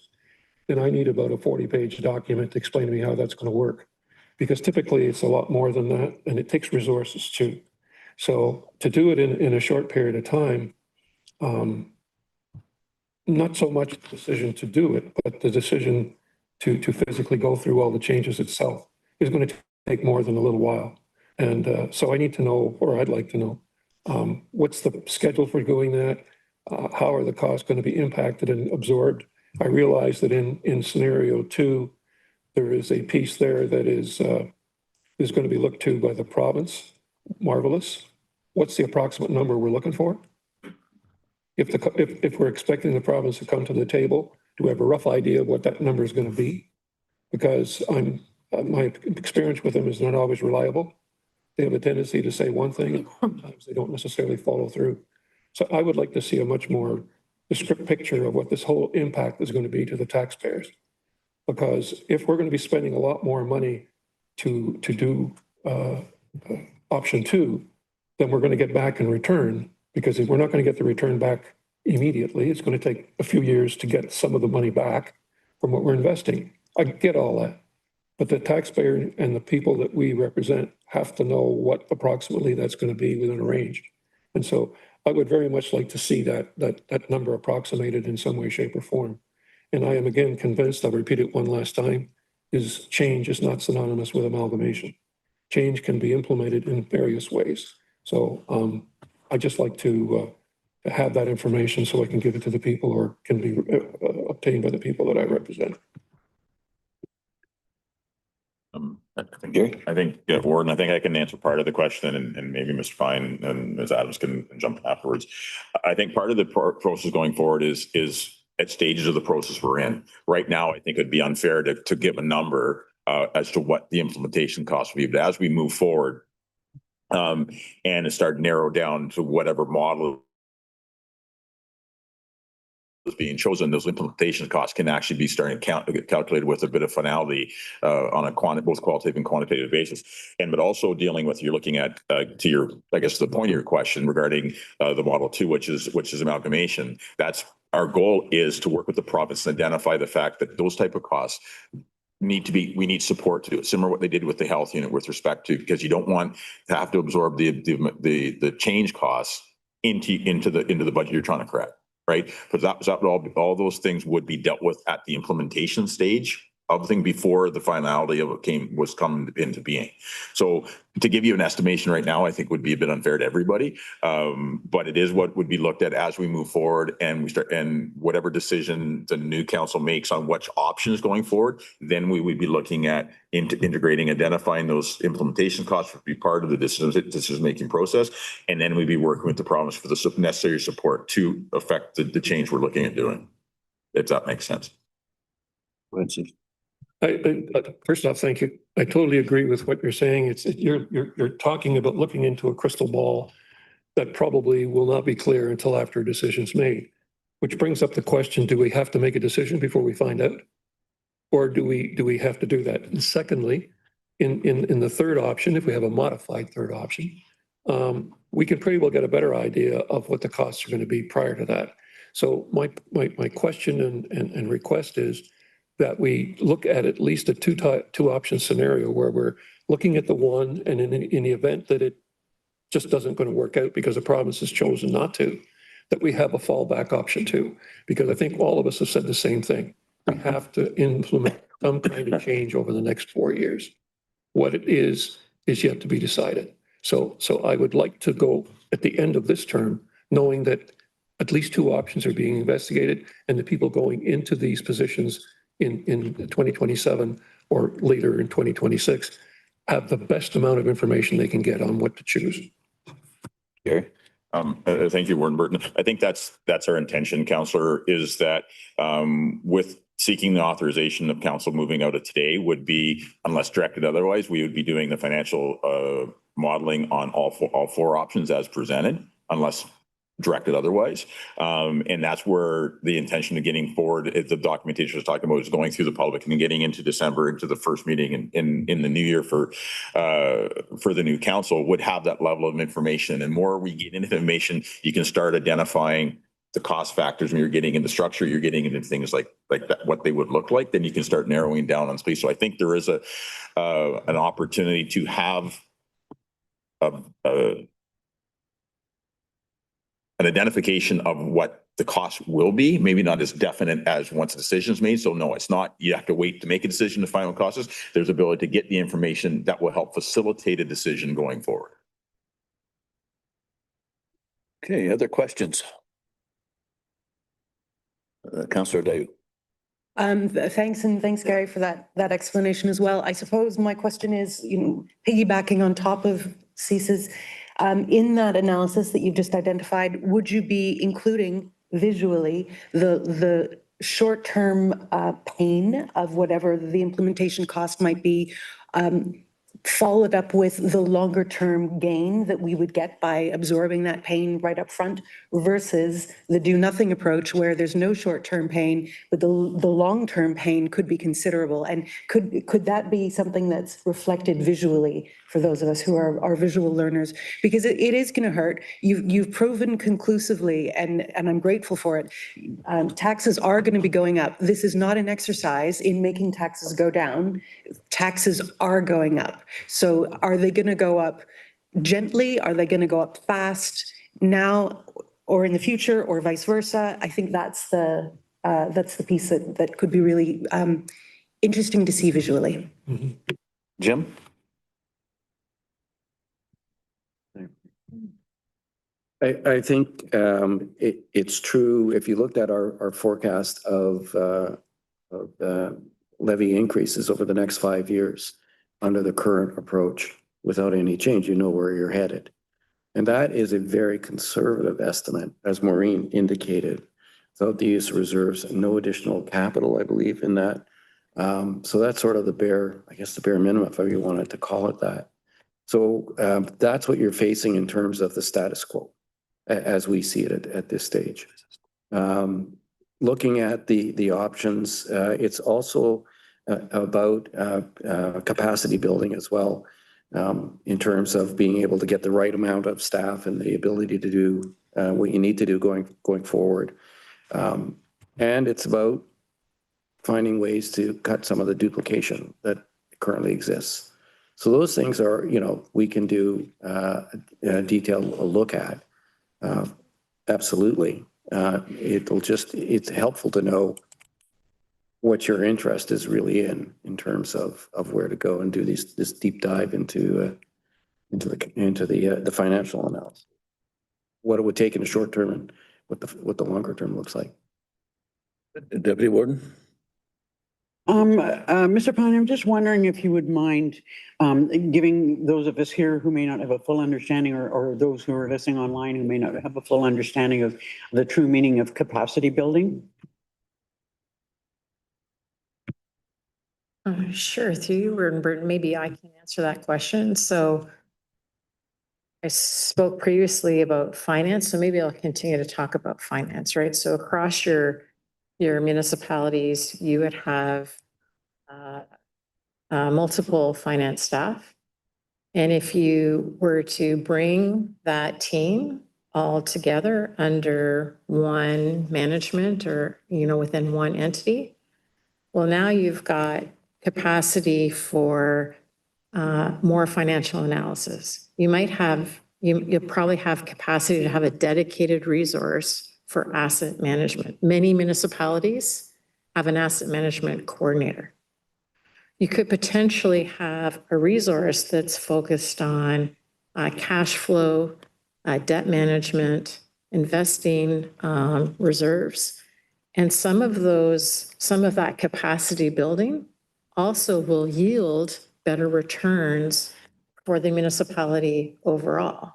then I need about a 40-page document to explain to me how that's going to work, because typically it's a lot more than that, and it takes resources too. So to do it in a short period of time, not so much the decision to do it, but the decision to physically go through all the changes itself is going to take more than a little while. And so I need to know, or I'd like to know, what's the schedule for doing that? How are the costs going to be impacted and absorbed? I realize that in scenario 2, there is a piece there that is going to be looked to by the province. Marvelous. What's the approximate number we're looking for? If we're expecting the province to come to the table, do we have a rough idea of what that number is going to be? Because my experience with them is not always reliable. They have a tendency to say one thing, and sometimes they don't necessarily follow through. So I would like to see a much more descriptive picture of what this whole impact is going to be to the taxpayers. Because if we're going to be spending a lot more money to do option 2, then we're going to get back in return. Because if we're not going to get the return back immediately, it's going to take a few years to get some of the money back from what we're investing. I get all that. But the taxpayer and the people that we represent have to know what approximately that's going to be within a range. And so I would very much like to see that number approximated in some way, shape, or form. and I am again convinced, I'll repeat it one last time, is change is not synonymous with amalgamation. Change can be implemented in various ways. So I'd just like to have that information so I can give it to the people or can be obtained by the people that I represent. I think Warden, I think I can answer part of the question and maybe Mr. Fine and Ms. Adams can jump in afterwards. I think part of the process going forward is at stages of the process we're in. Right now, I think it'd be unfair to give a number as to what the implementation cost would be. But as we move forward and start to narrow down to whatever model is being chosen, those implementation costs can actually be starting to get calculated with a bit of finality on a both qualitative and quantitative basis. But also dealing with, you're looking at to your, I guess the point of your question regarding the Model 2, which is amalgamation. That's our goal, is to work with the province and identify the fact that those type of costs we need support to do it, similar to what they did with the health unit with respect to, because you don't want to have to absorb the change costs into the budget you're trying to correct. Right, because that was all those things would be dealt with at the implementation stage of the thing before the finality of it was coming into being. So to give you an estimation right now, I think would be a bit unfair to everybody. But it is what would be looked at as we move forward and whatever decision the new council makes on which options going forward, then we would be looking at integrating, identifying those implementation costs would be part of the decision-making process. And then we'd be working with the province for the necessary support to affect the change we're looking at doing, if that makes sense. First off, thank you. I totally agree with what you're saying. You're talking about looking into a crystal ball that probably will not be clear until after a decision's made, which brings up the question, do we have to make a decision before we find out? Or do we have to do that? And secondly, in the third option, if we have a modified third option, we can pretty well get a better idea of what the costs are going to be prior to that. So my question and request is that we look at least a two option scenario where we're looking at the one, and in the event that it just doesn't going to work out because the province has chosen not to, that we have a fallback option too. Because I think all of us have said the same thing. We have to implement some kind of change over the next 4 years. What it is yet to be decided. So I would like to go at the end of this term, knowing that at least two options are being investigated, and the people going into these positions in 2027 or later in 2026 have the best amount of information they can get on what to choose. Gary? Thank you, Warden Burton. I think that's our intention, Councillor, is that with seeking the authorization of council moving out of today would be, unless directed otherwise, we would be doing the financial modeling on all four options as presented, unless directed otherwise. And that's where the intention of getting forward, the documentation I was talking about, is going through the public and getting into December, into the first meeting in the new year for the new council would have that level of information. And more we get into information, you can start identifying the cost factors when you're getting into structure, you're getting into things like that, what they would look like, then you can start narrowing down on space. So I think there is an opportunity to have an identification of what the cost will be, maybe not as definite as once a decision's made. So no, it's not, you have to wait to make a decision to final costs. There's ability to get the information that will help facilitate a decision going forward. Okay, other questions? Councillor Dayu. Thanks, and thanks, Gary, for that explanation as well. I suppose my question is, piggybacking on top of Cease's, in that analysis that you've just identified, would you be including visually the short-term pain of whatever the implementation cost might be, followed up with the longer-term gain that we would get by absorbing that pain right up front, versus the do-nothing approach where there's no short-term pain, but the long-term pain could be considerable? And could that be something that's reflected visually for those of us who are visual learners? Because it is going to hurt. You've proven conclusively, and I'm grateful for it, taxes are going to be going up. This is not an exercise in making taxes go down. Taxes are going up. So are they going to go up gently? Are they going to go up fast now or in the future, or vice versa? I think that's the That's the piece that could be really interesting to see visually. Jim? I think it's true. If you looked at our forecast of levy increases over the next 5 years under the current approach, without any change, you know where you're headed. And that is a very conservative estimate, as Maureen indicated. Without the use of reserves and no additional capital, I believe in that. So that's sort of the bare, I guess the bare minimum, if you wanted to call it that. So that's what you're facing in terms of the status quo as we see it at this stage. Looking at the options, it's also about capacity building as well, in terms of being able to get the right amount of staff and the ability to do what you need to do going forward. And it's about finding ways to cut some of the duplication that currently exists. So those things are, we can do a detailed look at. Absolutely. It's helpful to know what your interest is really in terms of where to go and do this deep dive into the financial analysis. What it would take in the short term and what the longer term looks like. Deputy Warden? Mr. Pine, I'm just wondering if you would mind giving those of us here who may not have a full understanding, or those who are listening online who may not have a full understanding of the true meaning of capacity building. Sure, through you, Burton, maybe I can answer that question. So I spoke previously about finance, so maybe I'll continue to talk about finance, right? So across your municipalities, you would have multiple finance staff. And if you were to bring that team all together under one management or, within one entity, well, now you've got capacity for more financial analysis. You'll probably have capacity to have a dedicated resource for asset management. Many municipalities have an asset management coordinator. You could potentially have a resource that's focused on cash flow, debt management, investing, reserves. And some of that capacity building also will yield better returns for the municipality overall,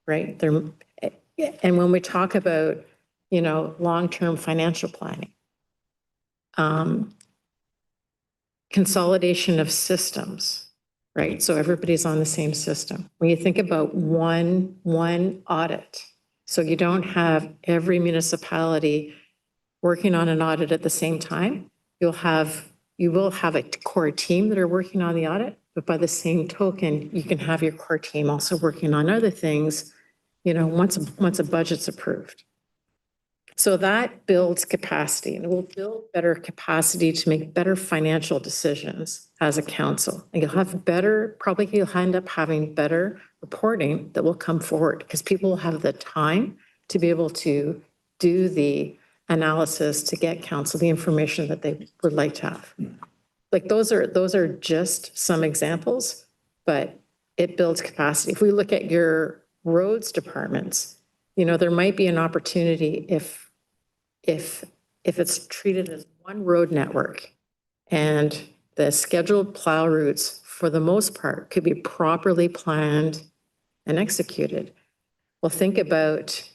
right? And when we talk about, long-term financial planning, consolidation of systems, right? So everybody's on the same system. When you think about one audit, so you don't have every municipality working on an audit at the same time, you will have a core team that are working on the audit, but by the same token, you can have your core team also working on other things, once a budget's approved. So that builds capacity, and it will build better capacity to make better financial decisions as a council. And you'll end up having better reporting that will come forward because people will have the time to be able to do the analysis to get council the information that they would like to have. Like those are just some examples, but it builds capacity. If we look at your roads departments, there might be an opportunity if it's treated as one road network and the scheduled plow routes, for the most part, could be properly planned and executed. Well, think about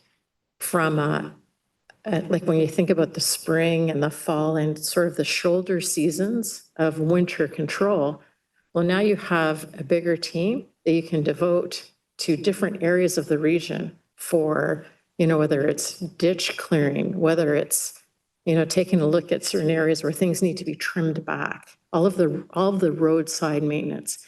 like when you think about the spring and the fall and sort of the shoulder seasons of winter control, well, now you have a bigger team that you can devote to different areas of the region for, whether it's ditch clearing, whether it's, taking a look at certain areas where things need to be trimmed back, all of the roadside maintenance.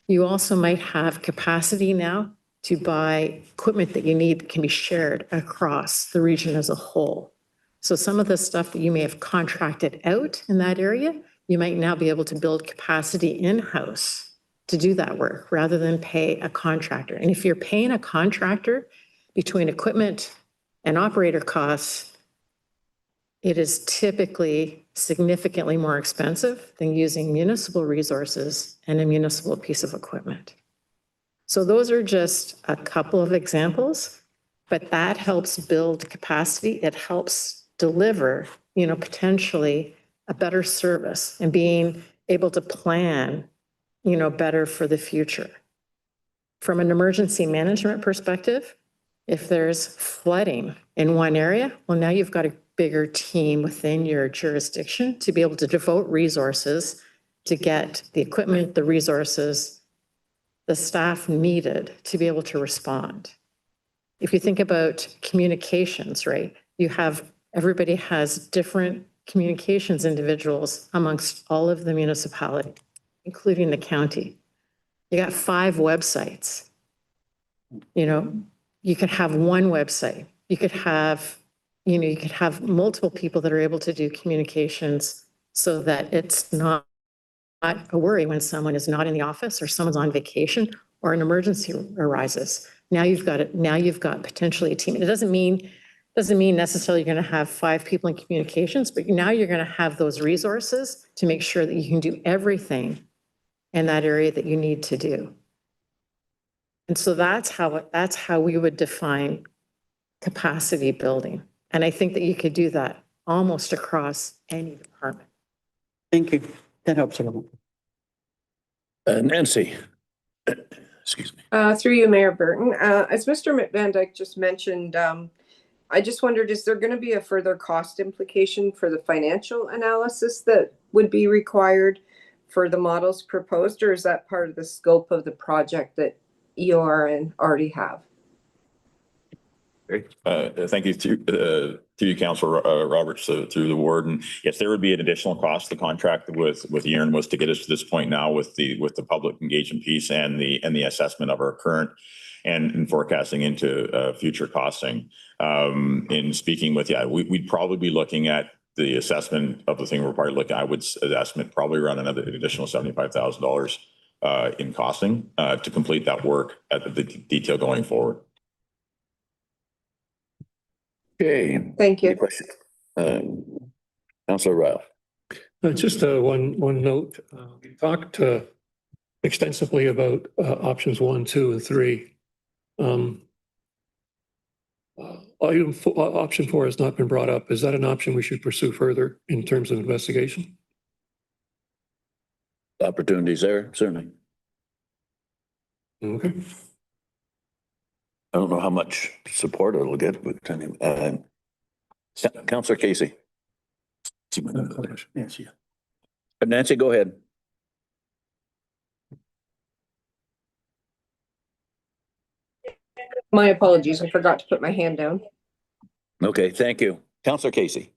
You also might have capacity now to buy equipment that you need that can be shared across the region as a whole. So some of the stuff that you may have contracted out in that area, you might now be able to build capacity in-house to do that work rather than pay a contractor. And if you're paying a contractor between equipment and operator costs, it is typically significantly more expensive than using municipal resources and a municipal piece of equipment. So those are just a couple of examples, but that helps build capacity. It helps deliver, potentially a better service and being able to plan, better for the future. From an emergency management perspective, if there's flooding in one area, well, now you've got a bigger team within your jurisdiction to be able to devote resources to get the equipment, the resources, the staff needed to be able to respond. If you think about communications, right, everybody has different communications individuals amongst all of the municipality, including the county. You got 5 websites. You could have one website. You could have multiple people that are able to do communications so that it's not a worry when someone is not in the office or someone's on vacation or an emergency arises. Now you've got potentially a team. It doesn't mean necessarily you're going to have 5 people in communications, but now you're going to have those resources to make sure that you can do everything in that area that you need to do. And so that's how we would define capacity building. And I think that you could do that almost across any department. Thank you. That helps a little. Nancy. Excuse me. Through you, Mayor Burton. As Mr. Van Dyke just mentioned, I just wondered, is there going to be a further cost implication for the financial analysis that would be required for the models proposed, or is that part of the scope of the project that EORN already have? Thank you to you, Councillor Roberts, through the warden. Yes, there would be an additional cost. The contract with EORN was to get us to this point now with the public engagement piece and the assessment of our current and forecasting into future costing. In speaking with we'd probably be looking at the assessment of the thing we're probably looking. I would estimate probably around another additional $75,000 in costing to complete that work at the detail going forward. Okay. Thank you. Any questions? Councillor Ryle. Just one note. We talked extensively about options 1, 2, and 3. Option 4 has not been brought up. Is that an option we should pursue further in terms of investigation? Opportunities there, certainly. Okay. I don't know how much support it'll get, but anyway, Councillor Casey. Yes, yeah. Nancy, go ahead. My apologies. I forgot to put my hand down. Okay, thank you. Councillor Casey.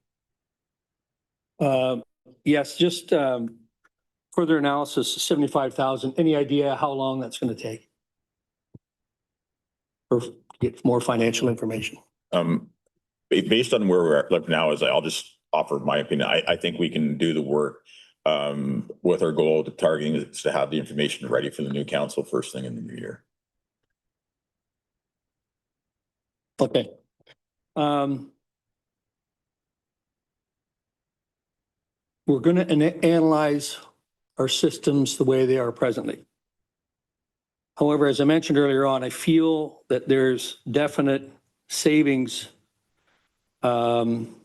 Yes, just further analysis, 75,000. Any idea how long that's going to take? Or get more financial information? Based on where we're at like now, I'll just offer my opinion. I think we can do the work with our goal to targeting is to have the information ready for the new council first thing in the new year. Okay. We're going to analyze our systems the way they are presently. However, as I mentioned earlier on, I feel that there's definite savings. And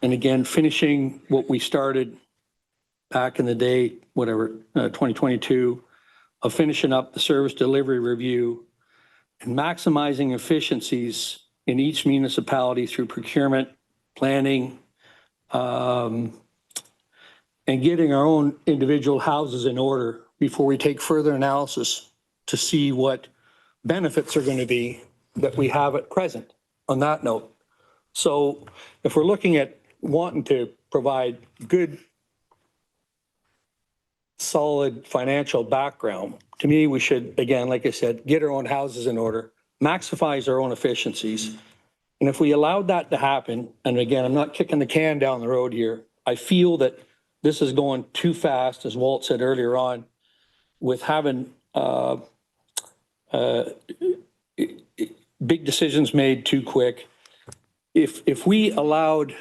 again, finishing what we started back in the day, 2022, of finishing up the service delivery review and maximizing efficiencies in each municipality through procurement, planning, and getting our own individual houses in order before we take further analysis to see what benefits are going to be that we have at present on that note. So if we're looking at wanting to provide good, solid financial background, to me, we should, again, like I said, get our own houses in order, maximize our own efficiencies. And if we allowed that to happen, and again, I'm not kicking the can down the road here, I feel that this is going too fast, as Walt said earlier on, with having big decisions made too quick. If we allowed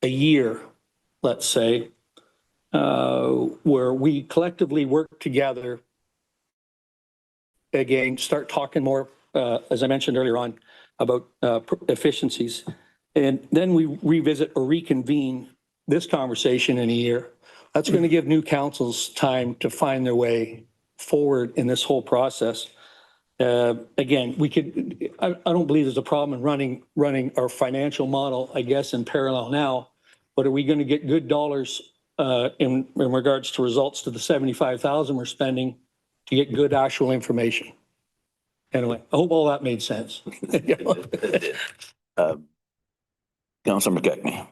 a year, let's say, where we collectively work together, again, start talking more, as I mentioned earlier on, about efficiencies. And then we revisit or reconvene this conversation in a year. That's going to give new councils time to find their way forward in this whole process. Again, I don't believe there's a problem in running our financial model, I guess, in parallel now, but are we going to get good dollars in regards to results to the 75,000 we're spending to get good actual information? Anyway, I hope all that made sense. Councilor McKechnie.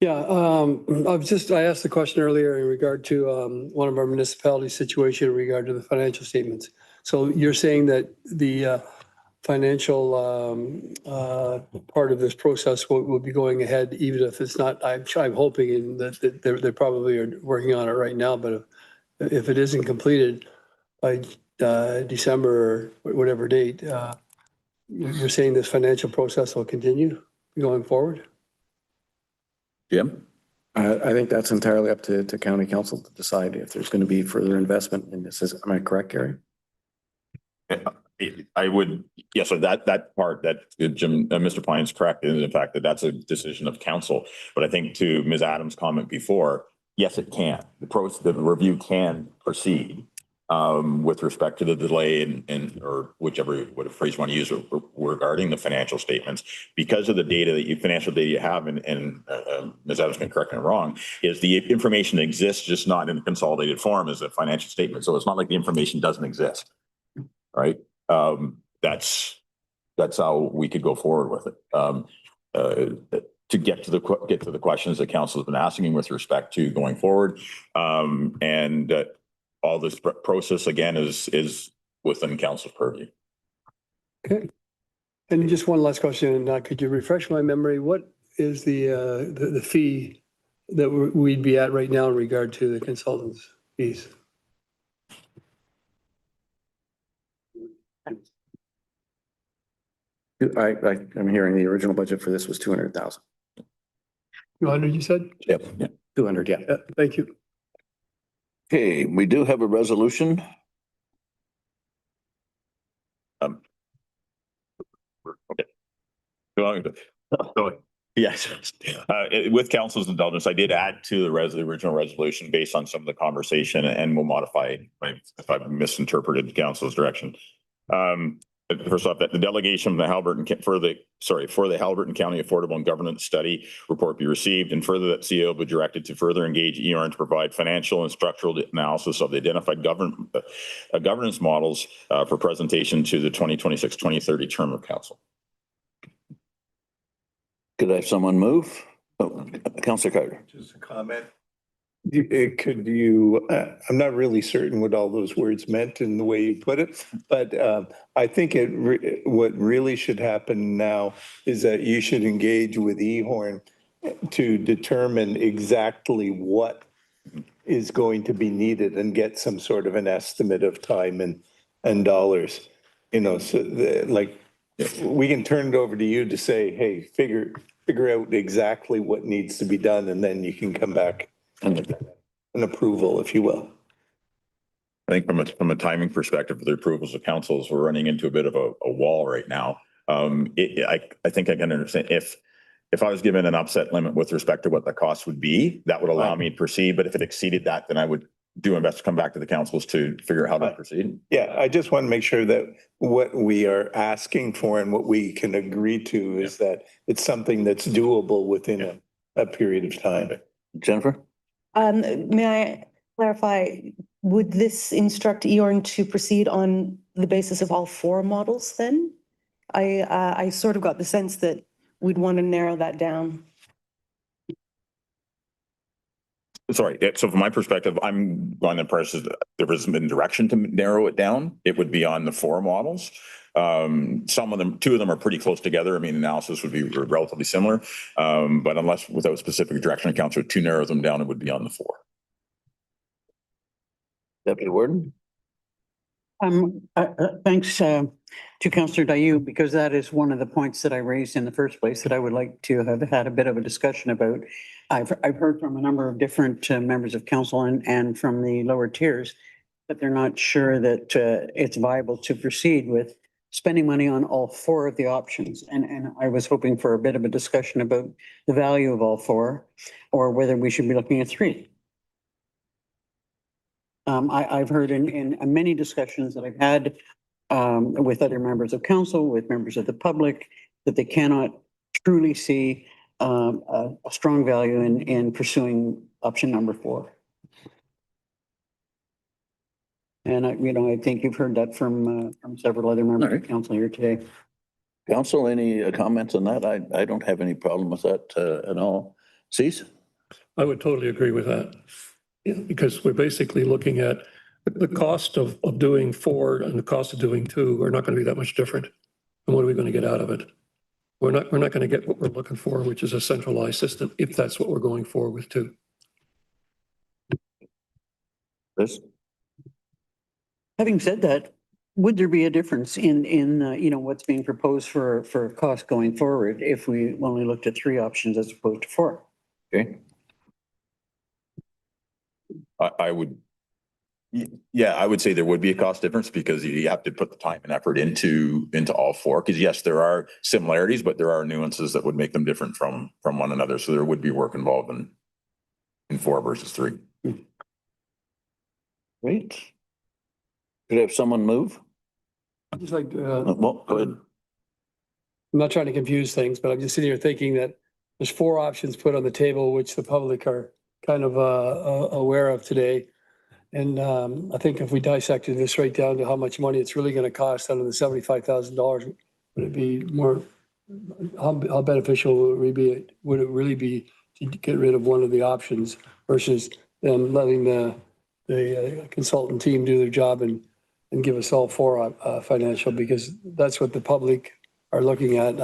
Yeah, I asked the question earlier in regard to one of our municipalities' situation in regard to the financial statements. So you're saying that the financial part of this process will be going ahead, even if it's not, I'm hoping that they probably are working on it right now, but if it isn't completed by December or whatever date, you're saying this financial process will continue going forward? Jim? I think that's entirely up to county council to decide if there's going to be further investment in this. Am I correct, Gary? I would, yes, so that part that Jim, Mr. Pliant's correct in the fact that that's a decision of council. But I think to Ms. Adams' comment before, yes, it can. The review can proceed with respect to the delay and or whichever what phrase you want to use regarding the financial statements, because of the data financial data you have, and Ms. Adams can correct me wrong, is the information that exists just not in consolidated form as a financial statement. So it's not like the information doesn't exist, right? That's how we could go forward with it. To get to the questions that council has been asking with respect to going forward, all this process again is within council's purview. Okay. And just one last question. Could you refresh my memory? What is the fee that we'd be at right now in regard to the consultants' fees? I'm hearing the original budget for this was 200,000. 200, you said? Yep. 200, yeah. Thank you. Okay, we do have a resolution. Okay. So, yes, with council's indulgence, I did add to the original resolution based on some of the conversation, and we'll modify if I've misinterpreted council's direction. First off, that the delegation from the Haliburton for the Haliburton County Affordable and Governance Study report be received, and further that CEO be directed to further engage ERN to provide financial and structural analysis of the identified governance models for presentation to the 2026-2030 term of council. Could I have someone move? Oh, Councilor Carter. Just a comment. I'm not really certain what all those words meant in the way you put it, but I think what really should happen now is that you should engage with EHORN to determine exactly what is going to be needed and get some sort of an estimate of time and dollars. So we can turn it over to you to say, hey, figure out exactly what needs to be done, and then you can come back and an approval, if you will. I think from a timing perspective, for the approvals of councils, we're running into a bit of a wall right now. I think I can understand if I was given an upset limit with respect to what the cost would be, that would allow me to proceed. But if it exceeded that, then I would do my best to come back to the councils to figure out how to proceed. Yeah, I just want to make sure that what we are asking for and what we can agree to is that it's something that's doable within a period of time. Jennifer? May I clarify, would this instruct EORN to proceed on the basis of all four models then? I sort of got the sense that we'd want to narrow that down. Sorry. So from my perspective, I'm going to press that there hasn't been direction to narrow it down. It would be on the four models. Some of them, two of them are pretty close together. I mean, analysis would be relatively similar, but unless without specific direction, council to narrow them down, it would be on the four. Deputy Warden? Thanks, To Councillor Dayu, because that is one of the points that I raised in the first place that I would like to have had a bit of a discussion about. I've heard from a number of different members of council and from the lower tiers that they're not sure that it's viable to proceed with spending money on all four of the options. And I was hoping for a bit of a discussion about the value of all four, or whether we should be looking at three. I've heard in many discussions that I've had with other members of council, with members of the public, that they cannot truly see a strong value in pursuing option number 4. And I think you've heard that from several other members of council here today. Council, any comments on that? I don't have any problem with that at all. Cease? I would totally agree with that. Yeah, because we're basically looking at the cost of doing 4 and the cost of doing 2 are not going to be that much different. And what are we going to get out of it? We're not going to get what we're looking for, which is a centralized system, if that's what we're going for with 2. This? Having said that, would there be a difference in what's being proposed for cost going forward if we only looked at 3 options as opposed to 4? Okay. I would, yeah, I would say there would be a cost difference because you have to put the time and effort into all 4. Because yes, there are similarities, but there are nuances that would make them different from one another. So there would be work involved in 4 versus 3. Great. Could I have someone move? I'd just like, Well, go ahead. I'm not trying to confuse things, but I'm just sitting here thinking that there's 4 options put on the table, which the public are kind of aware of today. And I think if we dissected this right down to how much money it's really going to cost out of the $75,000, would it be more, how beneficial would it really be to get rid of one of the options versus them letting the consultant team do their job and give us all 4 financial, because that's what the public are looking at.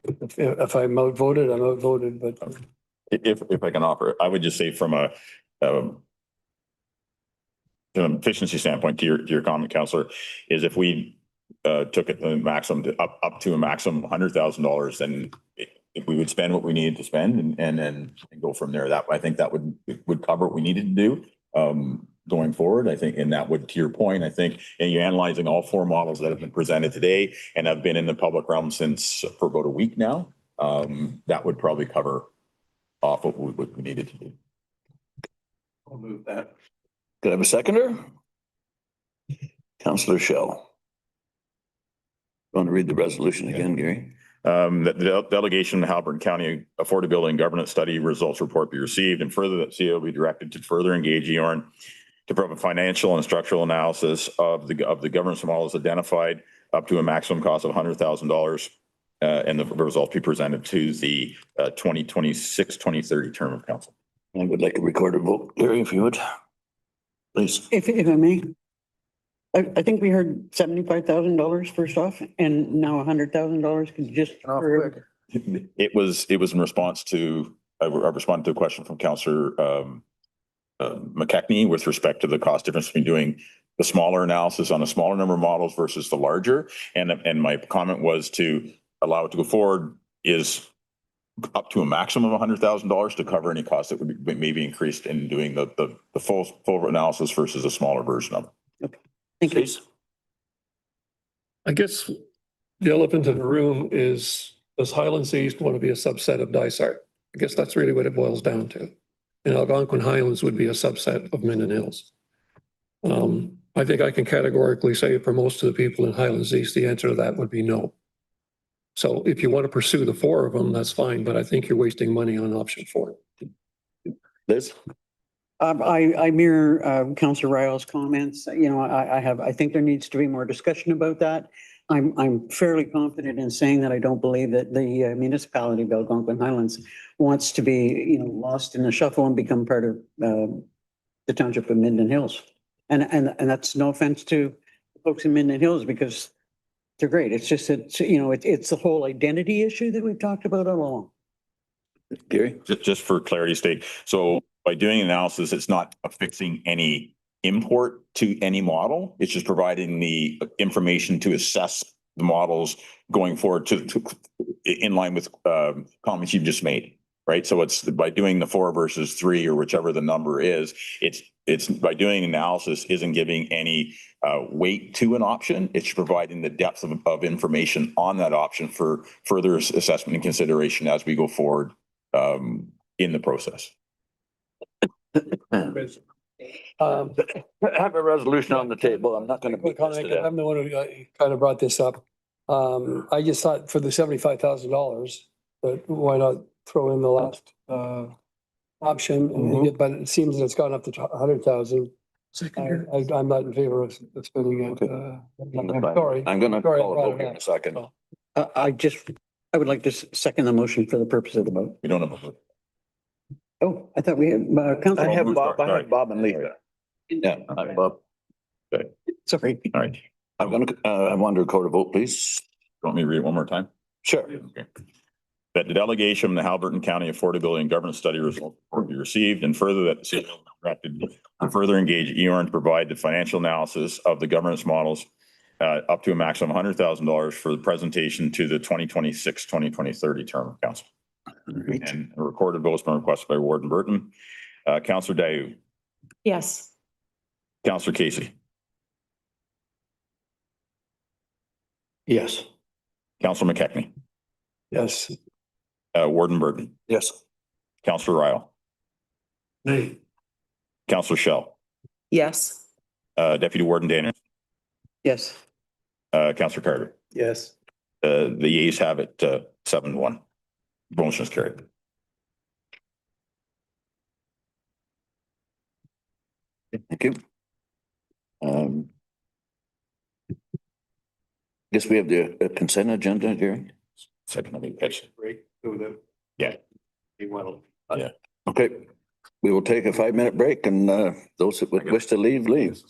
If I'm outvoted, I'm outvoted, but. If I can offer, I would just say from an efficiency standpoint to your comment, Councillor, is if we took it the maximum to up to a maximum of $100,000, then if we would spend what we needed to spend and then go from there. That I think that would cover what we needed to do going forward. I think, and that would, to your point, I think, and you're analyzing all 4 models that have been presented today and have been in the public realm for about a week now. That would probably cover off what we needed to do. I'll move that. Could I have a seconder? Councillor Shell. Want to read the resolution again, Gary? The delegation of Haliburton County Affordability and Governance Study results report be received, and further that CEO be directed to further engage EORN to provide financial and structural analysis of the governance models identified up to a maximum cost of $100,000, and the results be presented to the 2026-2030 term of council. I would like a recorded vote, Gary, if you would, please. If I may, I think we heard $75,000 first off, and now $100,000. Could you just? It was in response to, I responded to a question from Councillor McKechnie with respect to the cost difference between doing the smaller analysis on a smaller number of models versus the larger. And my comment was to allow it to go forward is up to a maximum of $100,000 to cover any costs that would be maybe increased in doing the full analysis versus a smaller version of it. Okay. Thank you. I guess the elephant in the room is, does Highlands East want to be a subset of Dysart? I guess that's really what it boils down to. And Algonquin Highlands would be a subset of Minden Hills. I think I can categorically say for most of the people in Highlands East, the answer to that would be no. So if you want to pursue the 4 of them, that's fine, but I think you're wasting money on option 4. Liz? I mirror Councillor Ryall's comments. I think there needs to be more discussion about that. I'm fairly confident in saying that I don't believe that the municipality of Algonquin Highlands wants to be, lost in the shuffle and become part of the township of Minden Hills. And that's no offense to folks in Minden Hills, because they're great. It's just that, it's the whole identity issue that we've talked about all along. Gary? Just for clarity's sake. So by doing analysis, it's not affixing any import to any model. It's just providing the information to assess the models going forward to in line with comments you've just made, right? So it's by doing the 4 versus 3 or whichever the number is, it's by doing analysis isn't giving any weight to an option. It's providing the depth of information on that option for further assessment and consideration as we go forward in the process. Have a resolution on the table. I'm not going to beat this to death. I'm the one who kind of brought this up. I just thought for the $75,000, but why not throw in the last option? But it seems that it's gone up to 100,000. I'm not in favor of spending it. I'm sorry. I'm going to Sorry, call a I brought vote it in a up. second. I would like to second the motion for the purpose of the vote. We don't have a vote. Oh, I thought we had, Councilor. I have Bob and Lisa. Yeah, hi, Bob. Sorry. All right. I'm going to, I want to record a vote, please. Want me to read it one more time? Sure. Okay. That the delegation from the Haliburton County Affordability and Governance Study results be received, and further that the city is directed to further engage EOR to provide the financial analysis of the governance models up to a maximum of $100,000 for the presentation to the 2026-2030 term of council. And a recorded vote's been requested by Warden Burton. Councillor Dayu, Yes. Councillor Casey, Yes. Councillor McKechnie, Yes. Warden Burton, Yes. Councillor Ryle, Nay. Councillor Shell, Yes. Deputy Warden Daniel, Yes. Councillor Carter. Yes. The yeas have it 7-1. Motion is carried. Thank you. Guess we have the consent agenda here. Second, let me catch it. Break. Do them. Yeah. Yeah. Okay, we will take a 5-minute break and those that would wish to leave, leave.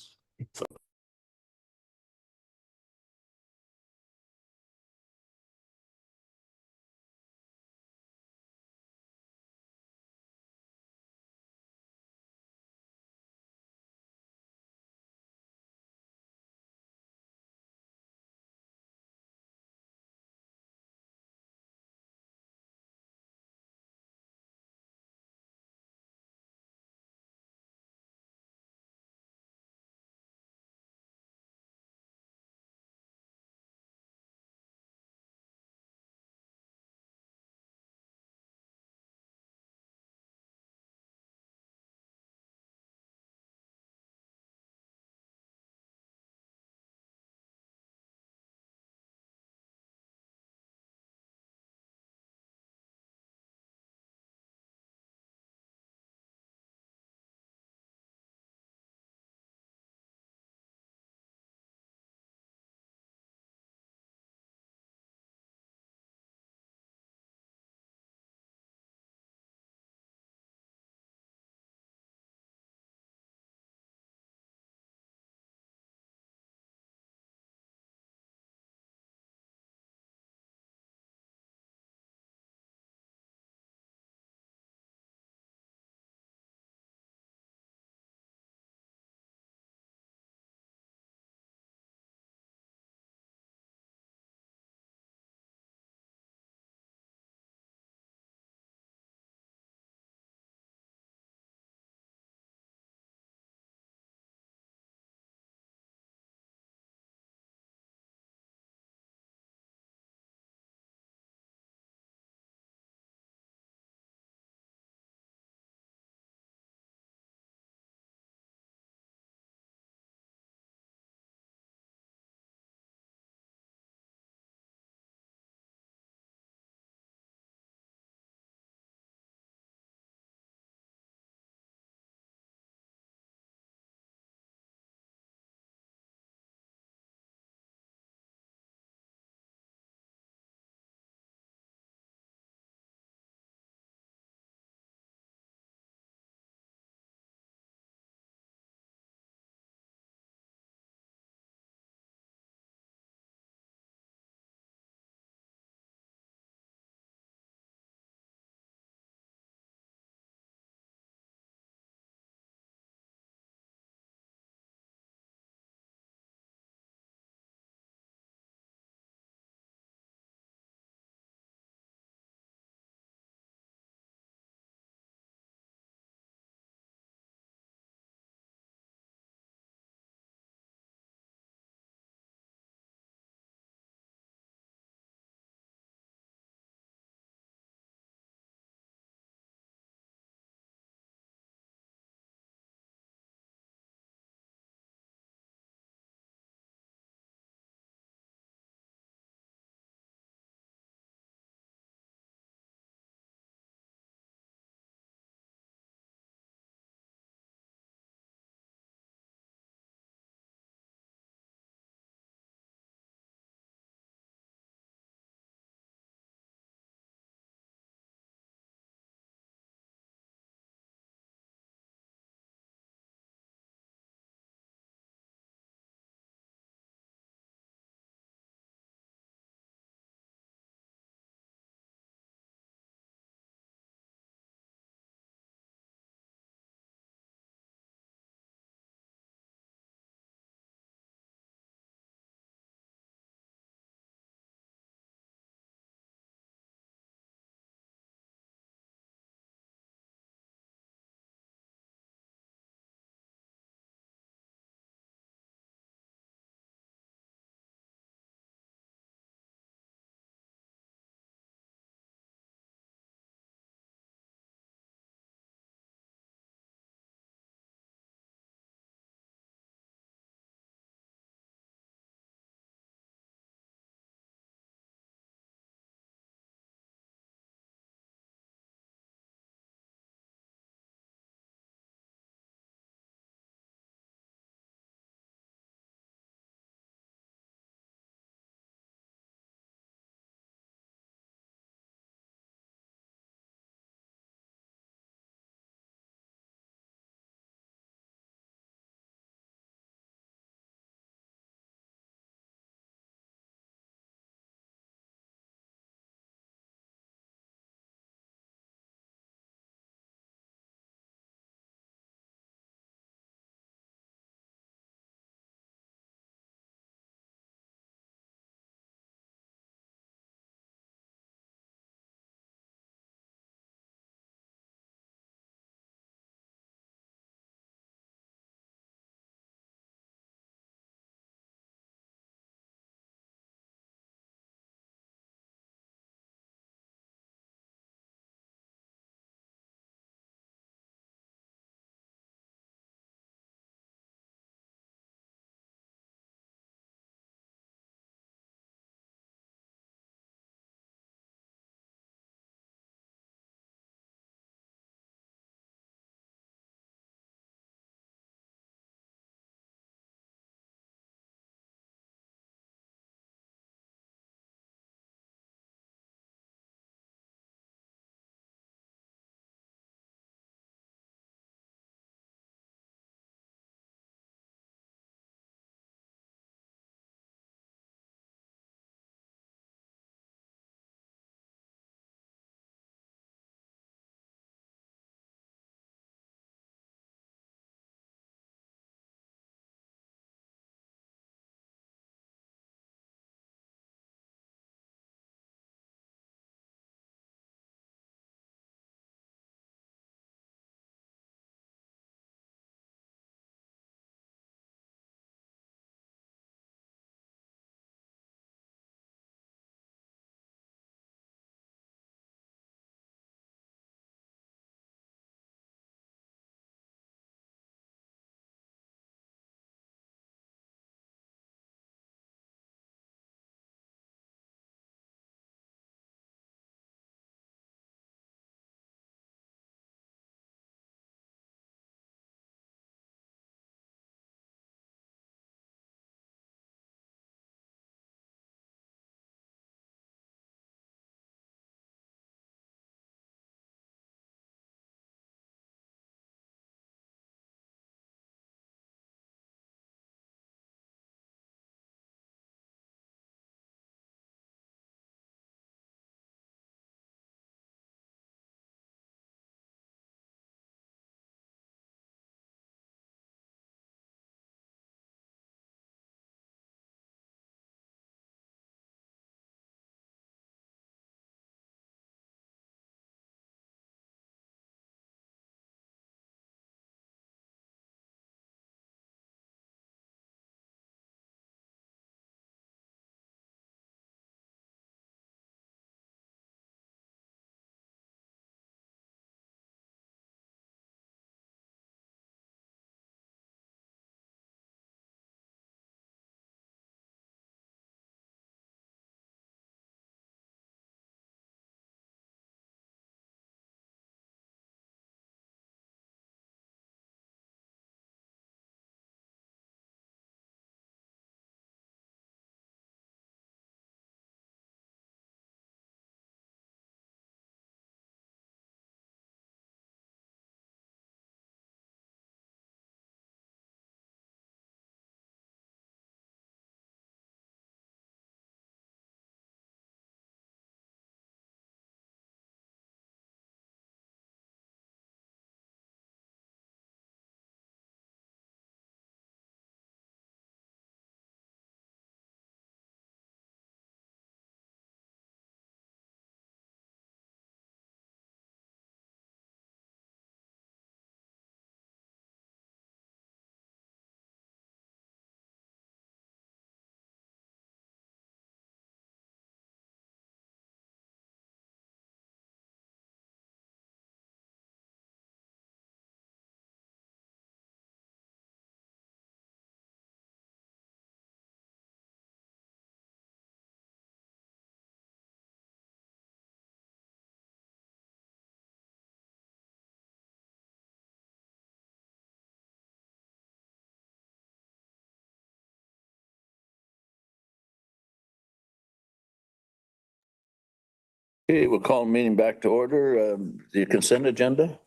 Okay, we'll call the meeting back to order. The consent agenda.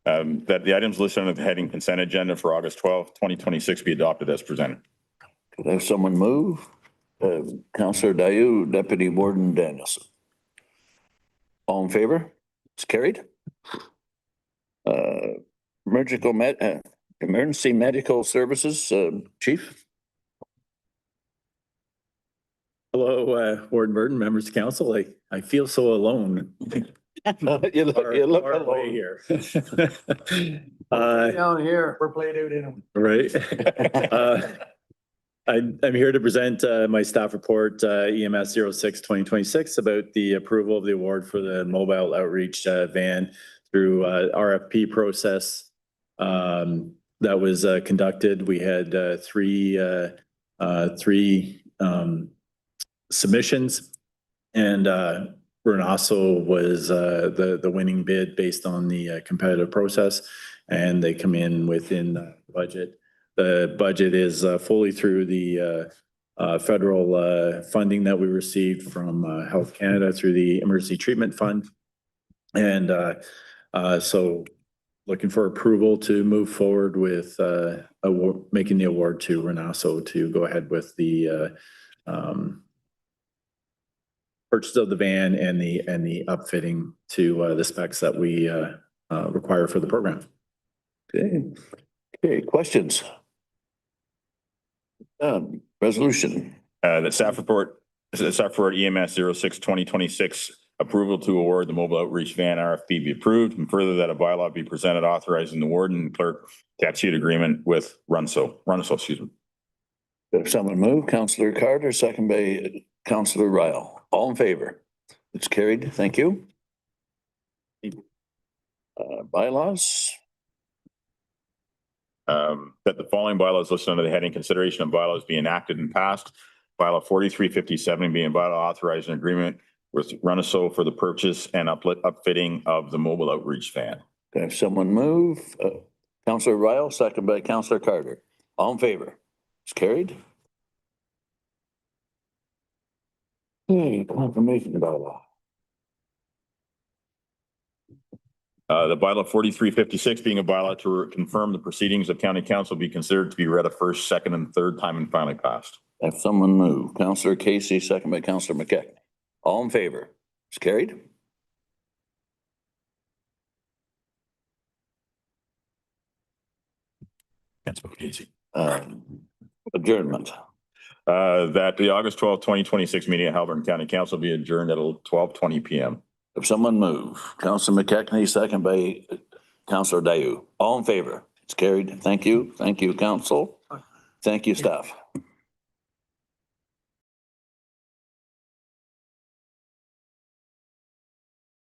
That the items listed under the heading consent agenda for August 12th, 2026 be adopted as presented. Could I have someone move? Councillor Dayu, Deputy Warden Danielson. All in favor? It's carried. Emergency medical services, Chief. Hello, Warden Burton, members of council. I feel so alone. You look Far away alone. here. Down here, we're played out in them. Right. I'm here to present my staff report, EMS 06-2026, about the approval of the award for the mobile outreach van through RFP process that was conducted. We had three submissions, and Renasso was the winning bid based on the competitive process, and they come in within the budget. The budget is fully through the federal funding that we received from Health Canada through the Emergency Treatment Fund. And so looking for approval to move forward with making the award to Renasso to go ahead with the purchase of the van and the upfitting to the specs that we require for the program. Okay, questions? Resolution. The staff report EMS 06-2026 approval to award the mobile outreach van RFP be approved, and further that a bylaw be presented authorizing the warden and clerk to execute agreement with Renasso, excuse me. If someone move, Councillor Carter, second by Councillor Ryle. All in favor? It's carried. Thank you. Bylaws. That the following bylaws listed under the heading consideration of bylaws being enacted and passed. Bylaw 4357 being bylaw authorizing agreement with Renasso for the purchase and upfitting of the mobile outreach van. Can I have someone move? Councillor Ryle, second by Councillor Carter. All in favor? It's carried. Confirmation bylaw. The bylaw 4356 being a bylaw to confirm the proceedings of county council be considered to be read a first, second, and third time and finally passed. Have someone move. Councillor Casey, second by Councillor McKechnie. All in favor? It's carried. That's what Casey. Adjournment. That the August 12th, 2026 meeting at Haliburton County Council be adjourned at 12:20 p.m. If someone move. Councillor McKechnie, second by Councillor Dayu. All in favor? It's carried. Thank you. Thank you, council. Thank you, staff.